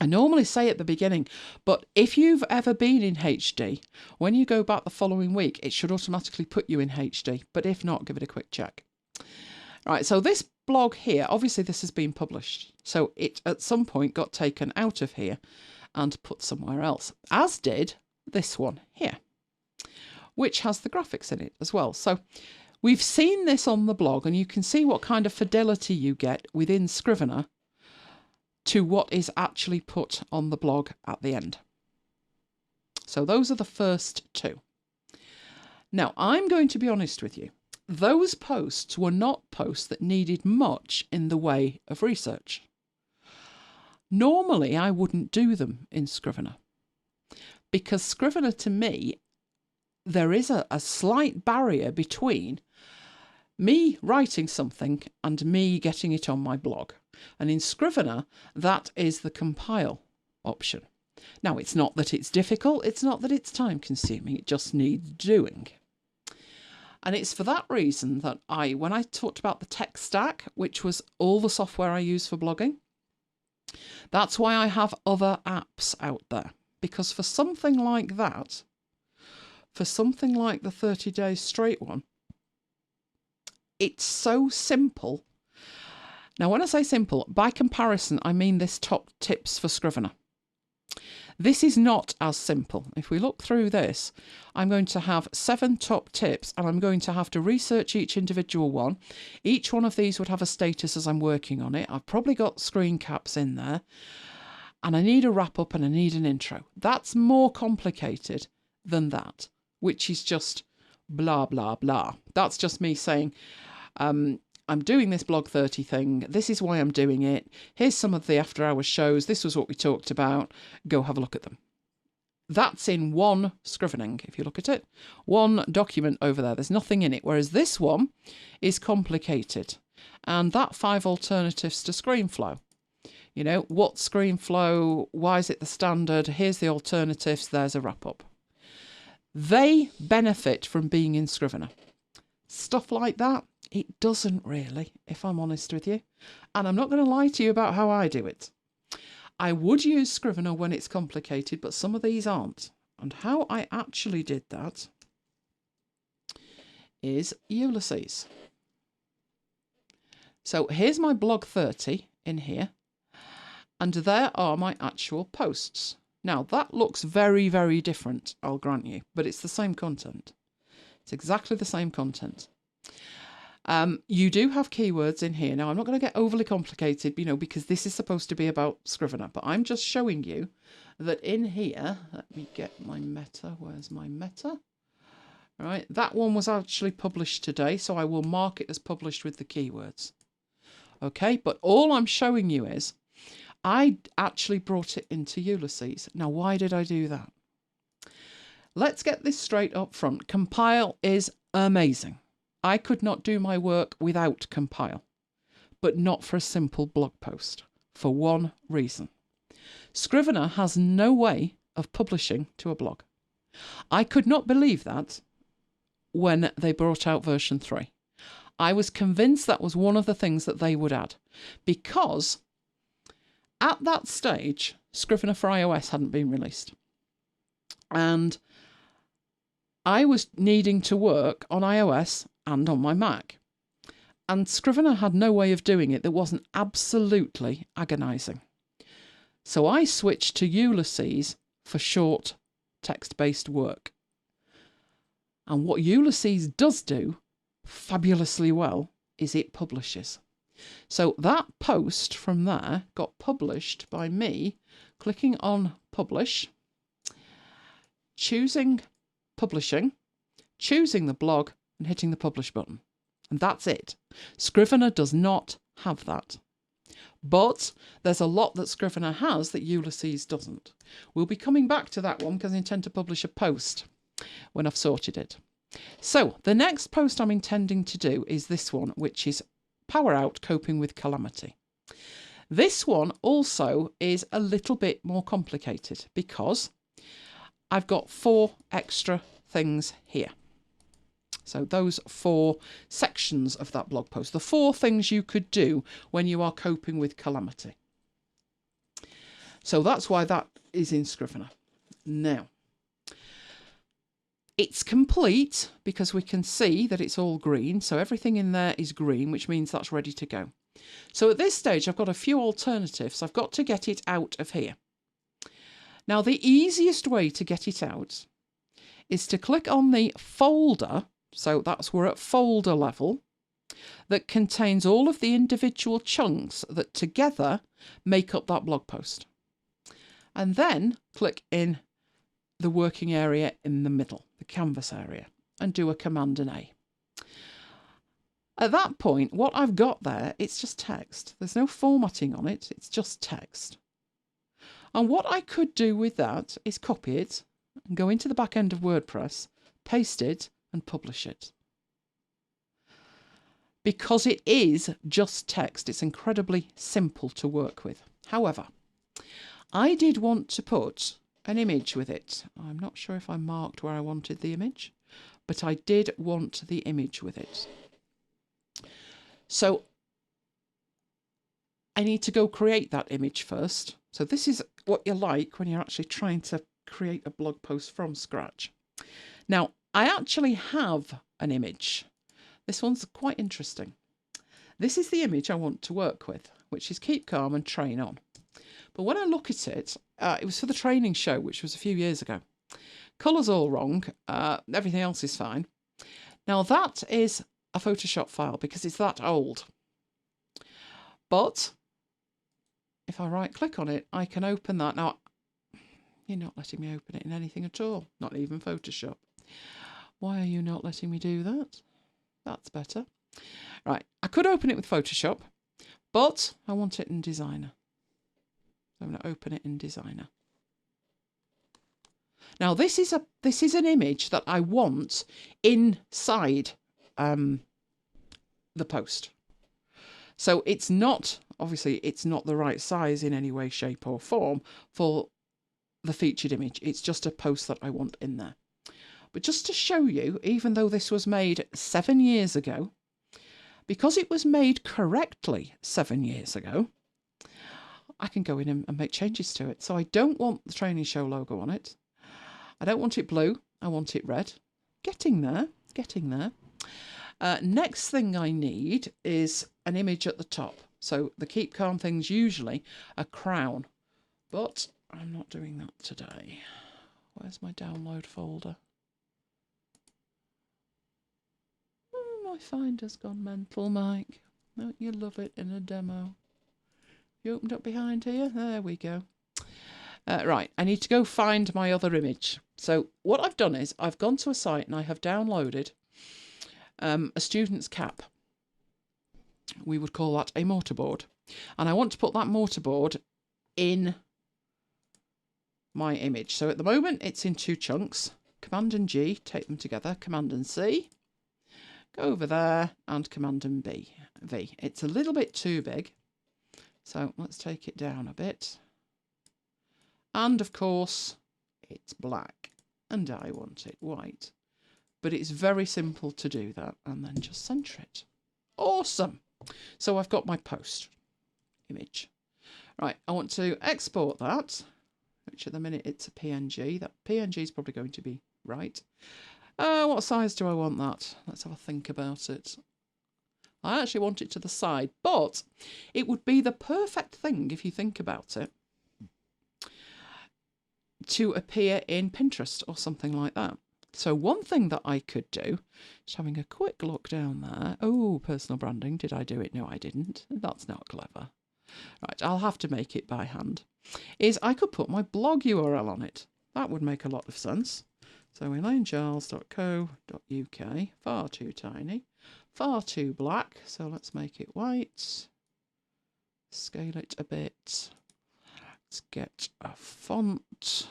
I normally say at the beginning, but if you've ever been in HD, when you go back the following week, it should automatically put you in HD. But if not, give it a quick check. Right, so this blog here, obviously this has been published. So it at some point got taken out of here and put somewhere else, as did this one here, which has the graphics in it as well. So we've seen this on the blog, and you can see what kind of fidelity you get within Scrivener to what is actually put on the blog at the end. So those are the first two. Now, I'm going to be honest with you. Those posts were not posts that needed much in the way of research. Normally, I wouldn't do them in Scrivener, because Scrivener, to me, there is a slight barrier between me writing something and me getting it on my blog. And in Scrivener, that is the compile option. Now, it's not that it's difficult, it's not that it's time consuming, it just needs doing. And it's for that reason that when I talked about the tech stack, which was all the software I use for blogging, that's why I have other apps out there. Because for something like that, for something like the 30 days straight one, it's so simple. Now, when I say simple, by comparison, I mean this top tips for Scrivener. This is not as simple. If we look through this, I'm going to have 7 top tips, and I'm going to have to research each individual one. Each one of these would have a status as I'm working on it. I've probably got screen caps in there, and I need a wrap up and I need an intro. That's more complicated than that, which is just blah, blah, blah. That's just me saying, I'm doing this blog 30 thing. This is why I'm doing it. Here's some of the after hours shows. This was what we talked about. Go have a look at them. That's in one Scrivening, if you look at it. One document over there. There's nothing in it. Whereas this one is complicated. And that 5 alternatives to ScreenFlow. You know, what ScreenFlow? Why is it the standard? Here's the alternatives. There's a wrap up. They benefit from being in Scrivener. Stuff like that, it doesn't really, if I'm honest with you. And I'm not going to lie to you about how I do it. I would use Scrivener when it's complicated, but some of these aren't. And how I actually did that is Ulysses. So here's my blog 30 in here. And there are my actual posts. Now, that looks very, very different, I'll grant you, but it's the same content. It's exactly the same content. You do have keywords in here. Now, I'm not going to get overly complicated, because this is supposed to be about Scrivener, but I'm just showing you that in here, let me get my meta. Where's my meta? All right, that one was actually published today, so I will mark it as published with the keywords. Okay, but all I'm showing you is I actually brought it into Ulysses. Now, why did I do that? Let's get this straight up front. Compile is amazing. I could not do my work without Compile, but not for a simple blog post, for one reason. Scrivener has no way of publishing to a blog. I could not believe that when they brought out version 3. I was convinced that was one of the things that they would add, because at that stage, Scrivener for iOS hadn't been released. And I was needing to work on iOS and on my Mac. And Scrivener had no way of doing it that wasn't absolutely agonising. So I switched to Ulysses for short text-based work. And what Ulysses does do fabulously well is it publishes. So that post from there got published by me clicking on publish, choosing publishing, choosing the blog and hitting the publish button. And that's it. Scrivener does not have that. But there's a lot that Scrivener has that Ulysses doesn't. We'll be coming back to that one because I intend to publish a post when I've sorted it. So the next post I'm intending to do is this one, which is Power Out, Coping with Calamity. This one also is a little bit more complicated because I've got 4 extra things here. So those 4 sections of that blog post, the 4 things you could do when you are coping with calamity. So that's why that is in Scrivener. Now, it's complete because we can see that it's all green. So everything in there is green, which means that's ready to go. So at this stage, I've got a few alternatives. I've got to get it out of here. Now, the easiest way to get it out is to click on the folder. So that's we're at folder level that contains all of the individual chunks that together make up that blog post. And then click in the working area in the middle, the canvas area, and do a Command and A. At that point, what I've got there, it's just text. There's no formatting on it, it's just text. And what I could do with that is copy it and go into the back end of WordPress, paste it, and publish it. Because it is just text, it's incredibly simple to work with. However, I did want to put an image with it. I'm not sure if I marked where I wanted the image, but I did want the image with it. So I need to go create that image first. So this is what you're like when you're actually trying to create a blog post from scratch. Now, I actually have an image. This one's quite interesting. This is the image I want to work with, which is Keep Calm and Train On. But when I look at it, it was for the training show, which was a few years ago. Colour's all wrong. Everything else is fine. Now, that is a Photoshop file because it's that old. But if I right-click on it, I can open that. Now, you're not letting me open it in anything at all, not even Photoshop. Why are you not letting me do that? That's better. Right, I could open it with Photoshop, but I want it in Designer. So I'm going to open it in Designer. Now this is an image that I want inside the post. So it's not, obviously, it's not the right size in any way, shape or form for the featured image. It's just a post that I want in there. But just to show you, even though this was made 7 years ago, because it was made correctly 7 years ago, I can go in and make changes to it. So I don't want the training show logo on it. I don't want it blue. I want it red. Getting there, getting there. Next thing I need is an image at the top. So the Keep Calm thing's usually a crown, but I'm not doing that today. Where's my download folder? My finder's gone mental, Mike. Don't you love it in a demo? You opened up behind here? There we go. Right, I need to go find my other image. So what I've done is I've gone to a site and I have downloaded a student's cap. We would call that a mortarboard. And I want to put that mortarboard in my image. So at the moment it's in 2 chunks. Command and G, take them together. Command and C. Go over there and Command and V. It's a little bit too big, so let's take it down a bit. And of course, it's black, and I want it white. But it's very simple to do that, and then just center it. Awesome! So I've got my post image. Right, I want to export that, which at the minute it's a PNG. That PNG is probably going to be right. What size do I want that? Let's have a think about it. I actually want it to the side, but it would be the perfect thing, if you think about it, to appear in Pinterest or something like that. So one thing that I could do, just having a quick look down there. Oh, personal branding. Did I do it? No, I didn't. That's not clever. Right, I'll have to make it by hand. Is I could put my blog URL on it. That would make a lot of sense. So elainegiles.co.uk, far too tiny, far too black. So let's make it white. Scale it a bit. Let's get a font.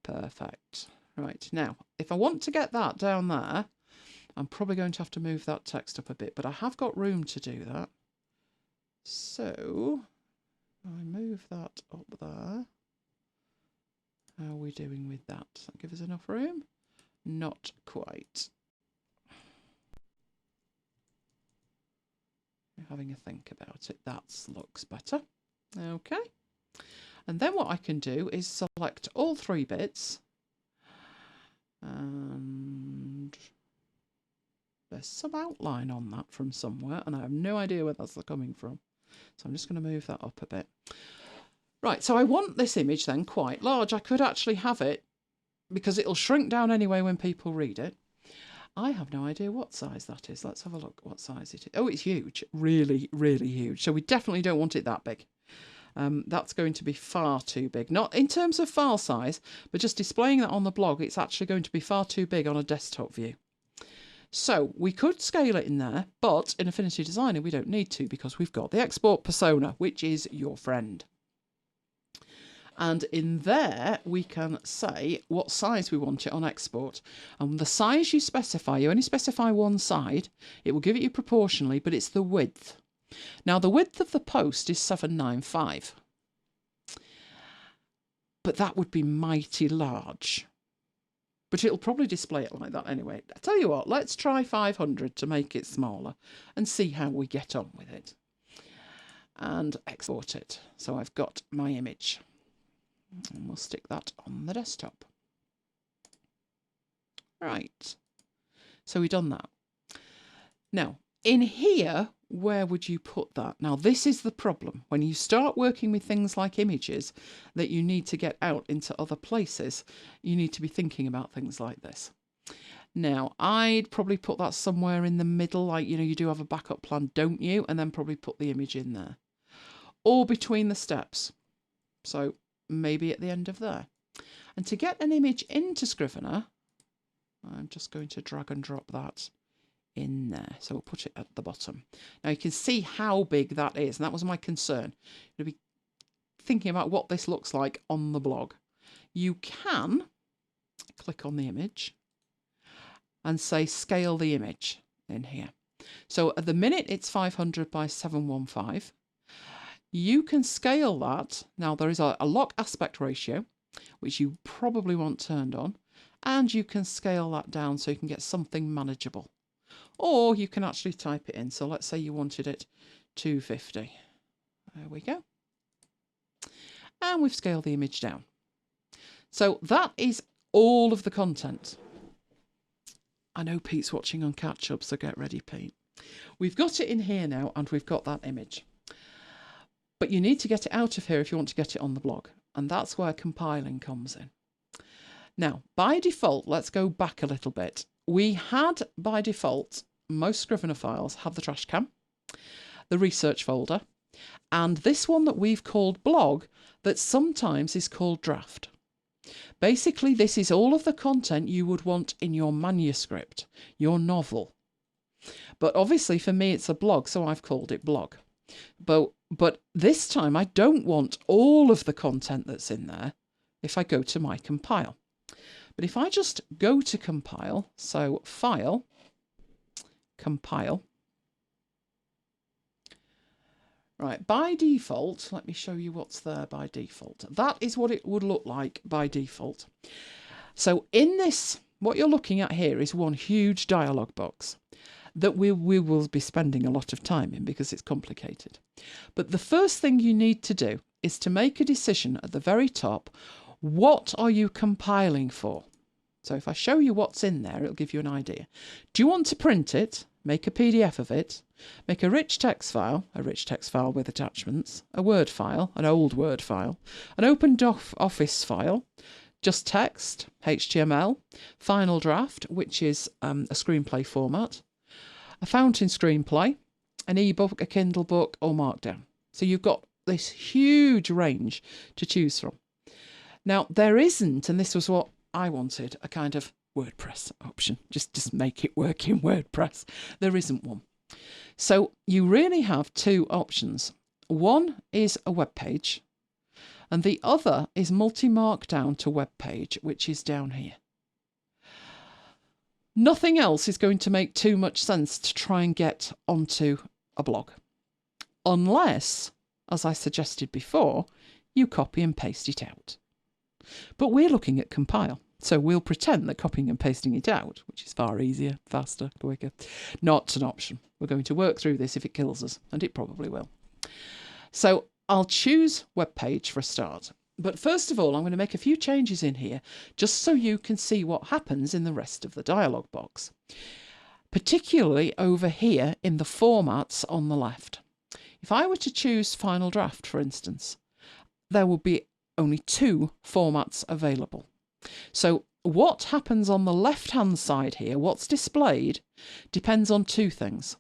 Perfect. Right, now, if I want to get that down there, I'm probably going to have to move that text up a bit, but I have got room to do that. So, I move that up there. How are we doing with that? Does that give us enough room? Not quite. Having a think about it. That looks better. Okay. And then what I can do is select all 3 bits. And there's some outline on that from somewhere, and I have no idea where that's coming from. So I'm just going to move that up a bit. Right, so I want this image then quite large. I could actually have it, because it'll shrink down anyway when people read it. I have no idea what size that is. Let's have a look what size it is. Oh, it's huge. Really, really huge. So we definitely don't want it that big. That's going to be far too big. Not in terms of file size, but just displaying that on the blog, it's actually going to be far too big on a desktop view. So we could scale it in there, but in Affinity Designer, we don't need to because we've got the export persona, which is your friend. And in there, we can say what size we want it on export. And the size you specify, you only specify one side. It will give it you proportionally, but it's the width. Now, the width of the post is 795. But that would be mighty large. But it'll probably display it like that anyway. I tell you what, let's try 500 to make it smaller and see how we get on with it. And export it. So I've got my image. And we'll stick that on the desktop. Right. So we've done that. Now, in here, where would you put that? Now, this is the problem. When you start working with things like images that you need to get out into other places, you need to be thinking about things like this. Now, I'd probably put that somewhere in the middle, like, you know, you do have a backup plan, don't you? And then probably put the image in there. Or between the steps. So maybe at the end of there. And to get an image into Scrivener, I'm just going to drag and drop that in there. So we'll put it at the bottom. Now you can see how big that is, and that was my concern. You'll be thinking about what this looks like on the blog. You can click on the image and say scale the image in here. So at the minute it's 500 by 715. You can scale that. Now there is a lock aspect ratio, which you probably want turned on, and you can scale that down so you can get something manageable. Or you can actually type it in. So let's say you wanted it 250. There we go. And we've scaled the image down. So that is all of the content. I know Pete's watching on catch up, so get ready, Pete. We've got it in here now, and we've got that image. But you need to get it out of here if you want to get it on the blog. And that's where compiling comes in. Now, by default, let's go back a little bit. We had, by default, most Scrivener files have the trash can, the research folder, and this one that we've called blog that sometimes is called draft. Basically, this is all of the content you would want in your manuscript, your novel. But obviously for me it's a blog, so I've called it blog. But this time I don't want all of the content that's in there if I go to my compile. But if I just go to compile, so file, compile. Right, by default, let me show you what's there by default. That is what it would look like by default. So in this, what you're looking at here is one huge dialog box that we will be spending a lot of time in because it's complicated. But the first thing you need to do is to make a decision at the very top. What are you compiling for? So if I show you what's in there, it'll give you an idea. Do you want to print it, make a PDF of it, make a rich text file with attachments, a Word file, an old Word file, an open Office file, just text, HTML, final draft, which is a screenplay format, a fountain screenplay, an ebook, a Kindle book, or Markdown. So you've got this huge range to choose from. Now, there isn't, and this was what I wanted, a kind of WordPress option. Just make it work in WordPress. There isn't one. So you really have two options. One is a web page, and the other is multi-markdown to web page, which is down here. Nothing else is going to make too much sense to try and get onto a blog, unless, as I suggested before, you copy and paste it out. But we're looking at compile, so we'll pretend that copying and pasting it out, which is far easier, faster, quicker, not an option. We're going to work through this if it kills us, and it probably will. So I'll choose web page for a start. But first of all, I'm going to make a few changes in here, just so you can see what happens in the rest of the dialog box, particularly over here in the formats on the left. If I were to choose final draft, for instance, there would be only two formats available. So what happens on the left-hand side here, what's displayed, depends on two things.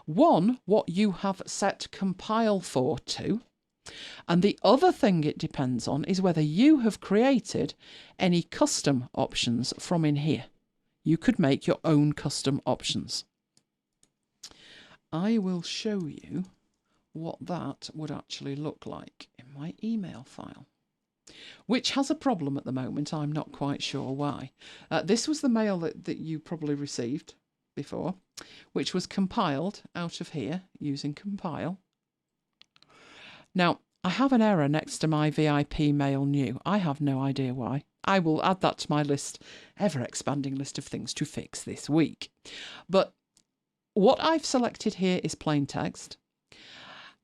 One, what you have set compile for to, and the other thing it depends on is whether you have created any custom options from in here. You could make your own custom options. I will show you what that would actually look like in my email file, which has a problem at the moment. I'm not quite sure why. This was the mail that you probably received before, which was compiled out of here using compile. Now, I have an error next to my VIP mail new. I have no idea why. I will add that to my list, ever-expanding list of things to fix this week. But what I've selected here is plain text.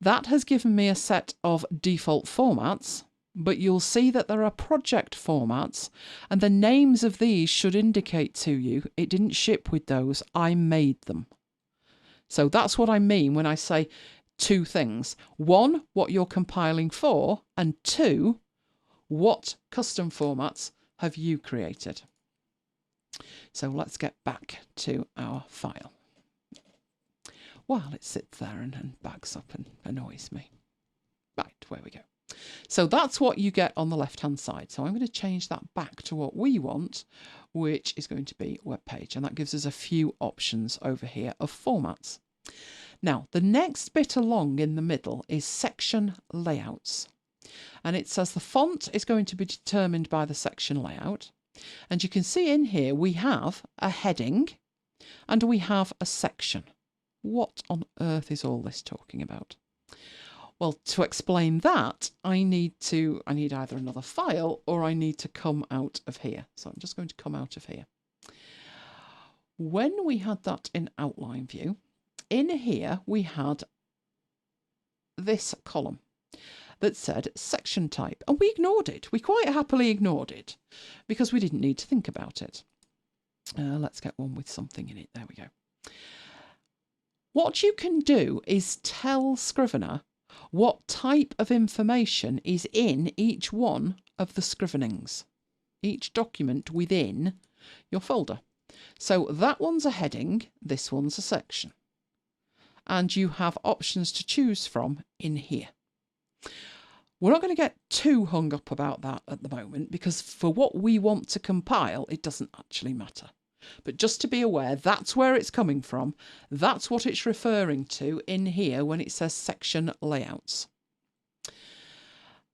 That has given me a set of default formats, but you'll see that there are project formats, and the names of these should indicate to you it didn't ship with those, I made them. So that's what I mean when I say two things. One, what you're compiling for, and two, what custom formats have you created. So let's get back to our file. While it sits there and backs up and annoys me. Right, where we go. So that's what you get on the left-hand side. So I'm going to change that back to what we want, which is going to be web page. And that gives us a few options over here of formats. Now, the next bit along in the middle is section layouts. And it says the font is going to be determined by the section layout. And you can see in here we have a heading and we have a section. What on earth is all this talking about? Well, to explain that, I need either another file or I need to come out of here. So I'm just going to come out of here. When we had that in outline view, in here we had this column that said section type, and we ignored it. We quite happily ignored it because we didn't need to think about it. Let's get one with something in it. There we go. What you can do is tell Scrivener what type of information is in each one of the scrivenings, each document within your folder. So that one's a heading, this one's a section. And you have options to choose from in here. We're not going to get too hung up about that at the moment because for what we want to compile, it doesn't actually matter. But just to be aware, that's where it's coming from. That's what it's referring to in here when it says section layouts.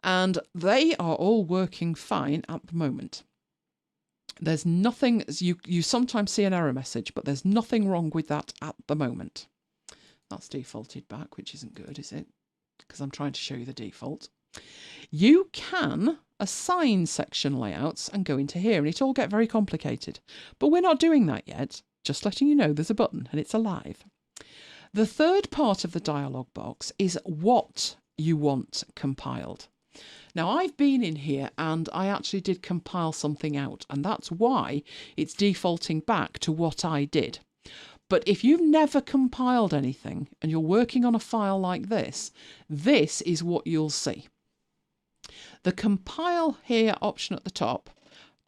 And they are all working fine at the moment. There's nothing, you sometimes see an error message, but there's nothing wrong with that at the moment. That's defaulted back, which isn't good, is it? Because I'm trying to show you the default. You can assign section layouts and go into here, and it all get very complicated. But we're not doing that yet. Just letting you know there's a button, and it's alive. The third part of the dialog box is what you want compiled. Now, I've been in here, and I actually did compile something out, and that's why it's defaulting back to what I did. But if you've never compiled anything and you're working on a file like this, this is what you'll see. The compile here option at the top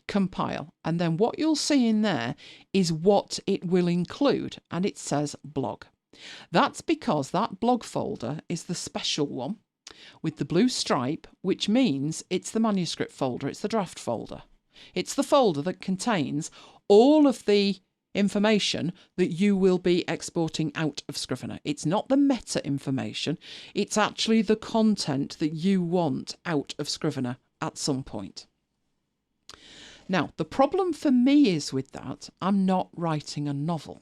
compile, and then what you'll see in there is what it will include, and it says blog. That's because that blog folder is the special one with the blue stripe, which means it's the manuscript folder, it's the draft folder. It's the folder that contains all of the information that you will be exporting out of Scrivener. It's not the meta information, it's actually the content that you want out of Scrivener at some point. Now, the problem for me is with that, I'm not writing a novel.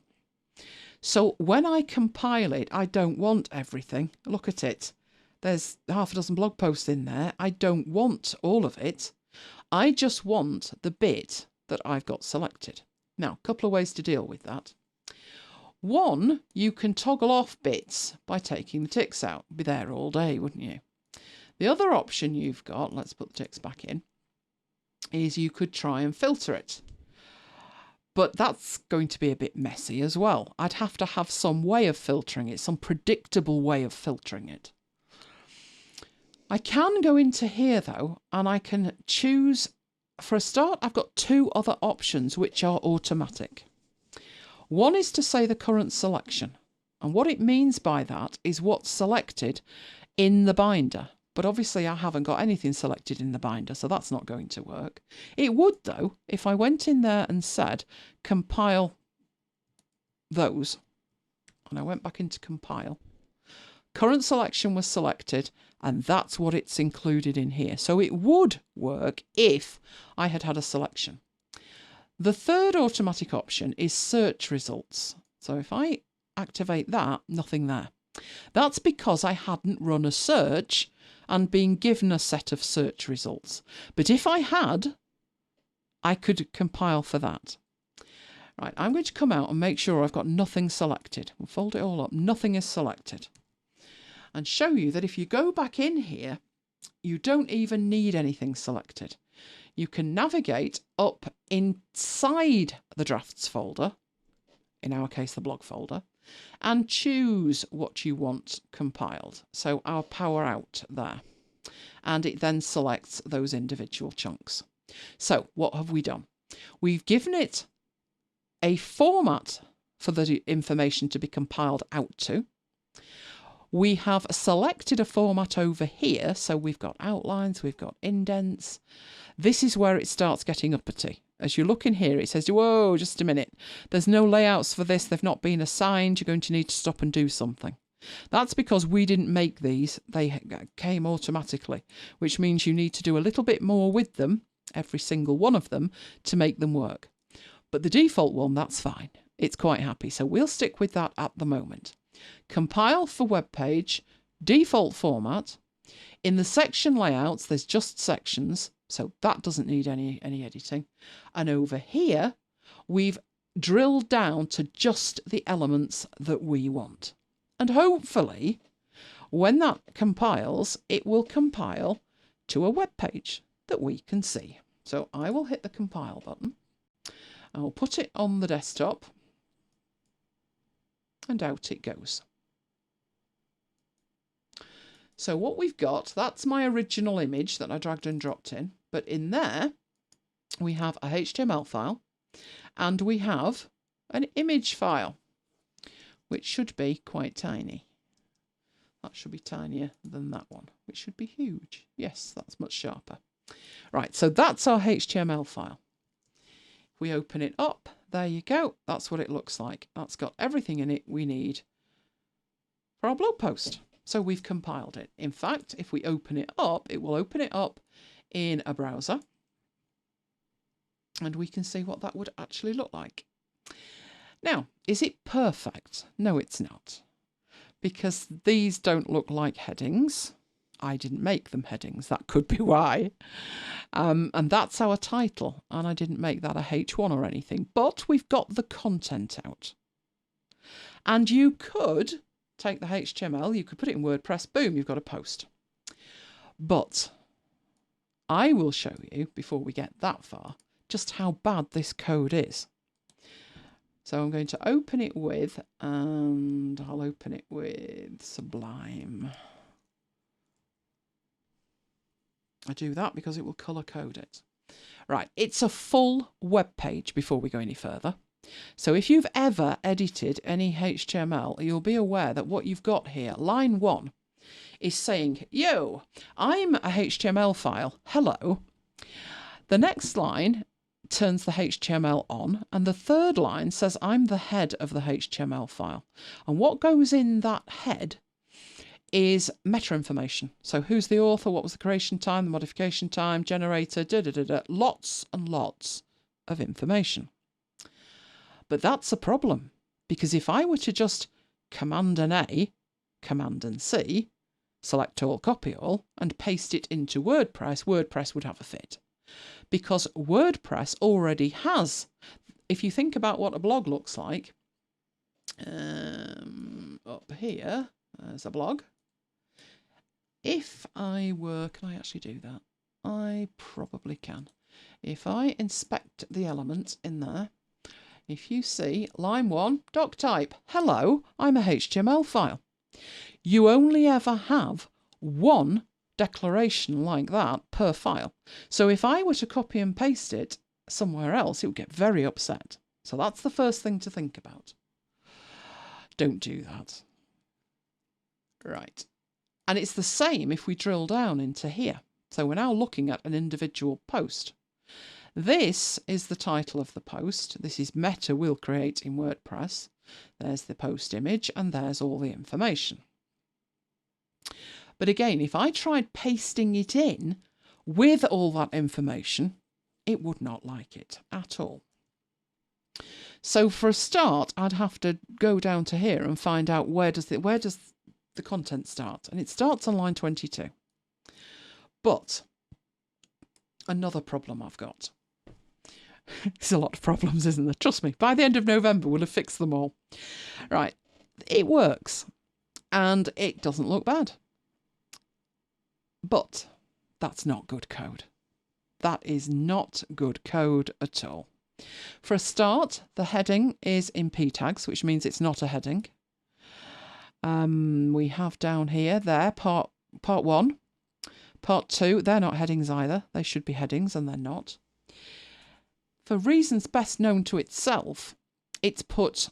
So when I compile it, I don't want everything. Look at it. There's half a dozen blog posts in there. I don't want all of it. I just want the bit that I've got selected. Now, a couple of ways to deal with that. One, you can toggle off bits by taking the ticks out. Be there all day, wouldn't you? The other option you've got, let's put the ticks back in, is you could try and filter it. But that's going to be a bit messy as well. I'd have to have some way of filtering it, some predictable way of filtering it. I can go into here though, and I can choose, for a start, I've got two other options which are automatic. One is to say the current selection. And what it means by that is what's selected in the binder. But obviously I haven't got anything selected in the binder, so that's not going to work. It would though, if I went in there and said compile those, and I went back into compile, current selection was selected, and that's what it's included in here. So it would work if I had had a selection. The third automatic option is search results. So if I activate that, nothing there. That's because I hadn't run a search and been given a set of search results. But if I had, I could compile for that. Right, I'm going to come out and make sure I've got nothing selected. We'll fold it all up, nothing is selected. And show you that if you go back in here, you don't even need anything selected. You can navigate up inside the drafts folder, in our case the blog folder, and choose what you want compiled. So I'll power out there, and it then selects those individual chunks. So what have we done? We've given it a format for the information to be compiled out to. We have selected a format over here, so we've got outlines, we've got indents. This is where it starts getting uppity. As you look in here, it says, whoa, just a minute. There's no layouts for this. They've not been assigned. You're going to need to stop and do something. That's because we didn't make these. They came automatically, which means you need to do a little bit more with them, every single one of them, to make them work. But the default one, that's fine. It's quite happy. So we'll stick with that at the moment. Compile for web page, default format. In the section layouts, there's just sections. So that doesn't need any editing. And over here, we've drilled down to just the elements that we want. And hopefully, when that compiles, it will compile to a web page that we can see. So I will hit the compile button. I'll put it on the desktop. And out it goes. So what we've got, that's my original image that I dragged and dropped in. But in there, we have a HTML file and we have an image file, which should be quite tiny. That should be tinier than that one, which should be huge. Yes, that's much sharper. Right, so that's our HTML file. If we open it up, there you go. That's what it looks like. That's got everything in it we need for our blog post. So we've compiled it. In fact, if we open it up, it will open it up in a browser. And we can see what that would actually look like. Now, is it perfect? No, it's not. Because these don't look like headings. I didn't make them headings. That could be why. And that's our title. And I didn't make that a H1 or anything. But we've got the content out. And you could take the HTML, you could put it in WordPress, boom, you've got a post. But I will show you, before we get that far, just how bad this code is. So I'm going to open it with, and I'll open it with Sublime. I do that because it will colour code it. Right, it's a full web page before we go any further. So if you've ever edited any HTML, you'll be aware that what you've got here, line 1, is saying, yo, I'm a HTML file, hello. The next line turns the HTML on, and the third line says I'm the head of the HTML file. And what goes in that head is meta information. So who's the author, what was the creation time, the modification time, generator, lots and lots of information. But that's a problem, because if I were to just Command and A, Command and C, select all, copy all, and paste it into WordPress, WordPress would have a fit. Because WordPress already has, if you think about what a blog looks like, up here, there's a blog. If I were, can I actually do that? I probably can. If I inspect the elements in there, if you see line 1, doc type, hello, I'm a HTML file. You only ever have one declaration like that per file. So if I were to copy and paste it somewhere else, it would get very upset. So that's the first thing to think about. Don't do that. Right. And it's the same if we drill down into here. So we're now looking at an individual post. This is the title of the post. This is Meta will create in WordPress. There's the post image and there's all the information. But again, if I tried pasting it in with all that information, it would not like it at all. So for a start, I'd have to go down to here and find out where does the content start. And it starts on line 22. But another problem I've got. There's a lot of problems, isn't there? Trust me, by the end of November, we'll have fixed them all. Right, it works and it doesn't look bad. But that's not good code. That is not good code at all. For a start, the heading is in p tags, which means it's not a heading. We have down here, part 1, part 2, they're not headings either. They should be headings and they're not. For reasons best known to itself, it's put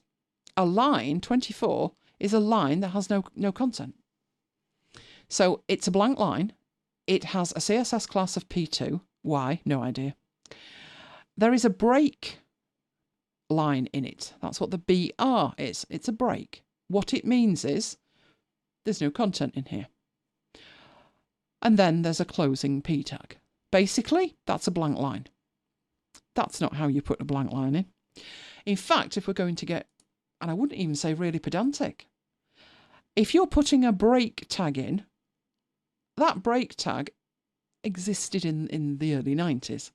a line, 24, is a line that has no content. So it's a blank line. It has a CSS class of P2. Why? No idea. There is a break line in it. That's what the BR is. It's a break. What it means is there's no content in here. And then there's a closing P tag. Basically, that's a blank line. That's not how you put a blank line in. In fact, if we're going to get, and I wouldn't even say really pedantic, if you're putting a break tag in, that break tag existed in the early 90s.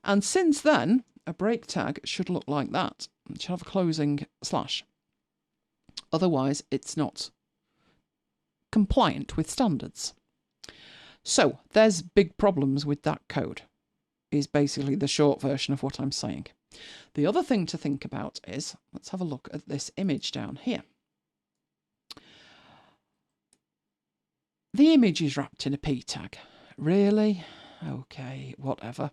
And since then, a break tag should look like that. It should have a closing slash. Otherwise, it's not compliant with standards. So there's big problems with that code, is basically the short version of what I'm saying. The other thing to think about is, let's have a look at this image down here. The image is wrapped in a P tag. Really? Okay, whatever.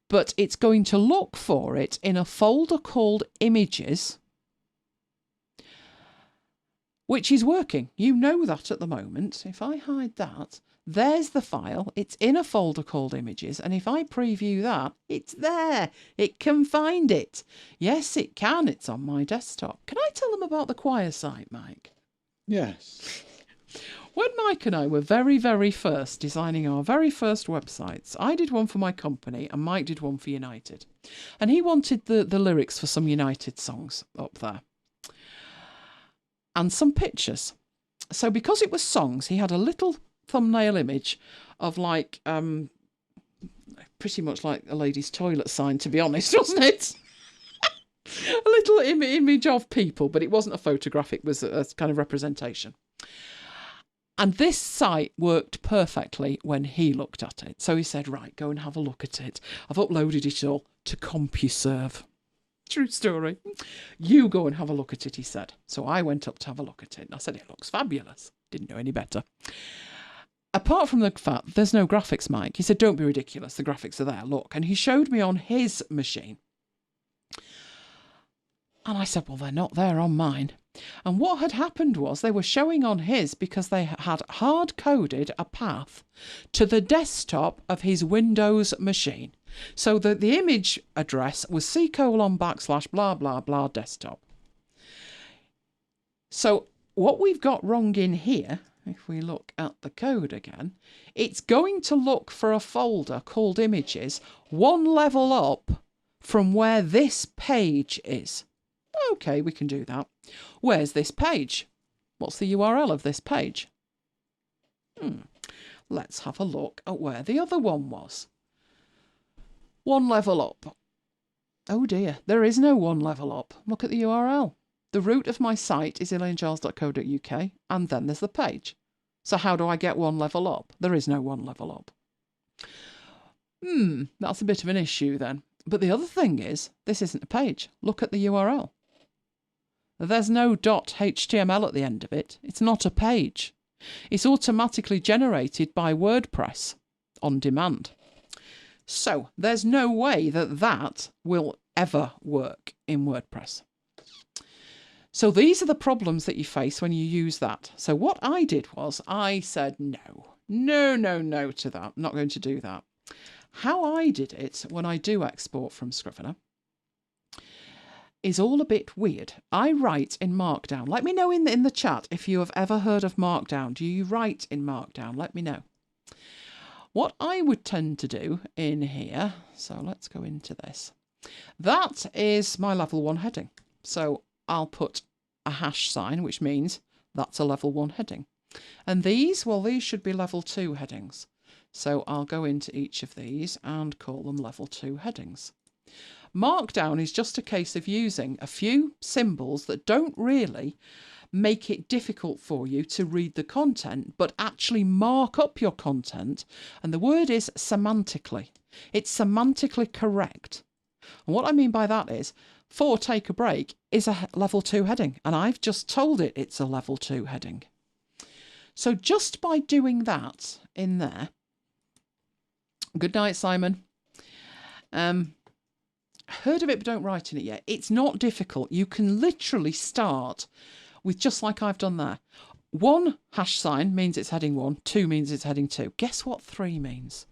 But it's going to look for it in a folder called images, which is working. You know that at the moment. If I hide that, there's the file. It's in a folder called images. And if I preview that, it's there. It can find it. Yes, it can. It's on my desktop. Can I tell them about the choir site, Mike? Yes. When Mike and I were very, very first designing our very first websites, I did one for my company and Mike did one for United. And he wanted the lyrics for some United songs up there. And some pictures. So because it was songs, he had a little thumbnail image of like, pretty much like a lady's toilet sign, to be honest, wasn't it? A little image of people, but it wasn't a photograph, it was a kind of representation. And this site worked perfectly when he looked at it. So he said, right, go and have a look at it. I've uploaded it all to CompuServe. True story. You go and have a look at it, he said. So I went up to have a look at it. And I said, it looks fabulous. Didn't know any better. apart from the fact there's no graphics, Mike, he said, don't be ridiculous. The graphics are there. Look. And he showed me on his machine. And I said, well, they're not there on mine. And what had happened was they were showing on his because they had hard-coded a path to the desktop of his Windows machine. So that the image address was c:// blah, blah, blah desktop. So what we've got wrong in here, if we look at the code again, it's going to look for a folder called images one level up from where this page is. Okay, we can do that. Where's this page? What's the URL of this page? Let's have a look at where the other one was. One level up. Oh dear, there is no one level up. Look at the URL. The root of my site is elainegiles.co.uk, and then there's the page. So how do I get one level up? There is no one level up. That's a bit of an issue then. But the other thing is, this isn't a page. Look at the URL. There's no .html at the end of it. It's not a page. It's automatically generated by WordPress on demand. So there's no way that that will ever work in WordPress. So these are the problems that you face when you use that. So what I did was I said no to that. I'm not going to do that. How I did it when I do export from Scrivener is all a bit weird. I write in Markdown. Let me know in the chat if you have ever heard of Markdown. Do you write in Markdown? Let me know. What I would tend to do in here, so let's go into this. That is my level 1 heading. So I'll put a hash sign, which means that's a level 1 heading. And these, well, these should be level 2 headings. So I'll go into each of these and call them level 2 headings. Markdown is just a case of using a few symbols that don't really make it difficult for you to read the content, but actually mark up your content. And the word is semantically. It's semantically correct. And what I mean by that is, for take a break is a level 2 heading, and I've just told it it's a level 2 heading. So just by doing that in there, good night, Simon. Heard of it, but don't write in it yet. It's not difficult. You can literally start with just like I've done there. 1 hash sign means it's heading 1. 2 means it's heading 2. Guess what 3 means?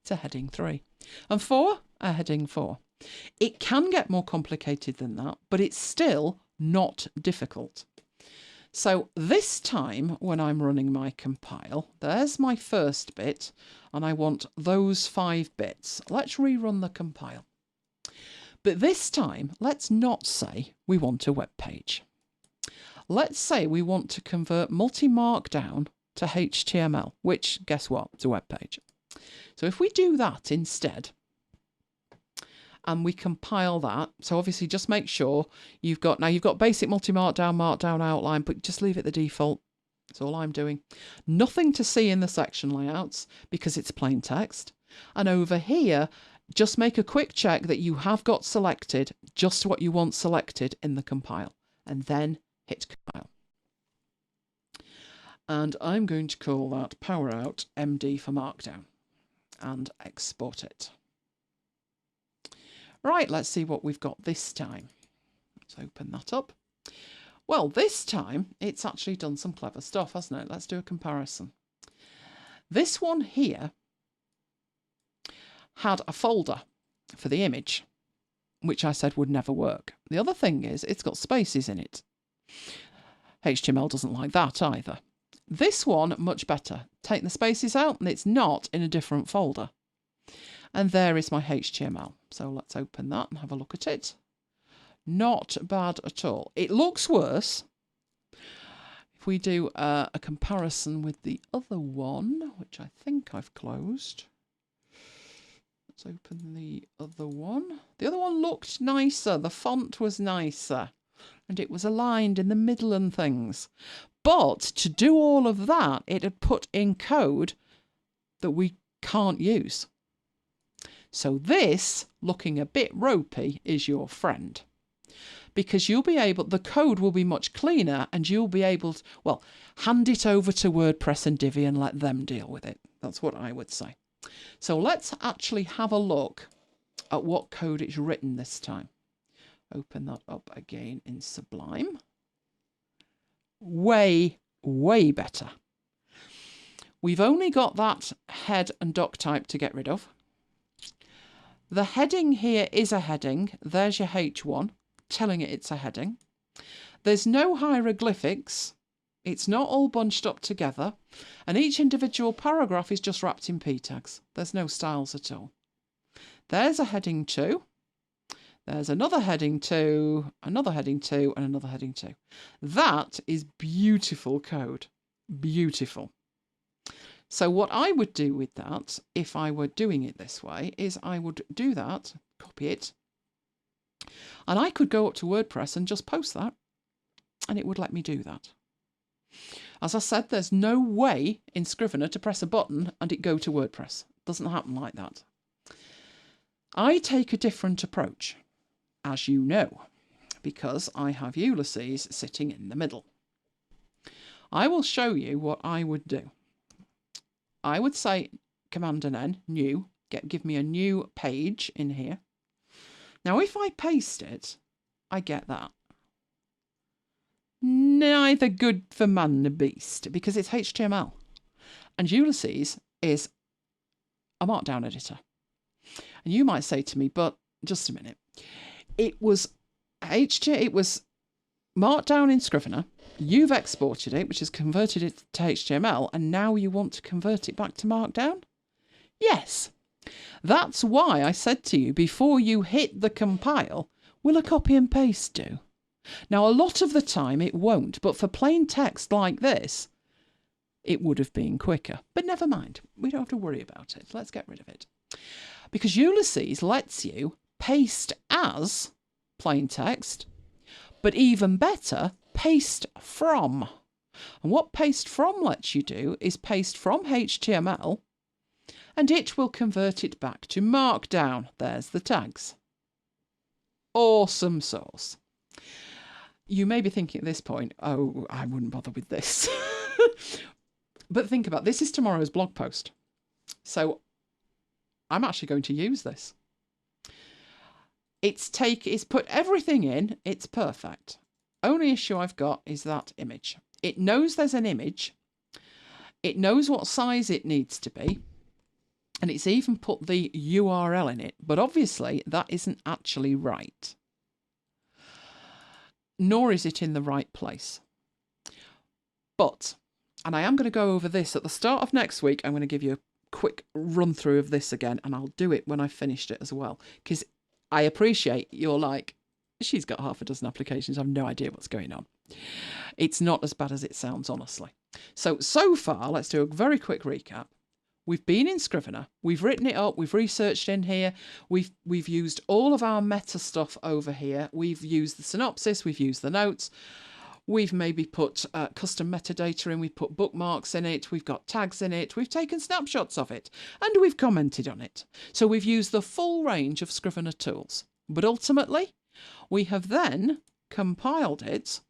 It's a heading 3. And 4, a heading 4. It can get more complicated than that, but it's still not difficult. So this time when I'm running my compile, there's my first bit, and I want those 5 bits. Let's rerun the compile. But this time, let's not say we want a web page. Let's say we want to convert multi-markdown to HTML, which, guess what? It's a web page. So if we do that instead, and we compile that, so obviously just make sure you've got basic multi-markdown, markdown outline, but just leave it the default. That's all I'm doing. Nothing to see in the section layouts because it's plain text. And over here, just make a quick check that you have got selected just what you want selected in the compile, and then hit compile. And I'm going to call that power out MD for Markdown and export it. Right, let's see what we've got this time. Let's open that up. Well, this time it's actually done some clever stuff, hasn't it? Let's do a comparison. This one here had a folder for the image, which I said would never work. The other thing is it's got spaces in it. HTML doesn't like that either. This one, much better. Take the spaces out and it's not in a different folder. And there is my HTML. So let's open that and have a look at it. Not bad at all. It looks worse. If we do a comparison with the other one, which I think I've closed. Let's open the other one. The other one looked nicer. The font was nicer. And it was aligned in the middle and things. But to do all of that, it had put in code that we can't use. So this, looking a bit ropey, is your friend. because you'll be able, the code will be much cleaner and you'll be able to, well, hand it over to WordPress and Divi and let them deal with it. That's what I would say. So let's actually have a look at what code it's written this time. Open that up again in Sublime. Way, way better. We've only got that head and doc type to get rid of. The heading here is a heading. There's your H1, telling it it's a heading. There's no hieroglyphics. It's not all bunched up together. And each individual paragraph is just wrapped in P tags. There's no styles at all. There's a heading 2. There's another heading 2, another heading 2, and another heading 2. That is beautiful code. Beautiful. So what I would do with that, if I were doing it this way, is I would do that, copy it, and I could go up to WordPress and just post that, and it would let me do that. As I said, there's no way in Scrivener to press a button and it go to WordPress. It doesn't happen like that. I take a different approach, as you know, because I have Ulysses sitting in the middle. I will show you what I would do. I would say Command and N, new, give me a new page in here. Now, if I paste it, I get that. Neither good for man nor beast, because it's HTML. And Ulysses is a markdown editor. And you might say to me, but just a minute. It was markdown in Scrivener. You've exported it, which has converted it to HTML, and now you want to convert it back to Markdown? Yes. That's why I said to you, before you hit the compile, will a copy and paste do? Now, a lot of the time it won't, but for plain text like this, it would have been quicker. But never mind, we don't have to worry about it. Let's get rid of it. Because Ulysses lets you paste as plain text, but even better, paste from. And what paste from lets you do is paste from HTML and it will convert it back to Markdown. There's the tags. Awesome sauce. You may be thinking at this point, oh, I wouldn't bother with this. But think about it. This is tomorrow's blog post. So I'm actually going to use this. It's put everything in. It's perfect. Only issue I've got is that image. It knows there's an image. It knows what size it needs to be. And it's even put the URL in it. But obviously that isn't actually right. Nor is it in the right place. But, and I am going to go over this at the start of next week. I'm going to give you a quick run through of this again. And I'll do it when I've finished it as well. Because I appreciate you're like, she's got half a dozen applications. I have no idea what's going on. It's not as bad as it sounds, honestly. So far, let's do a very quick recap. We've been in Scrivener. We've written it up. We've researched in here. We've used all of our meta stuff over here. We've used the synopsis. We've used the notes. We've maybe put custom metadata in. We've put bookmarks in it. We've got tags in it. We've taken snapshots of it. And we've commented on it. So we've used the full range of Scrivener tools. But ultimately, we have then compiled it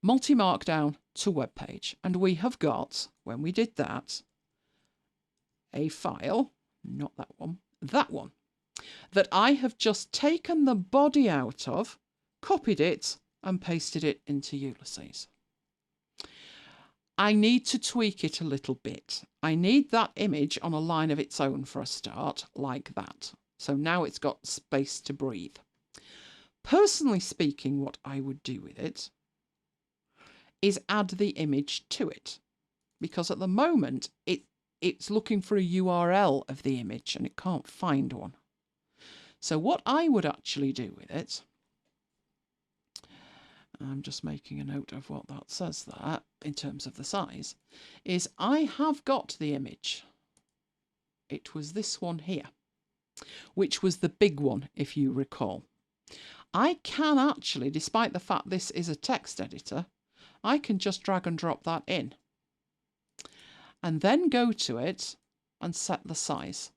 multi-markdown to web page. And we have got, when we did that, a file, not that one, that I have just taken the body out of, copied it, and pasted it into Ulysses. I need to tweak it a little bit. I need that image on a line of its own for a start, like that. So now it's got space to breathe. Personally speaking, what I would do with it is add the image to it. Because at the moment, it's looking for a URL of the image and it can't find one. So what I would actually do with it, I'm just making a note of what that says there in terms of the size, is I have got the image. It was this one here, which was the big one, if you recall. I can actually, despite the fact this is a text editor, I can just drag and drop that in. And then go to it and set the size.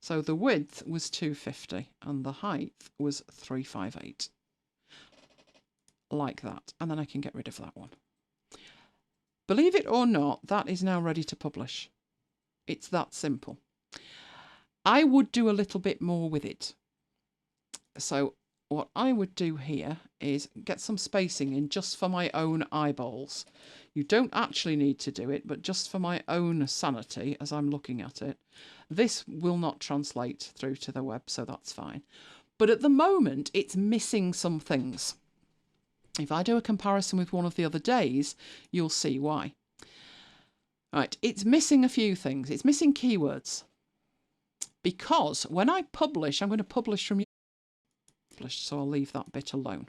So the width was 250 and the height was 358. Like that. And then I can get rid of that one. Believe it or not, that is now ready to publish. It's that simple. I would do a little bit more with it. So what I would do here is get some spacing in just for my own eyeballs. You don't actually need to do it, but just for my own sanity as I'm looking at it. This will not translate through to the web, so that's fine. But at the moment, it's missing some things. If I do a comparison with one of the other days, you'll see why. Right, it's missing a few things. It's missing keywords. Because when I publish, I'm going to publish from so I'll leave that bit alone.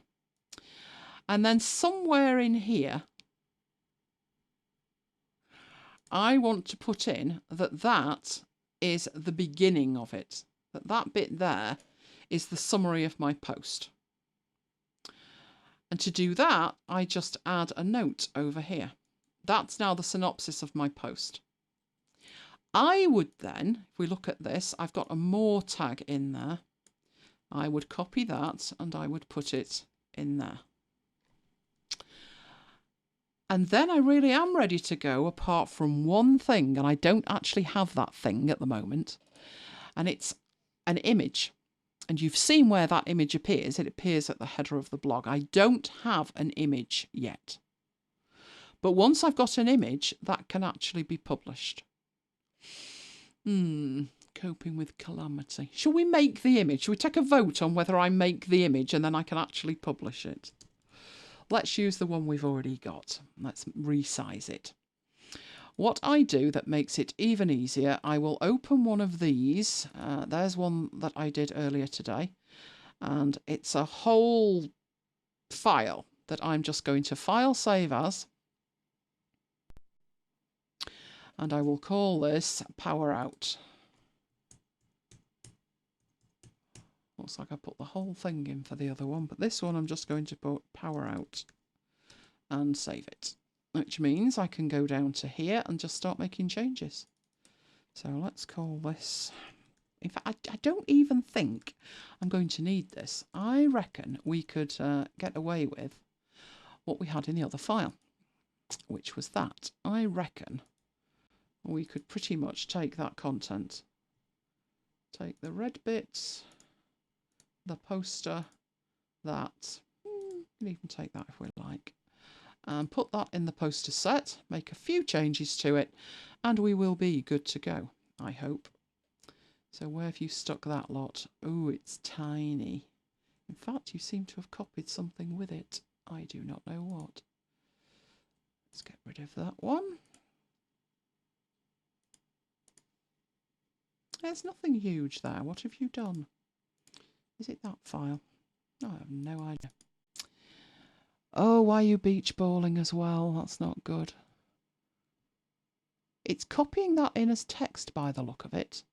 And then somewhere in here, I want to put in that is the beginning of it. That bit there is the summary of my post. And to do that, I just add a note over here. That's now the synopsis of my post. I would then, if we look at this, I've got a more tag in there. I would copy that and I would put it in there. And then I really am ready to go apart from one thing, and I don't actually have that thing at the moment. And it's an image. And you've seen where that image appears. It appears at the header of the blog. I don't have an image yet. But once I've got an image, that can actually be published. Coping with calamity. Shall we make the image? Shall we take a vote on whether I make the image and then I can actually publish it? Let's use the one we've already got. Let's resize it. What I do that makes it even easier, I will open one of these. There's one that I did earlier today. And it's a whole file that I'm just going to file save as. And I will call this Power Out. Looks like I put the whole thing in for the other one, but this one I'm just going to put Power Out and save it, which means I can go down to here and just start making changes. So let's call this, in fact, I don't even think I'm going to need this. I reckon we could get away with what we had in the other file, which was that. I reckon we could pretty much take that content, take the red bits, the poster, that, we can even take that if we like, and put that in the poster set, make a few changes to it, and we will be good to go, I hope. So where have you stuck that lot? Oh, it's tiny. In fact, you seem to have copied something with it. I do not know what. Let's get rid of that one. There's nothing huge there. What have you done? Is it that file? I have no idea. Oh, why are you beach balling as well? That's not good. It's copying that in as text by the look of it.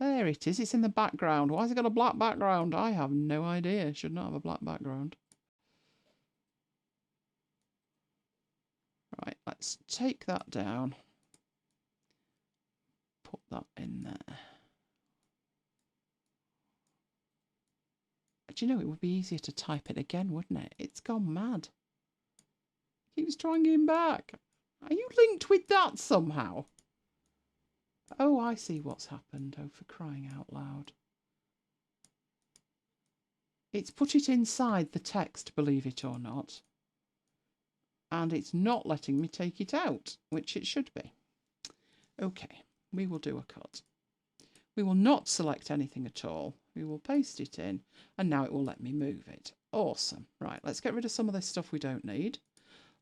There it is. It's in the background. Why has it got a black background? I have no idea. It should not have a black background. Right, let's take that down. Put that in there. Do you know, it would be easier to type it again, wouldn't it? It's gone mad. Keeps trying him back. Are you linked with that somehow? Oh, I see what's happened. Oh, for crying out loud. It's put it inside the text, believe it or not. And it's not letting me take it out, which it should be. Okay, we will do a cut. We will not select anything at all. We will paste it in, and now it will let me move it. Awesome. Right, let's get rid of some of this stuff we don't need.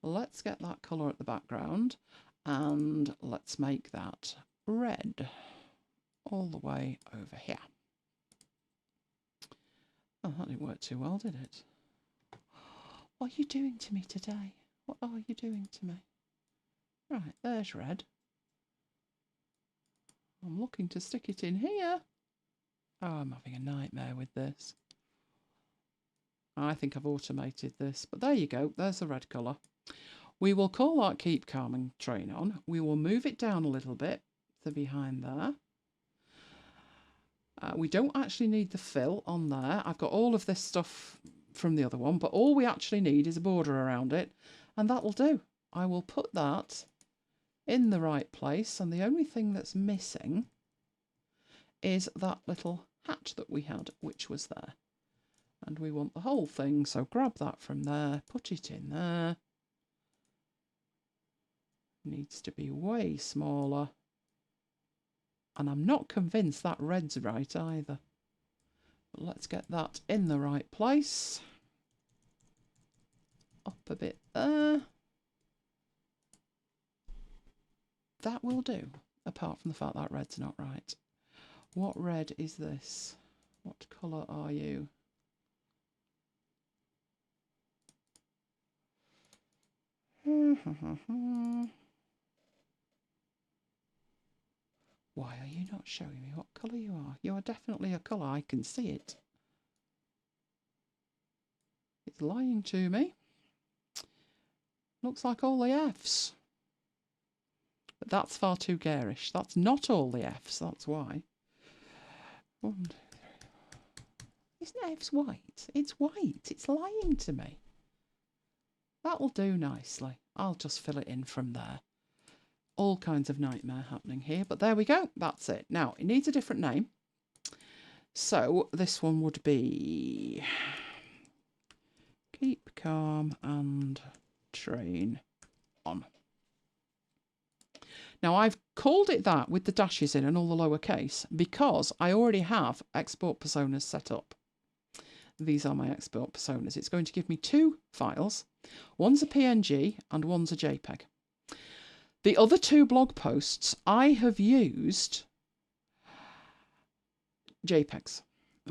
Let's get that colour at the background, and let's make that red all the way over here. Oh, that didn't work too well, did it? What are you doing to me today? What are you doing to me? Right, there's red. I'm looking to stick it in here. Oh, I'm having a nightmare with this. I think I've automated this, but there you go. There's the red colour. We will call that Keep Calm and Train On. We will move it down a little bit, the behind there. We don't actually need the fill on there. I've got all of this stuff from the other one, but all we actually need is a border around it, and that'll do. I will put that in the right place, and the only thing that's missing is that little hat that we had, which was there. And we want the whole thing, so grab that from there, put it in there. Needs to be way smaller. And I'm not convinced that red's right either. But let's get that in the right place. Up a bit there. That will do, apart from the fact that red's not right. What red is this? What colour are you? Why are you not showing me what colour you are? You are definitely a colour. I can see it. It's lying to me. Looks like all the Fs. But that's far too garish. That's not all the Fs, that's why. 1, 2, 3, 4. Isn't F's white? It's white. It's lying to me. That'll do nicely. I'll just fill it in from there. All kinds of nightmare happening here, but there we go. That's it. Now, it needs a different name. So this one would be Keep Calm and Train On. Now, I've called it that with the dashes in and all the lowercase because I already have export personas set up. These are my export personas. It's going to give me 2 files. One's a PNG and one's a JPEG. The other 2 blog posts, I have used JPEGs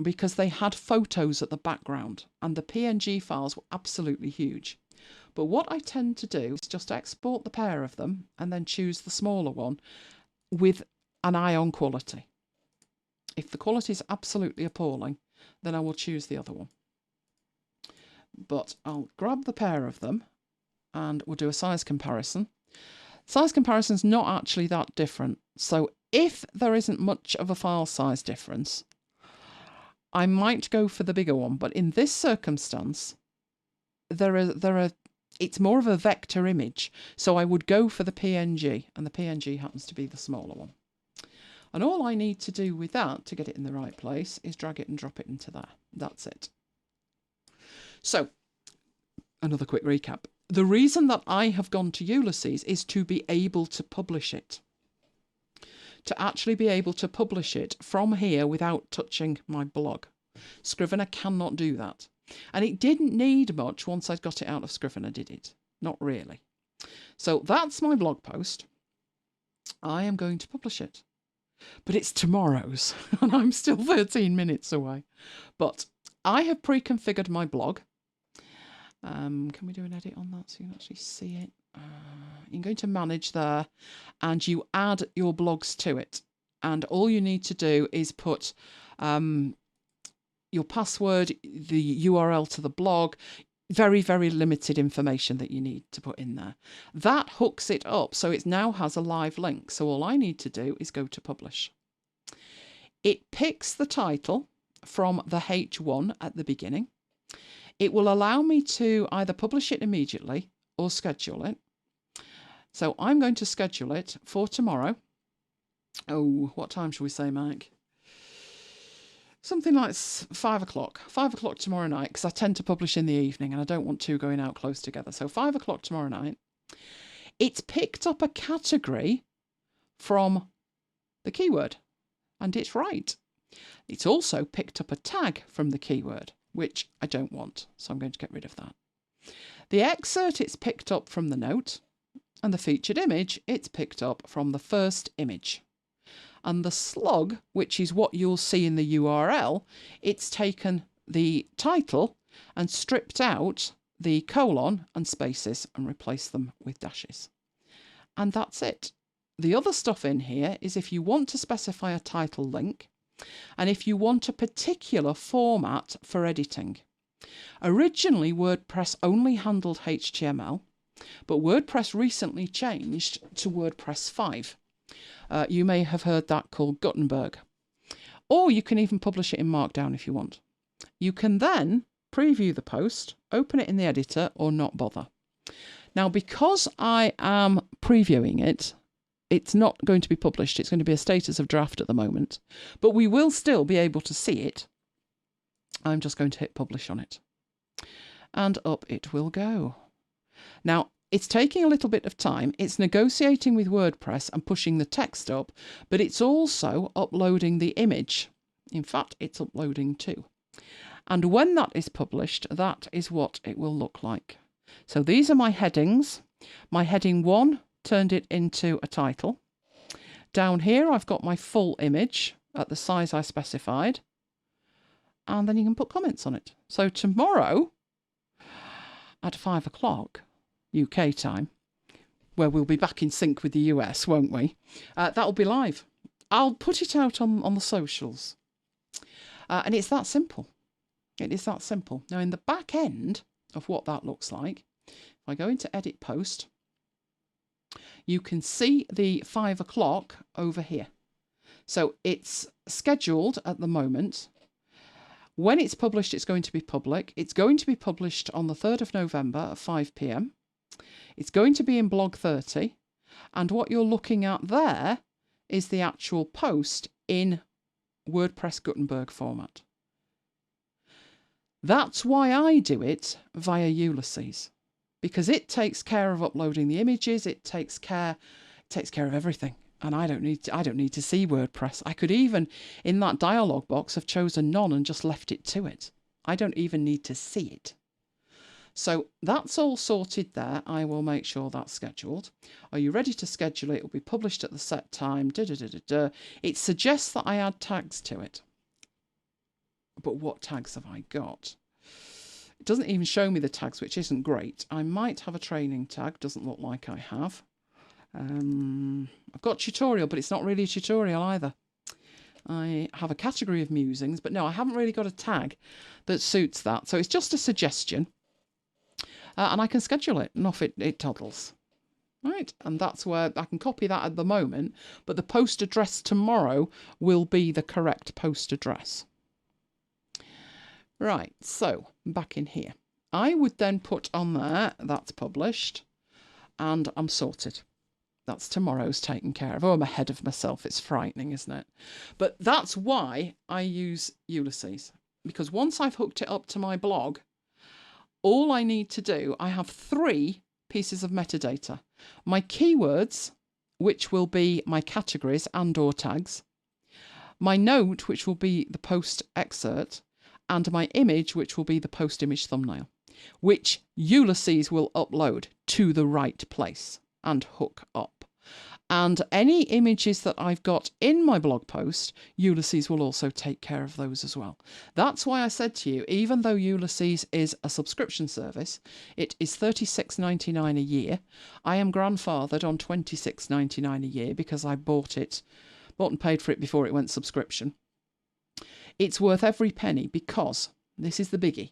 because they had photos at the background and the PNG files were absolutely huge. But what I tend to do is just export the pair of them and then choose the smaller one with an eye on quality. If the quality is absolutely appalling, then I will choose the other one. But I'll grab the pair of them and we'll do a size comparison. Size comparison is not actually that different. So if there isn't much of a file size difference, I might go for the bigger one. But in this circumstance, it's more of a vector image. So I would go for the PNG, and the PNG happens to be the smaller one. And all I need to do with that to get it in the right place is drag it and drop it into there. That's it. So, another quick recap. The reason that I have gone to Ulysses is to be able to publish it. To actually be able to publish it from here without touching my blog. Scrivener cannot do that. And it didn't need much once I'd got it out of Scrivener, did it? Not really. So that's my blog post. I am going to publish it. But it's tomorrow's, and I'm still 13 minutes away. But I have pre-configured my blog. Can we do an edit on that so you can actually see it? You can go to manage there and you add your blogs to it. And all you need to do is put your password, the URL to the blog, very, very limited information that you need to put in there. That hooks it up so it now has a live link. So all I need to do is go to publish. It picks the title from the H1 at the beginning. It will allow me to either publish it immediately or schedule it. So I'm going to schedule it for tomorrow. Oh, what time shall we say, Mike? Something like 5 o'clock. 5 o'clock tomorrow night, because I tend to publish in the evening and I don't want 2 going out close together. So 5 o'clock tomorrow night. It's picked up a category from the keyword, and it's right. It's also picked up a tag from the keyword, which I don't want, so I'm going to get rid of that. The excerpt, it's picked up from the note, and the featured image, it's picked up from the first image. And the slug, which is what you'll see in the URL, it's taken the title and stripped out the colon and spaces and replaced them with dashes. And that's it. The other stuff in here is if you want to specify a title link, and if you want a particular format for editing. Originally, WordPress only handled HTML, but WordPress recently changed to WordPress 5. You may have heard that called Gutenberg. Or you can even publish it in Markdown if you want. You can then preview the post, open it in the editor, or not bother. Now, because I am previewing it, it's not going to be published. It's going to be a status of draft at the moment, but we will still be able to see it. I'm just going to hit publish on it, and up it will go. Now, it's taking a little bit of time. It's negotiating with WordPress and pushing the text up, but it's also uploading the image. In fact, it's uploading too. And when that is published, that is what it will look like. So these are my headings. My heading 1 turned it into a title. Down here, I've got my full image at the size I specified. And then you can put comments on it. So tomorrow at 5 o'clock UK time, where we'll be back in sync with the US, won't we? That'll be live. I'll put it out on the socials. And it's that simple. It is that simple. Now, in the back end of what that looks like, if I go into Edit Post, you can see the 5 o'clock over here. So it's scheduled at the moment. When it's published, it's going to be public. It's going to be published on the 3rd of November at 5 p.m. It's going to be in Blog 30. And what you're looking at there is the actual post in WordPress Gutenberg format. That's why I do it via Ulysses, because it takes care of uploading the images. It takes care of everything, and I don't need to see WordPress. I could even, in that dialog box, have chosen none and just left it to it. I don't even need to see it. So that's all sorted there. I will make sure that's scheduled. Are you ready to schedule it? It will be published at the set time. It suggests that I add tags to it. But what tags have I got? It doesn't even show me the tags, which isn't great. I might have a training tag. Doesn't look like I have. I've got tutorial, but it's not really a tutorial either. I have a category of musings, but no, I haven't really got a tag that suits that. So it's just a suggestion. And I can schedule it, and off it toddles. Right, and that's where I can copy that at the moment, but the post address tomorrow will be the correct post address. Right, so back in here. I would then put on there, that's published, and I'm sorted. That's tomorrow's taken care of. Oh, I'm ahead of myself. It's frightening, isn't it? But that's why I use Ulysses, because once I've hooked it up to my blog, all I need to do, I have 3 pieces of metadata. My keywords, which will be my categories and or tags, my note, which will be the post excerpt, and my image, which will be the post image thumbnail, which Ulysses will upload to the right place and hook up. And any images that I've got in my blog post, Ulysses will also take care of those as well. That's why I said to you, even though Ulysses is a subscription service, it is $36.99 a year. I am grandfathered on $26.99 a year because I bought and paid for it before it went subscription. It's worth every penny because, this is the biggie,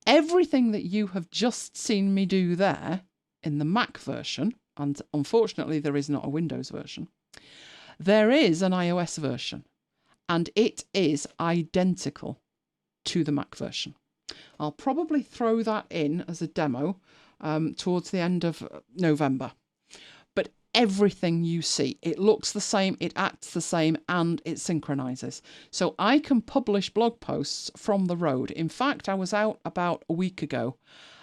everything that you have just seen me do there in the Mac version, and unfortunately there is not a Windows version, there is an iOS version, and it is identical to the Mac version. I'll probably throw that in as a demo towards the end of November. But everything you see, it looks the same, it acts the same, and it synchronizes. So I can publish blog posts from the road. In fact, I was out about a week ago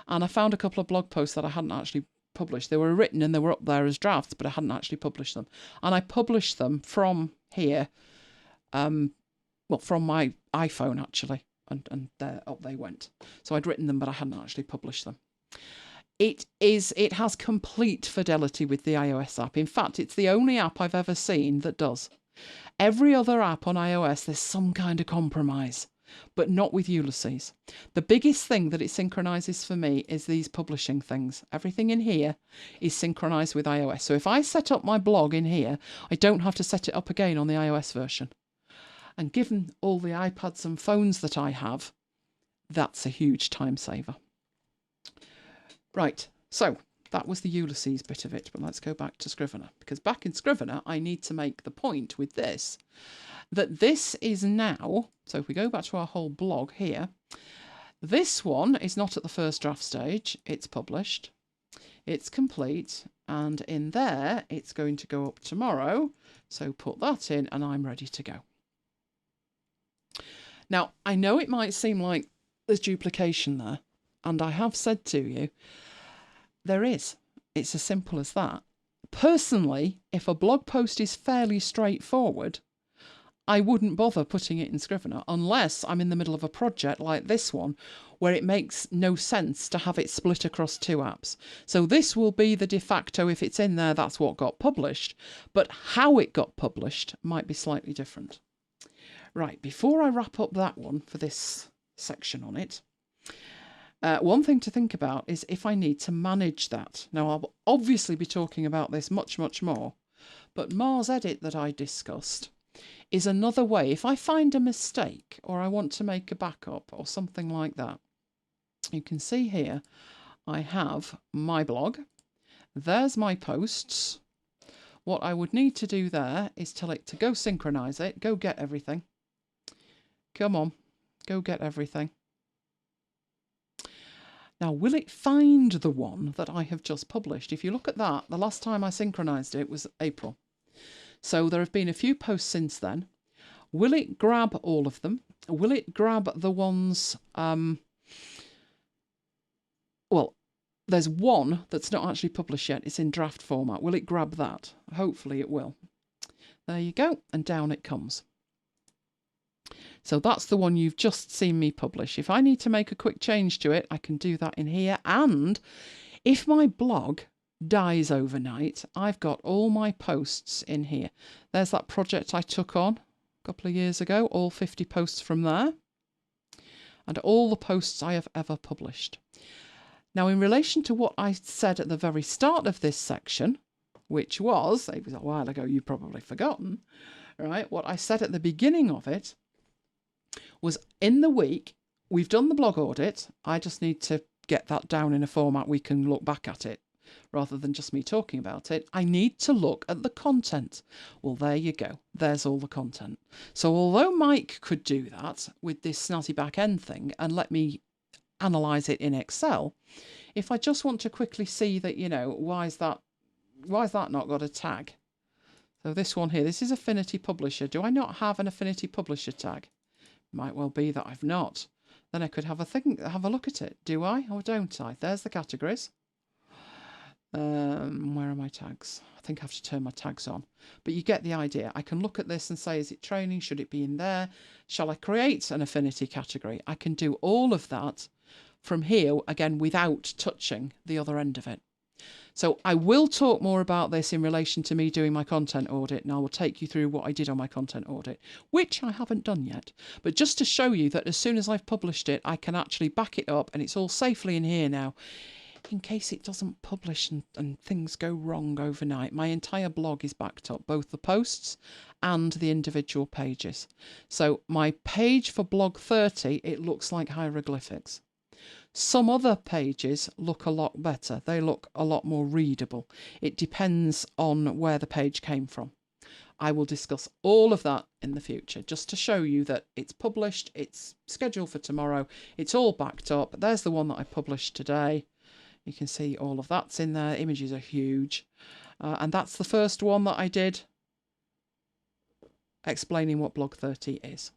and I found a couple of blog posts that I hadn't actually published. They were written and they were up there as drafts, but I hadn't actually published them. And I published them from here, from my iPhone actually, and there up they went. So I'd written them, but I hadn't actually published them. It has complete fidelity with the iOS app. In fact, it's the only app I've ever seen that does. Every other app on iOS, there's some kind of compromise, but not with Ulysses. The biggest thing that it synchronizes for me is these publishing things. Everything in here is synchronized with iOS. So if I set up my blog in here, I don't have to set it up again on the iOS version. And given all the iPads and phones that I have, that's a huge time saver. Right, so That was the Ulysses bit of it, but let's go back to Scrivener, because back in Scrivener, I need to make the point with this, that this is now, so if we go back to our whole blog here, this one is not at the first draft stage, it's published, it's complete, and in there, it's going to go up tomorrow, so put that in, and I'm ready to go. Now, I know it might seem like there's duplication there, and I have said to you, there is. It's as simple as that. Personally, if a blog post is fairly straightforward, I wouldn't bother putting it in Scrivener unless I'm in the middle of a project like this one, where it makes no sense to have it split across 2 apps. So this will be the de facto, if it's in there, that's what got published. But how it got published might be slightly different. Right, before I wrap up that one for this section on it, one thing to think about is if I need to manage that. Now, I'll obviously be talking about this much, much more, but Mars Edit that I discussed is another way. If I find a mistake or I want to make a backup or something like that, you can see here I have my blog. There's my posts. What I would need to do there is tell it to go synchronize it, go get everything. Come on, go get everything. Now, will it find the one that I have just published? If you look at that, the last time I synchronized it was April. So there have been a few posts since then. Will it grab all of them? Will it grab the ones... well, there's one that's not actually published yet. It's in draft format. Will it grab that? Hopefully it will. There you go. And down it comes. So that's the one you've just seen me publish. If I need to make a quick change to it, I can do that in here. And if my blog dies overnight, I've got all my posts in here. There's that project I took on a couple of years ago, all 50 posts from there, and all the posts I have ever published. Now, in relation to what I said at the very start of this section, which was, it was a while ago, you've probably forgotten, right? What I said at the beginning of it was in the week, we've done the blog audit. I just need to get that down in a format we can look back at it rather than just me talking about it. I need to look at the content. Well, there you go. There's all the content. So although Mike could do that with this snazzy back end thing and let me analyze it in Excel, if I just want to quickly see that, you know, why is that not got a tag? So this one here, this is Affinity Publisher. Do I not have an Affinity Publisher tag? Might well be that I've not. Then I could have a look at it. Do I or don't I? There's the categories. Where are my tags? I think I have to turn my tags on. But you get the idea. I can look at this and say, is it training? Should it be in there? Shall I create an affinity category? I can do all of that from here, again, without touching the other end of it. So I will talk more about this in relation to me doing my content audit, and I will take you through what I did on my content audit, which I haven't done yet. But just to show you that as soon as I've published it, I can actually back it up, and it's all safely in here now, in case it doesn't publish and things go wrong overnight. My entire blog is backed up, both the posts and the individual pages. So my page for blog 30, it looks like hieroglyphics. Some other pages look a lot better. They look a lot more readable. It depends on where the page came from. I will discuss all of that in the future, just to show you that it's published, it's scheduled for tomorrow, it's all backed up. There's the one that I published today. You can see all of that's in there. Images are huge. And that's the first one that I did explaining what blog 30 is.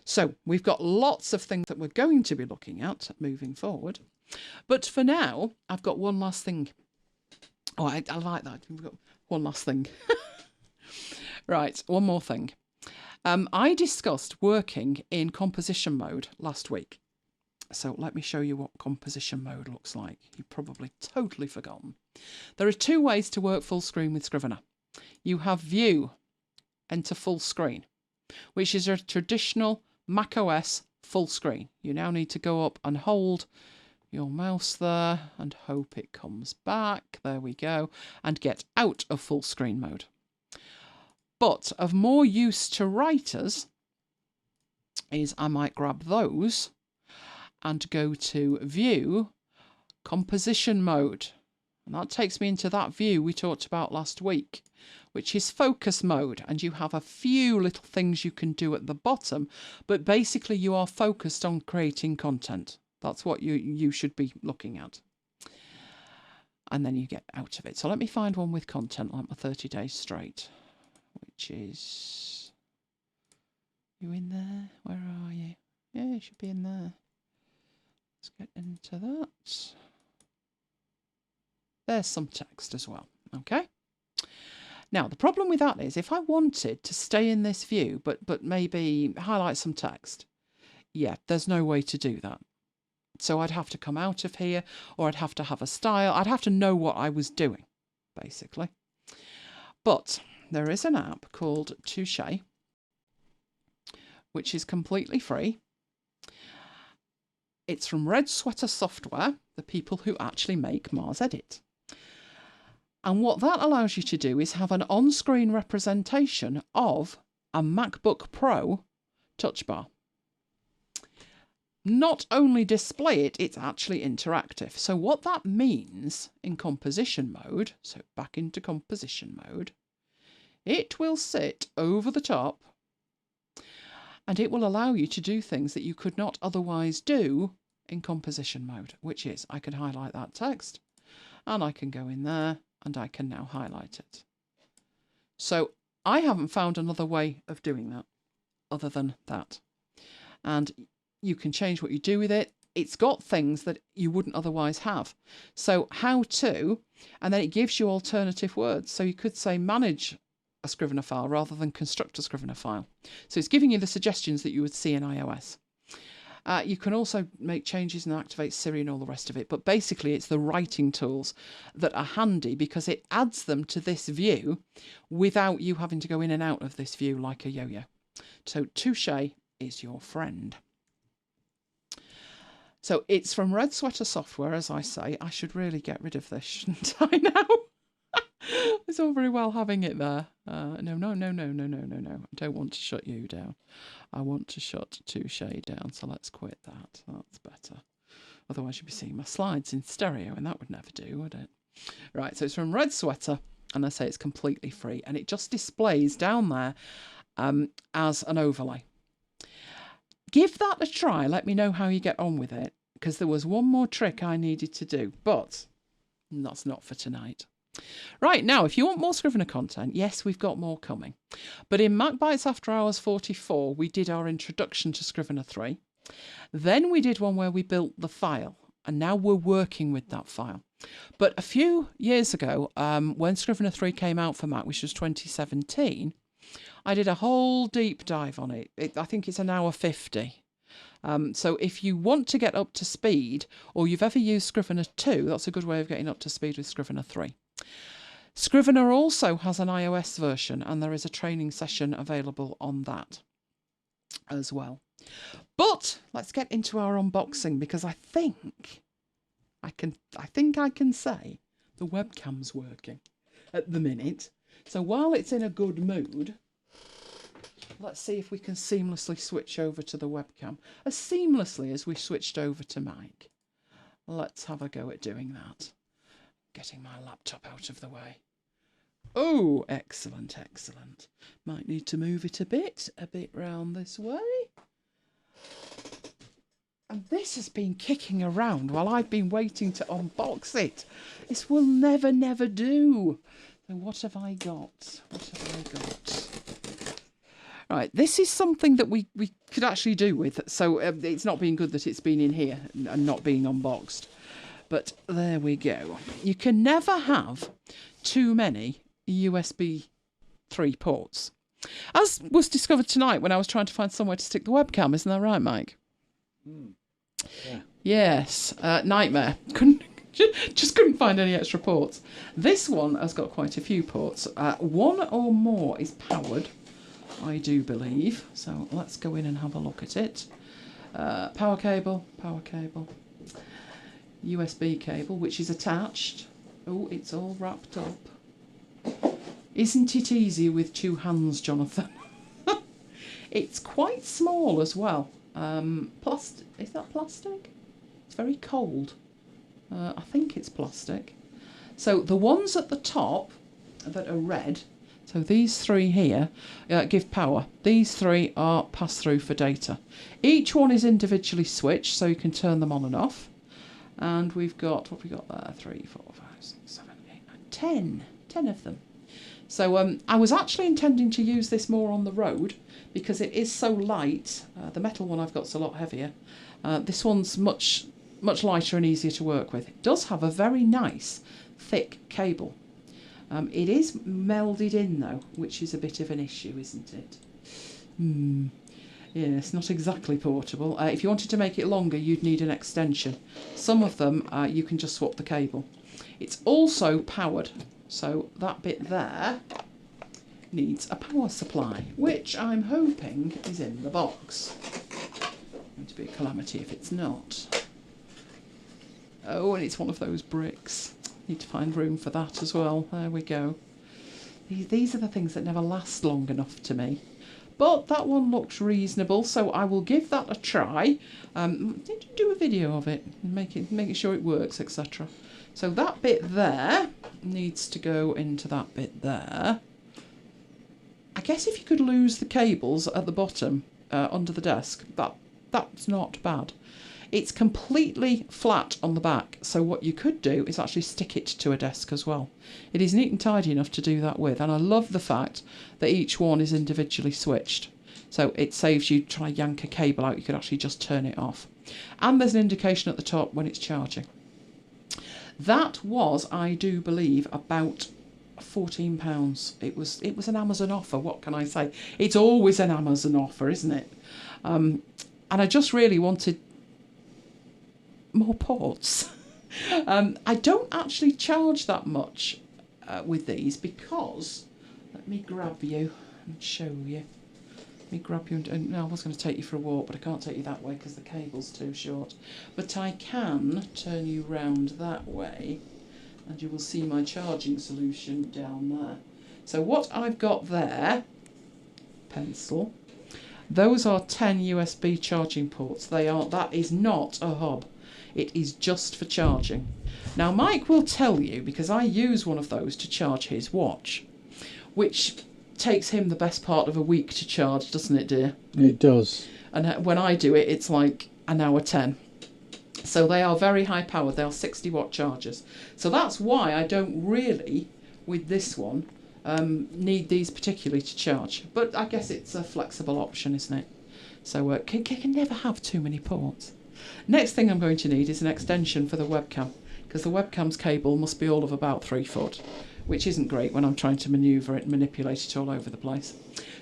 So we've got lots of things that we're going to be looking at moving forward. But for now, I've got one last thing. Oh, I like that. We've got one last thing. Right, one more thing. I discussed working in composition mode last week. So let me show you what composition mode looks like. You've probably totally forgotten. There are 2 ways to work full screen with Scrivener. You have View, enter full screen, which is a traditional macOS full screen. You now need to go up and hold your mouse there and hope it comes back. There we go. And get out of full screen mode. But of more use to writers is I might grab those and go to View, Composition Mode. And that takes me into that view we talked about last week, which is focus mode. And you have a few little things you can do at the bottom, but basically you are focused on creating content. That's what you should be looking at. And then you get out of it. So let me find one with content, like my 30 days straight, which is... You in there? Where are you? Yeah, you should be in there. Let's get into that. There's some text as well, okay? Now, the problem with that is if I wanted to stay in this view, but maybe highlight some text, yeah, there's no way to do that. So I'd have to come out of here, or I'd have to have a style. I'd have to know what I was doing, basically. But there is an app called Touche, which is completely free. It's from Red Sweater Software, the people who actually make Mars Edit. And what that allows you to do is have an on-screen representation of a MacBook Pro touch bar. Not only display it, it's actually interactive. So what that means in composition mode, so back into composition mode, it will sit over the top and it will allow you to do things that you could not otherwise do in composition mode, which is I can highlight that text and I can go in there and I can now highlight it. So I haven't found another way of doing that other than that. And you can change what you do with it. It's got things that you wouldn't otherwise have. So how to, and then it gives you alternative words. So you could say manage a Scrivener file rather than construct a Scrivener file. So it's giving you the suggestions that you would see in iOS. You can also make changes and activate Siri and all the rest of it. But basically, it's the writing tools that are handy because it adds them to this view without you having to go in and out of this view like a yo-yo. So Touche is your friend. So it's from Red Sweater Software, as I say. I should really get rid of this, shouldn't I now? It's all very well having it there. No. I don't want to shut you down. I want to shut Touche down, so let's quit that. That's better. Otherwise you'd be seeing my slides in stereo, and that would never do, would it? Right, so it's from Red Sweater, and I say it's completely free, and it just displays down there as an overlay. Give that a try. Let me know how you get on with it, because there was one more trick I needed to do, but that's not for tonight. Right, now, if you want more Scrivener content, yes, we've got more coming. But in MacBites After Hours 44, we did our introduction to Scrivener 3. Then we did one where we built the file, and now we're working with that file. But a few years ago, when Scrivener 3 came out for Mac, which was 2017, I did a whole deep dive on it. I think it's an hour 50. So if you want to get up to speed, or you've ever used Scrivener 2, that's a good way of getting up to speed with Scrivener 3. Scrivener also has an iOS version, and there is a training session available on that as well. But let's get into our unboxing, because I think I can say the webcam's working at the minute. So while it's in a good mood, let's see if we can seamlessly switch over to the webcam as seamlessly as we switched over to mic. Let's have a go at doing that. Getting my laptop out of the way. Oh, excellent, excellent. Might need to move it a bit round this way. And this has been kicking around while I've been waiting to unbox it. This will never do. So what have I got? What have I got? Right, this is something that we could actually do with. So it's not been good that it's been in here and not being unboxed. But there we go. You can never have too many USB 3 ports. As was discovered tonight when I was trying to find somewhere to stick the webcam. Isn't that right, Mike? Yeah. Yes. Nightmare. Just couldn't find any extra ports. This one has got quite a few ports. One or more is powered, I do believe. So let's go in and have a look at it. Power cable. USB cable, which is attached. Oh, it's all wrapped up. Isn't it easy with 2 hands, Jonathan? It's quite small as well. Is that plastic? It's very cold. I think it's plastic. So the ones at the top that are red, so these three here, give power. These three are pass-through for data. Each one is individually switched, so you can turn them on and off. And we've got, what have we got there? 3, 4, 5, 6, 7, 8, 9, 10. 10 of them. So I was actually intending to use this more on the road because it is so light. The metal one I've got's a lot heavier. This one's much lighter and easier to work with. It does have a very nice thick cable. It is melded in though, which is a bit of an issue, isn't it? Yeah, it's not exactly portable. If you wanted to make it longer, you'd need an extension. Some of them, you can just swap the cable. It's also powered, so that bit there needs a power supply, which I'm hoping is in the box. It's going to be a calamity if it's not. Oh, and it's one of those bricks. Need to find room for that as well. There we go. These are the things that never last long enough to me. But that one looks reasonable, so I will give that a try. Do a video of it, making sure it works, etc. So that bit there needs to go into that bit there. I guess if you could lose the cables at the bottom under the desk, that's not bad. It's completely flat on the back, so what you could do is actually stick it to a desk as well. It is neat and tidy enough to do that with, and I love the fact that each one is individually switched. So it saves you trying to yank a cable out, you could actually just turn it off. And there's an indication at the top when it's charging. That was, I do believe, about £14. It was an Amazon offer, what can I say? It's always an Amazon offer, isn't it? And I just really wanted more ports. I don't actually charge that much with these because, let me grab you and show you. Let me grab you and no, I was going to take you for a walk, but I can't take you that way because the cable's too short. But I can turn you round that way and you will see my charging solution down there. So what I've got there, pencil, those are 10 USB charging ports. That is not a hub. It is just for charging. Now Mike will tell you, because I use one of those to charge his watch, which takes him the best part of a week to charge, doesn't it, dear? It does. And when I do it, it's like an hour 10. So they are very high powered. They are 60-watt chargers. So that's why I don't really, with this one, need these particularly to charge. But I guess it's a flexible option, isn't it? So can never have too many ports. Next thing I'm going to need is an extension for the webcam, because the webcam's cable must be all of about 3 foot, which isn't great when I'm trying to manoeuvre it and manipulate it all over the place.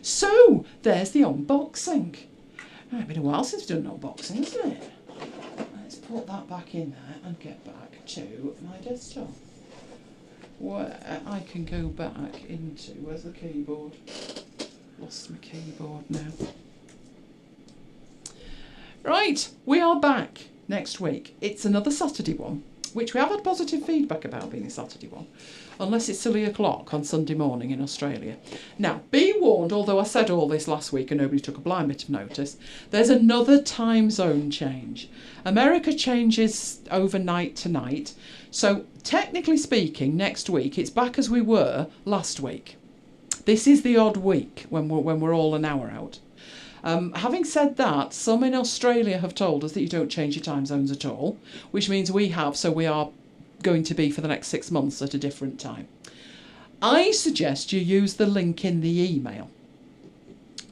So, there's the unboxing. It's been a while since we've done an unboxing, hasn't it? Let's put that back in there and get back to my desktop, where I can go back into, where's the keyboard? Lost my keyboard now. Right, we are back next week. It's another Saturday one, which we have had positive feedback about being a Saturday one, unless it's silly o'clock on Sunday morning in Australia. Now, be warned, although I said all this last week and nobody took a blind bit of notice, there's another time zone change. America changes overnight tonight, so technically speaking, next week it's back as we were last week. This is the odd week when we're all an hour out. Having said that, some in Australia have told us that you don't change your time zones at all, which means we have, so we are going to be for the next 6 months at a different time. I suggest you use the link in the email,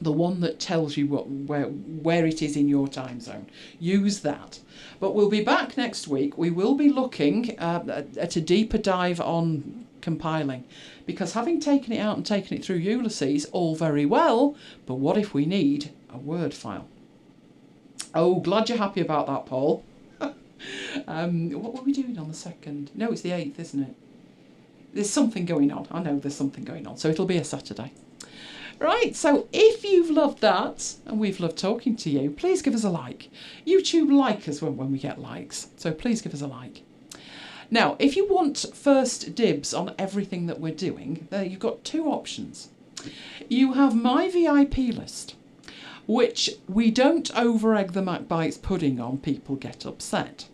the one that tells you where it is in your time zone. Use that. But we'll be back next week. We will be looking at a deeper dive on compiling, because having taken it out and taken it through Ulysses, all very well, but what if we need a Word file? Oh, glad you're happy about that, Paul. What were we doing on the 2nd? No, it's the 8th, isn't it? There's something going on. I know there's something going on, so it'll be a Saturday. Right, so if you've loved that, and we've loved talking to you, please give us a like. YouTube like us when we get likes, so please give us a like. Now, if you want first dibs on everything that we're doing, you've got 2 options. You have my VIP list, which we don't over-egg the MacBites pudding on, people get upset.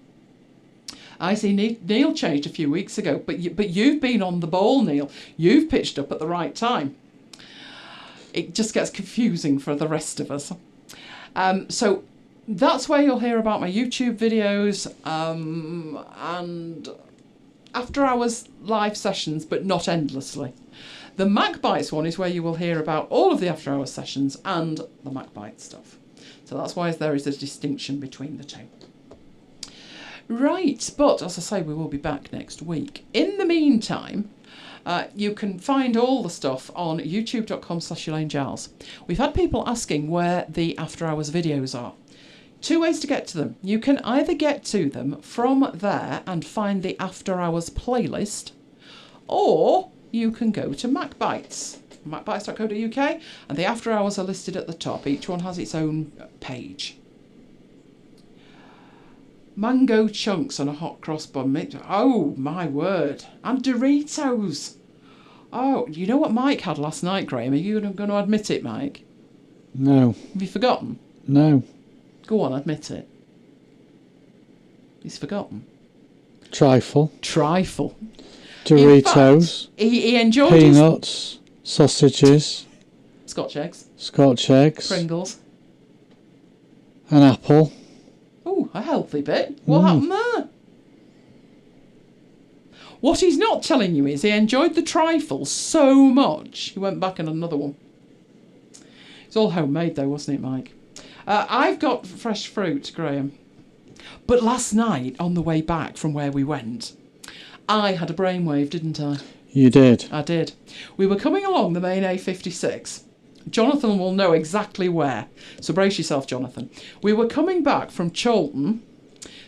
I see Neil changed a few weeks ago, but you've been on the ball, Neil. You've pitched up at the right time. It just gets confusing for the rest of us. So that's where you'll hear about my YouTube videos and after hours live sessions, but not endlessly. The MacBites one is where you will hear about all of the after hours sessions and the MacBite stuff. So that's why there is a distinction between the two. Right, but as I say, we will be back next week. In the meantime, you can find all the stuff on youtube.com/ElaineGiles. We've had people asking where the after hours videos are. 2 ways to get to them. You can either get to them from there and find the after hours playlist, or you can go to MacBites, macbites.co.uk, and the after hours are listed at the top. Each one has its own page. Mango chunks on a hot cross bun. Oh, my word. And Doritos. Oh, you know what Mike had last night, Graham? Are you going to admit it, Mike? No. Have you forgotten? No. Go on, admit it. He's forgotten. Trifle. In Doritos. fact, he enjoyed peanuts. Sausages. Scotch eggs. Scotch eggs. Pringles. An apple. Oh, a healthy bit. What happened there? What he's not telling you is he enjoyed the trifle so much, he went back and another one. It's all homemade though, wasn't it, Mike? I've got fresh fruit, Graham. But last night, on the way back from where we went, I had a brainwave, didn't I? You did. I did. We were coming along the main A56. Jonathan will know exactly where. So brace yourself, Jonathan. We were coming back from Chorlton.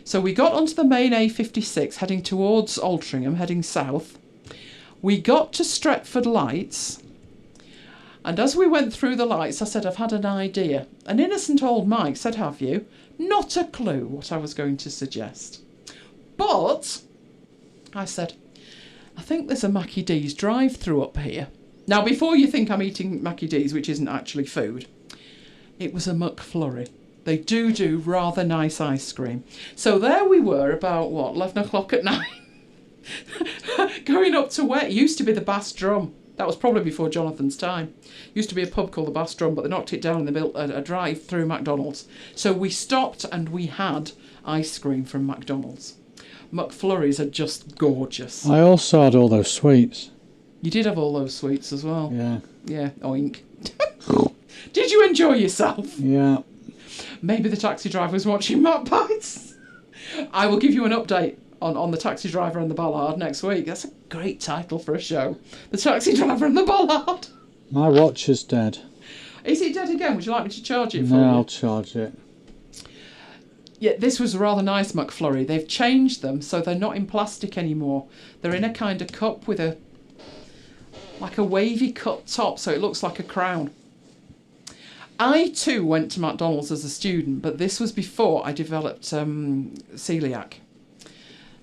So we got onto the main A56, heading towards Altrincham, heading south. We got to Stretford Lights. And as we went through the lights, I said, I've had an idea. An innocent old Mike said, have you? Not a clue what I was going to suggest. But I said, I think there's a Mackie D's drive-through up here. Now, before you think I'm eating Mackie D's, which isn't actually food, it was a McFlurry. They do rather nice ice cream. So there we were about, 11 o'clock at night, going up to where it used to be the Bass Drum. That was probably before Jonathan's time. Used to be a pub called the Bass Drum, but they knocked it down and they built a drive-through McDonald's. So we stopped and we had ice cream from McDonald's. McFlurries are just gorgeous. I also had all those sweets. You did have all those sweets as well. Yeah. Yeah, oink. Did you enjoy yourself? Yeah. Maybe the taxi driver was watching MacBites. I will give you an update on the taxi driver and the Ballard next week. That's a great title for a show. The taxi driver and the Ballard. My watch is dead. Is it dead again? Would you like me to charge it for No, you? I'll charge it. Yeah, this was a rather nice McFlurry. They've changed them so they're not in plastic anymore. They're in a kind of cup with like a wavy cut top, so it looks like a crown. I too went to McDonald's as a student, but this was before I developed celiac.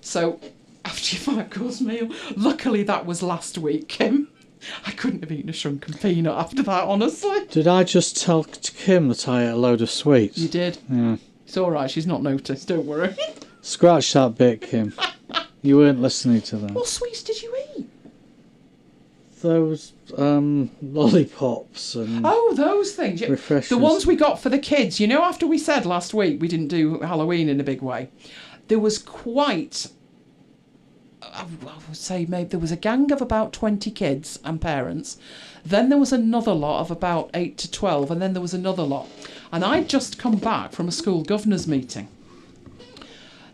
So after your 5-course meal, luckily that was last week, Kim. I couldn't have eaten a shrunken peanut after that, honestly. Did I just tell Kim that I ate a load of sweets? You did. Yeah. It's all right. She's not noticed. Don't worry. Scratch that bit, Kim. You weren't listening to that. What sweets did you eat? Those lollipops and those things. refreshers. The ones we got for the kids. You know, after we said last week we didn't do Halloween in a big way, there was quite, I would say maybe there was a gang of about 20 kids and parents. Then there was another lot of about 8 to 12, and then there was another lot. And I'd just come back from a school governor's meeting.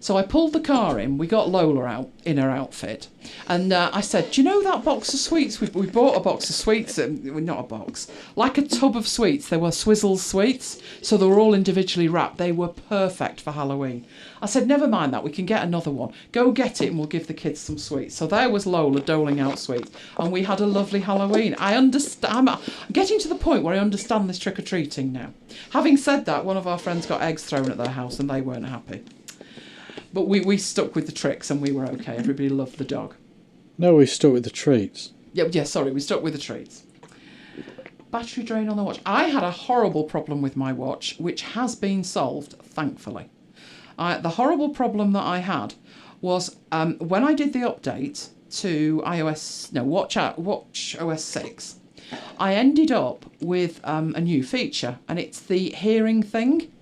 So I pulled the car in, we got Lola out in her outfit, and I said, do you know that box of sweets? We bought a box of sweets, not a box, like a tub of sweets. They were Swizzle sweets, so they were all individually wrapped. They were perfect for Halloween. I said, never mind that, we can get another one. Go get it and we'll give the kids some sweets. So there was Lola doling out sweets, and we had a lovely Halloween. I understand, I'm getting to the point where I understand this trick-or-treating now. Having said that, one of our friends got eggs thrown at their house and they weren't happy. But we stuck with the tricks and we were okay. Everybody loved the dog. No, we stuck with the treats. Yeah, sorry, we stuck with the treats. Battery drain on the watch. I had a horrible problem with my watch, which has been solved, thankfully. The horrible problem that I had was when I did the update to Watch OS 6, I ended up with a new feature, and it's the hearing thing,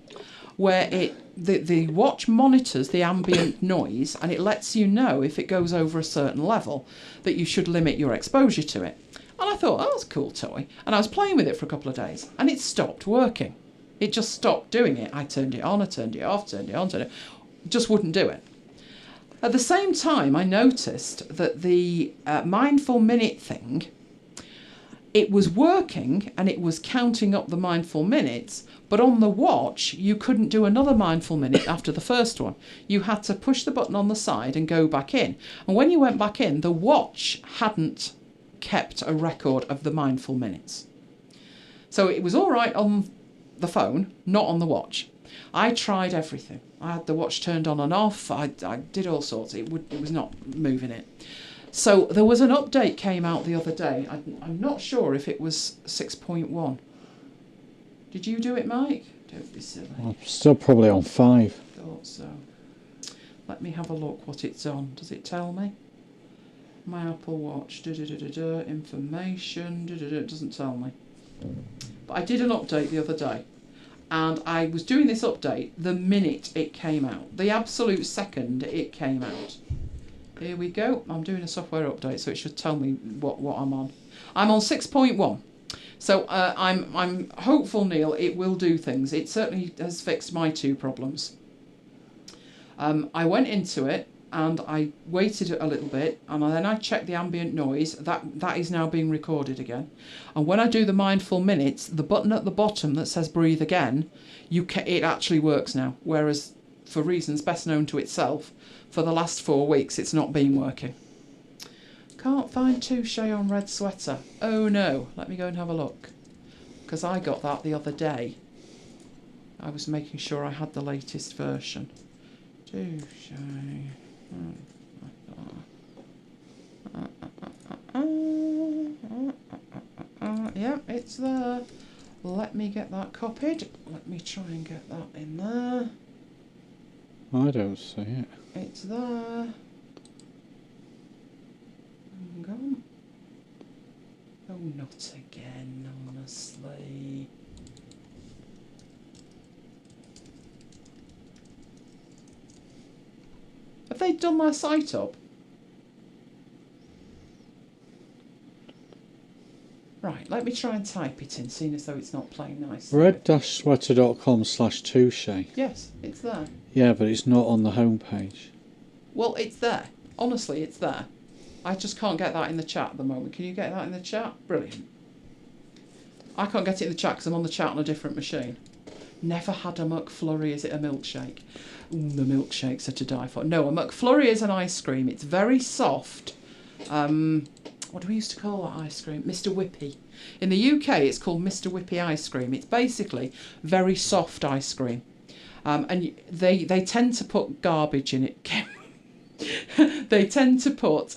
where the watch monitors the ambient noise, and it lets you know if it goes over a certain level that you should limit your exposure to it. And I thought, oh, that's a cool toy. And I was playing with it for a couple of days, and it stopped working. It just stopped doing it. I turned it on, I turned it off, turned it on, turned it off. Just wouldn't do it. At the same time, I noticed that the mindful minute thing, it was working and it was counting up the mindful minutes, but on the watch, you couldn't do another mindful minute after the first one. You had to push the button on the side and go back in. And when you went back in, the watch hadn't kept a record of the mindful minutes. So it was all right on the phone, not on the watch. I tried everything. I had the watch turned on and off. I did all sorts. It was not moving it. So there was an update came out the other day. I'm not sure if it was 6.1. Did you do it, Mike? Don't be silly. I'm still probably on 5. Thought so. Let me have a look what it's on. Does it tell me? My Apple Watch. Information. It doesn't tell me. But I did an update the other day. And I was doing this update the minute it came out. The absolute second it came out. Here we go. I'm doing a software update, so it should tell me what I'm on. I'm on 6.1. So I'm hopeful, Neil, it will do things. It certainly has fixed my 2 problems. I went into it and I waited a little bit, and then I checked the ambient noise. That is now being recorded again. And when I do the mindful minutes, the button at the bottom that says breathe again, it actually works now. Whereas, for reasons best known to itself, for the last 4 weeks it's not been working. Can't find Touche on red sweater. Oh no, let me go and have a look. Because I got that the other day. I was making sure I had the latest version. Touche. Yeah, it's there. Let me get that copied. Let me try and get that in there. I don't see it. It's there. Hang on. Oh, not again, honestly. Have they done my site up? Right, let me try and type it in, seeing as though it's not playing nice. red-sweater.com/touche. Yes, it's there. Yeah, but it's not on the homepage. Well, it's there. Honestly, it's there. I just can't get that in the chat at the moment. Can you get that in the chat? Brilliant. I can't get it in the chat because I'm on the chat on a different machine. Never had a McFlurry. Is it a milkshake? Ooh, the milkshakes are to die for. No, a McFlurry is an ice cream. It's very soft. What do we used to call that ice cream? Mr. Whippy. In the UK, it's called Mr. Whippy ice cream. It's basically very soft ice cream. And they tend to put garbage in it. They tend to put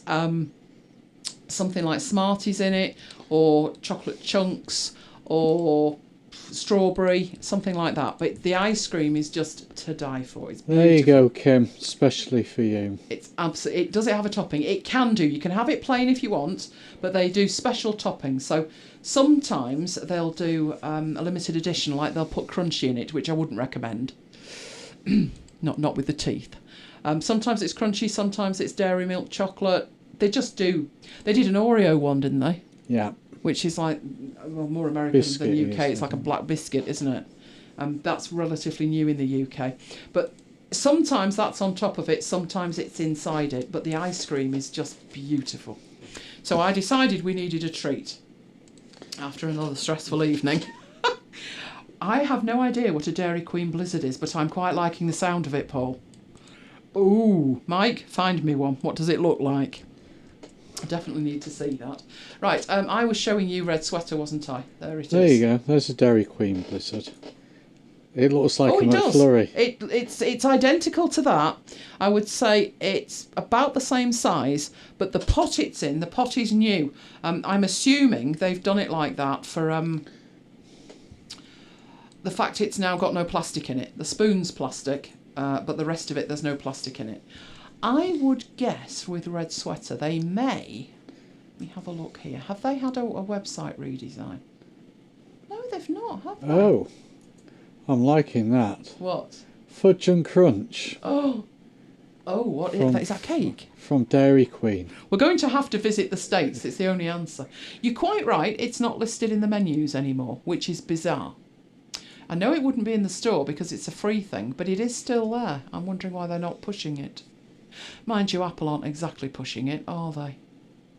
something like Smarties in it, or chocolate chunks, or strawberry, something like that. But the ice cream is just to die for. It's beautiful. There you go, Kim, especially for you. It's absolutely. Does it have a topping? It can do. You can have it plain if you want, but they do special toppings. So sometimes they'll do a limited edition, like they'll put crunchy in it, which I wouldn't recommend. Not with the teeth. Sometimes it's crunchy, sometimes it's dairy milk chocolate. They just do. They did an Oreo one, didn't they? Yeah. Which is like, well, more American Biscuit, than UK. yes, It's like a black biscuit, isn't it? That's relatively new in the UK. But sometimes that's on top of it, sometimes it's inside it. But the ice cream is just beautiful. So I decided we needed a treat after another stressful evening. I have no idea what a Dairy Queen Blizzard is, but I'm quite liking the sound of it, Paul. Ooh, Mike, find me one. What does it look like? I definitely need to see that. Right, I was showing you red sweater, wasn't I? There it is. There you go. There's a Dairy Queen Blizzard. It looks like a McFlurry. McFlurry. It's identical to that. I would say it's about the same size, but the pot it's in, the pot is new. I'm assuming they've done it like that for the fact it's now got no plastic in it. The spoon's plastic, but the rest of it, there's no plastic in it. I would guess with Red Sweater they may. Let me have a look here. Have they had a website redesign? No, they've not, have they? Oh, I'm liking that. What? Fudge and Crunch. Oh, what is that? Is that cake? From Dairy Queen. We're going to have to visit the States. It's the only answer. You're quite right. It's not listed in the menus anymore, which is bizarre. I know it wouldn't be in the store because it's a free thing, but it is still there. I'm wondering why they're not pushing it. Mind you, Apple aren't exactly pushing it, are they?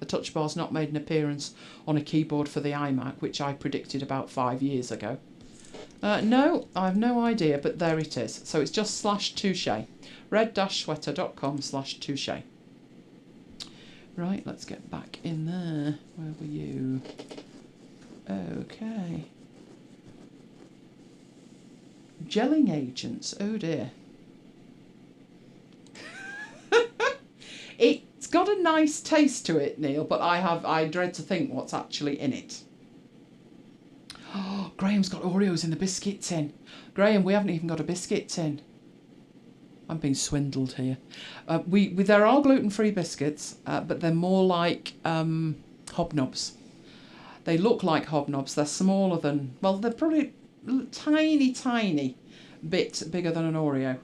The Touch Bar's not made an appearance on a keyboard for the iMac, which I predicted about 5 years ago. No, I have no idea, but there it is. So it's just /touche. red-sweater.com/touche. Right, let's get back in there. Where were you? Okay. Gelling agents. Oh dear. It's got a nice taste to it, Neil, but I dread to think what's actually in it. Oh, Graham's got Oreos in the biscuit tin. Graham, we haven't even got a biscuit tin. I'm being swindled here. There are gluten-free biscuits, but they're more like hobnobs. They look like hobnobs. They're smaller than... Well, they're probably tiny bit bigger than an Oreo.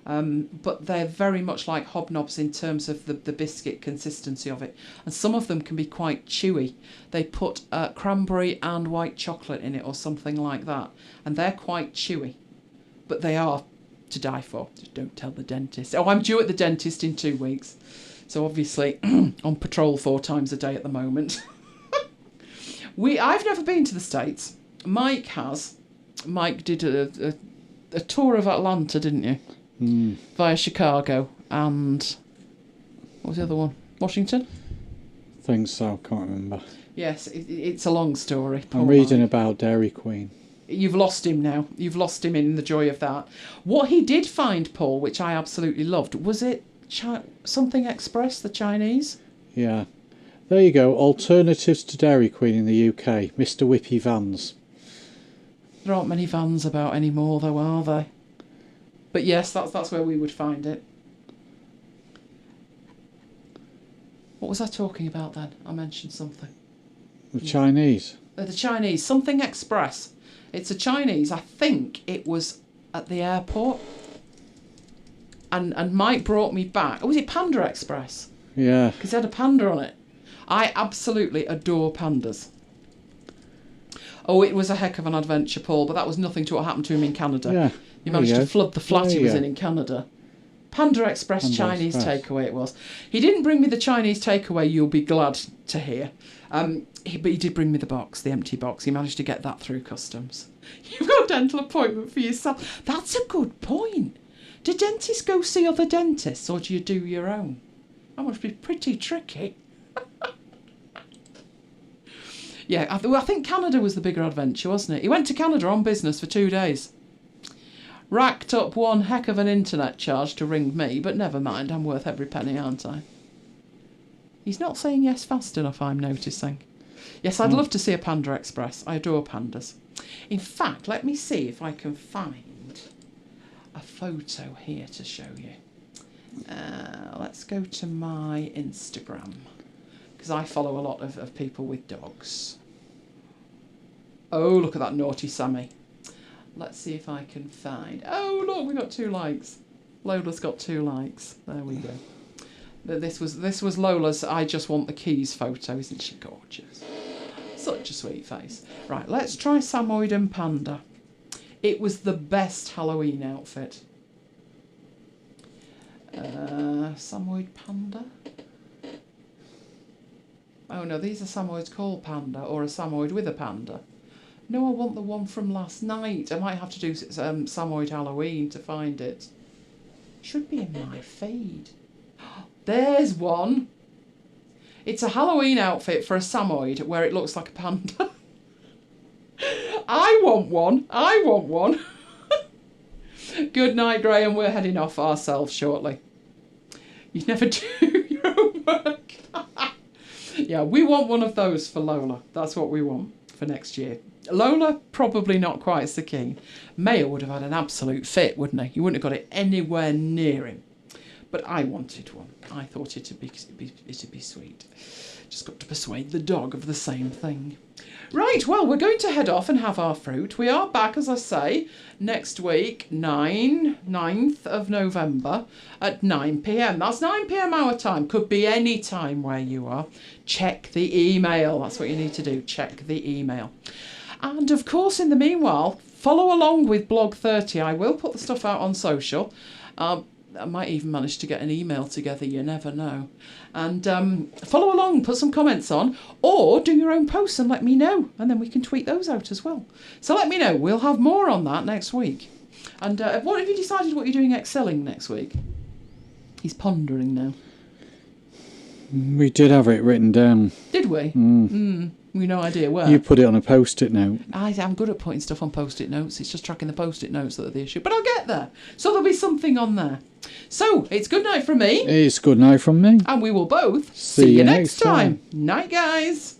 But they're very much like hobnobs in terms of the biscuit consistency of it. And some of them can be quite chewy. They put cranberry and white chocolate in it or something like that. And they're quite chewy. But they are to die for. Just don't tell the dentist. Oh, I'm due at the dentist in 2 weeks. So obviously on patrol 4 times a day at the moment. I've never been to the States. Mike has. Mike did a tour of Atlanta, didn't you? Via Chicago and what was the other one? Washington? Think so, can't remember. Yes, it's a long story. I'm reading about Dairy Queen. You've lost him now. You've lost him in the joy of that. What he did find, Paul, which I absolutely loved, was it something Express, the Chinese? Yeah. There you go. Alternatives to Dairy Queen in the UK. Mr. Whippy Vans. There aren't many vans about anymore, though, are there? But yes, that's where we would find it. What was I talking about then? I mentioned something. The Chinese. The Chinese. Something Express. It's a Chinese. I think it was at the airport. And Mike brought me back. Oh, was it Panda Express? Yeah. Because it had a panda on it. I absolutely adore pandas. Oh, it was a heck of an adventure, Paul, but that was nothing to what happened to him in Canada. Yeah. He managed to flood the flat he was in Canada. Panda Express Panda Chinese Express. takeaway it was. He didn't bring me the Chinese takeaway, you'll be glad to hear. But he did bring me the box, the empty box. He managed to get that through customs. You've got a dental appointment for yourself. That's a good point. Do dentists go see other dentists or do you do your own? That must be pretty tricky. Yeah, I think Canada was the bigger adventure, wasn't it? He went to Canada on business for 2 days. Racked up one heck of an internet charge to ring me, but never mind, I'm worth every penny, aren't I? He's not saying yes fast enough, I'm noticing. Yes, I'd love to see a Panda Express. I adore pandas. In fact, let me see if I can find a photo here to show you. Let's go to my Instagram, because I follow a lot of people with dogs. Oh, look at that naughty Sammy. Let's see if I can find... Oh, look, we got 2 likes. Lola's got 2 likes. There we go. This was Lola's I Just Want the Keys photo. Isn't she gorgeous? Such a sweet face. Right, let's try Samoyed and Panda. It was the best Halloween outfit. Samoyed Panda? Oh no, these are Samoyeds called Panda, or a Samoyed with a panda. No, I want the one from last night. I might have to do Samoyed Halloween to find it. Should be in my feed. There's one. It's a Halloween outfit for a Samoyed where it looks like a panda. I want one. I want one. Good night, Graham. We're heading off ourselves shortly. You never do your homework. Yeah, we want one of those for Lola. That's what we want for next year. Lola, probably not quite so keen. Mayo would have had an absolute fit, wouldn't he? You wouldn't have got it anywhere near him. But I wanted one. I thought it'd be sweet. Just got to persuade the dog of the same thing. Right, well, we're going to head off and have our fruit. We are back, as I say, next week, 9th of November at 9 p.m. That's 9 p.m. our time. Could be any time where you are. Check the email. That's what you need to do. Check the email. And, of course, in the meanwhile, follow along with Blog 30. I will put the stuff out on social. I might even manage to get an email together, you never know. And follow along, put some comments on, or do your own posts and let me know, and then we can tweet those out as well. So let me know. We'll have more on that next week. And what have you decided what you're doing excelling next week? He's pondering now. We did have it written down. Did we? We've no idea where. You put it on a post-it note. I'm good at putting stuff on post-it notes. It's just tracking the post-it notes that are the issue. But I'll get there. So there'll be something on there. So, it's good night from me. It's good night from me. And we will both See you next time. Night, guys.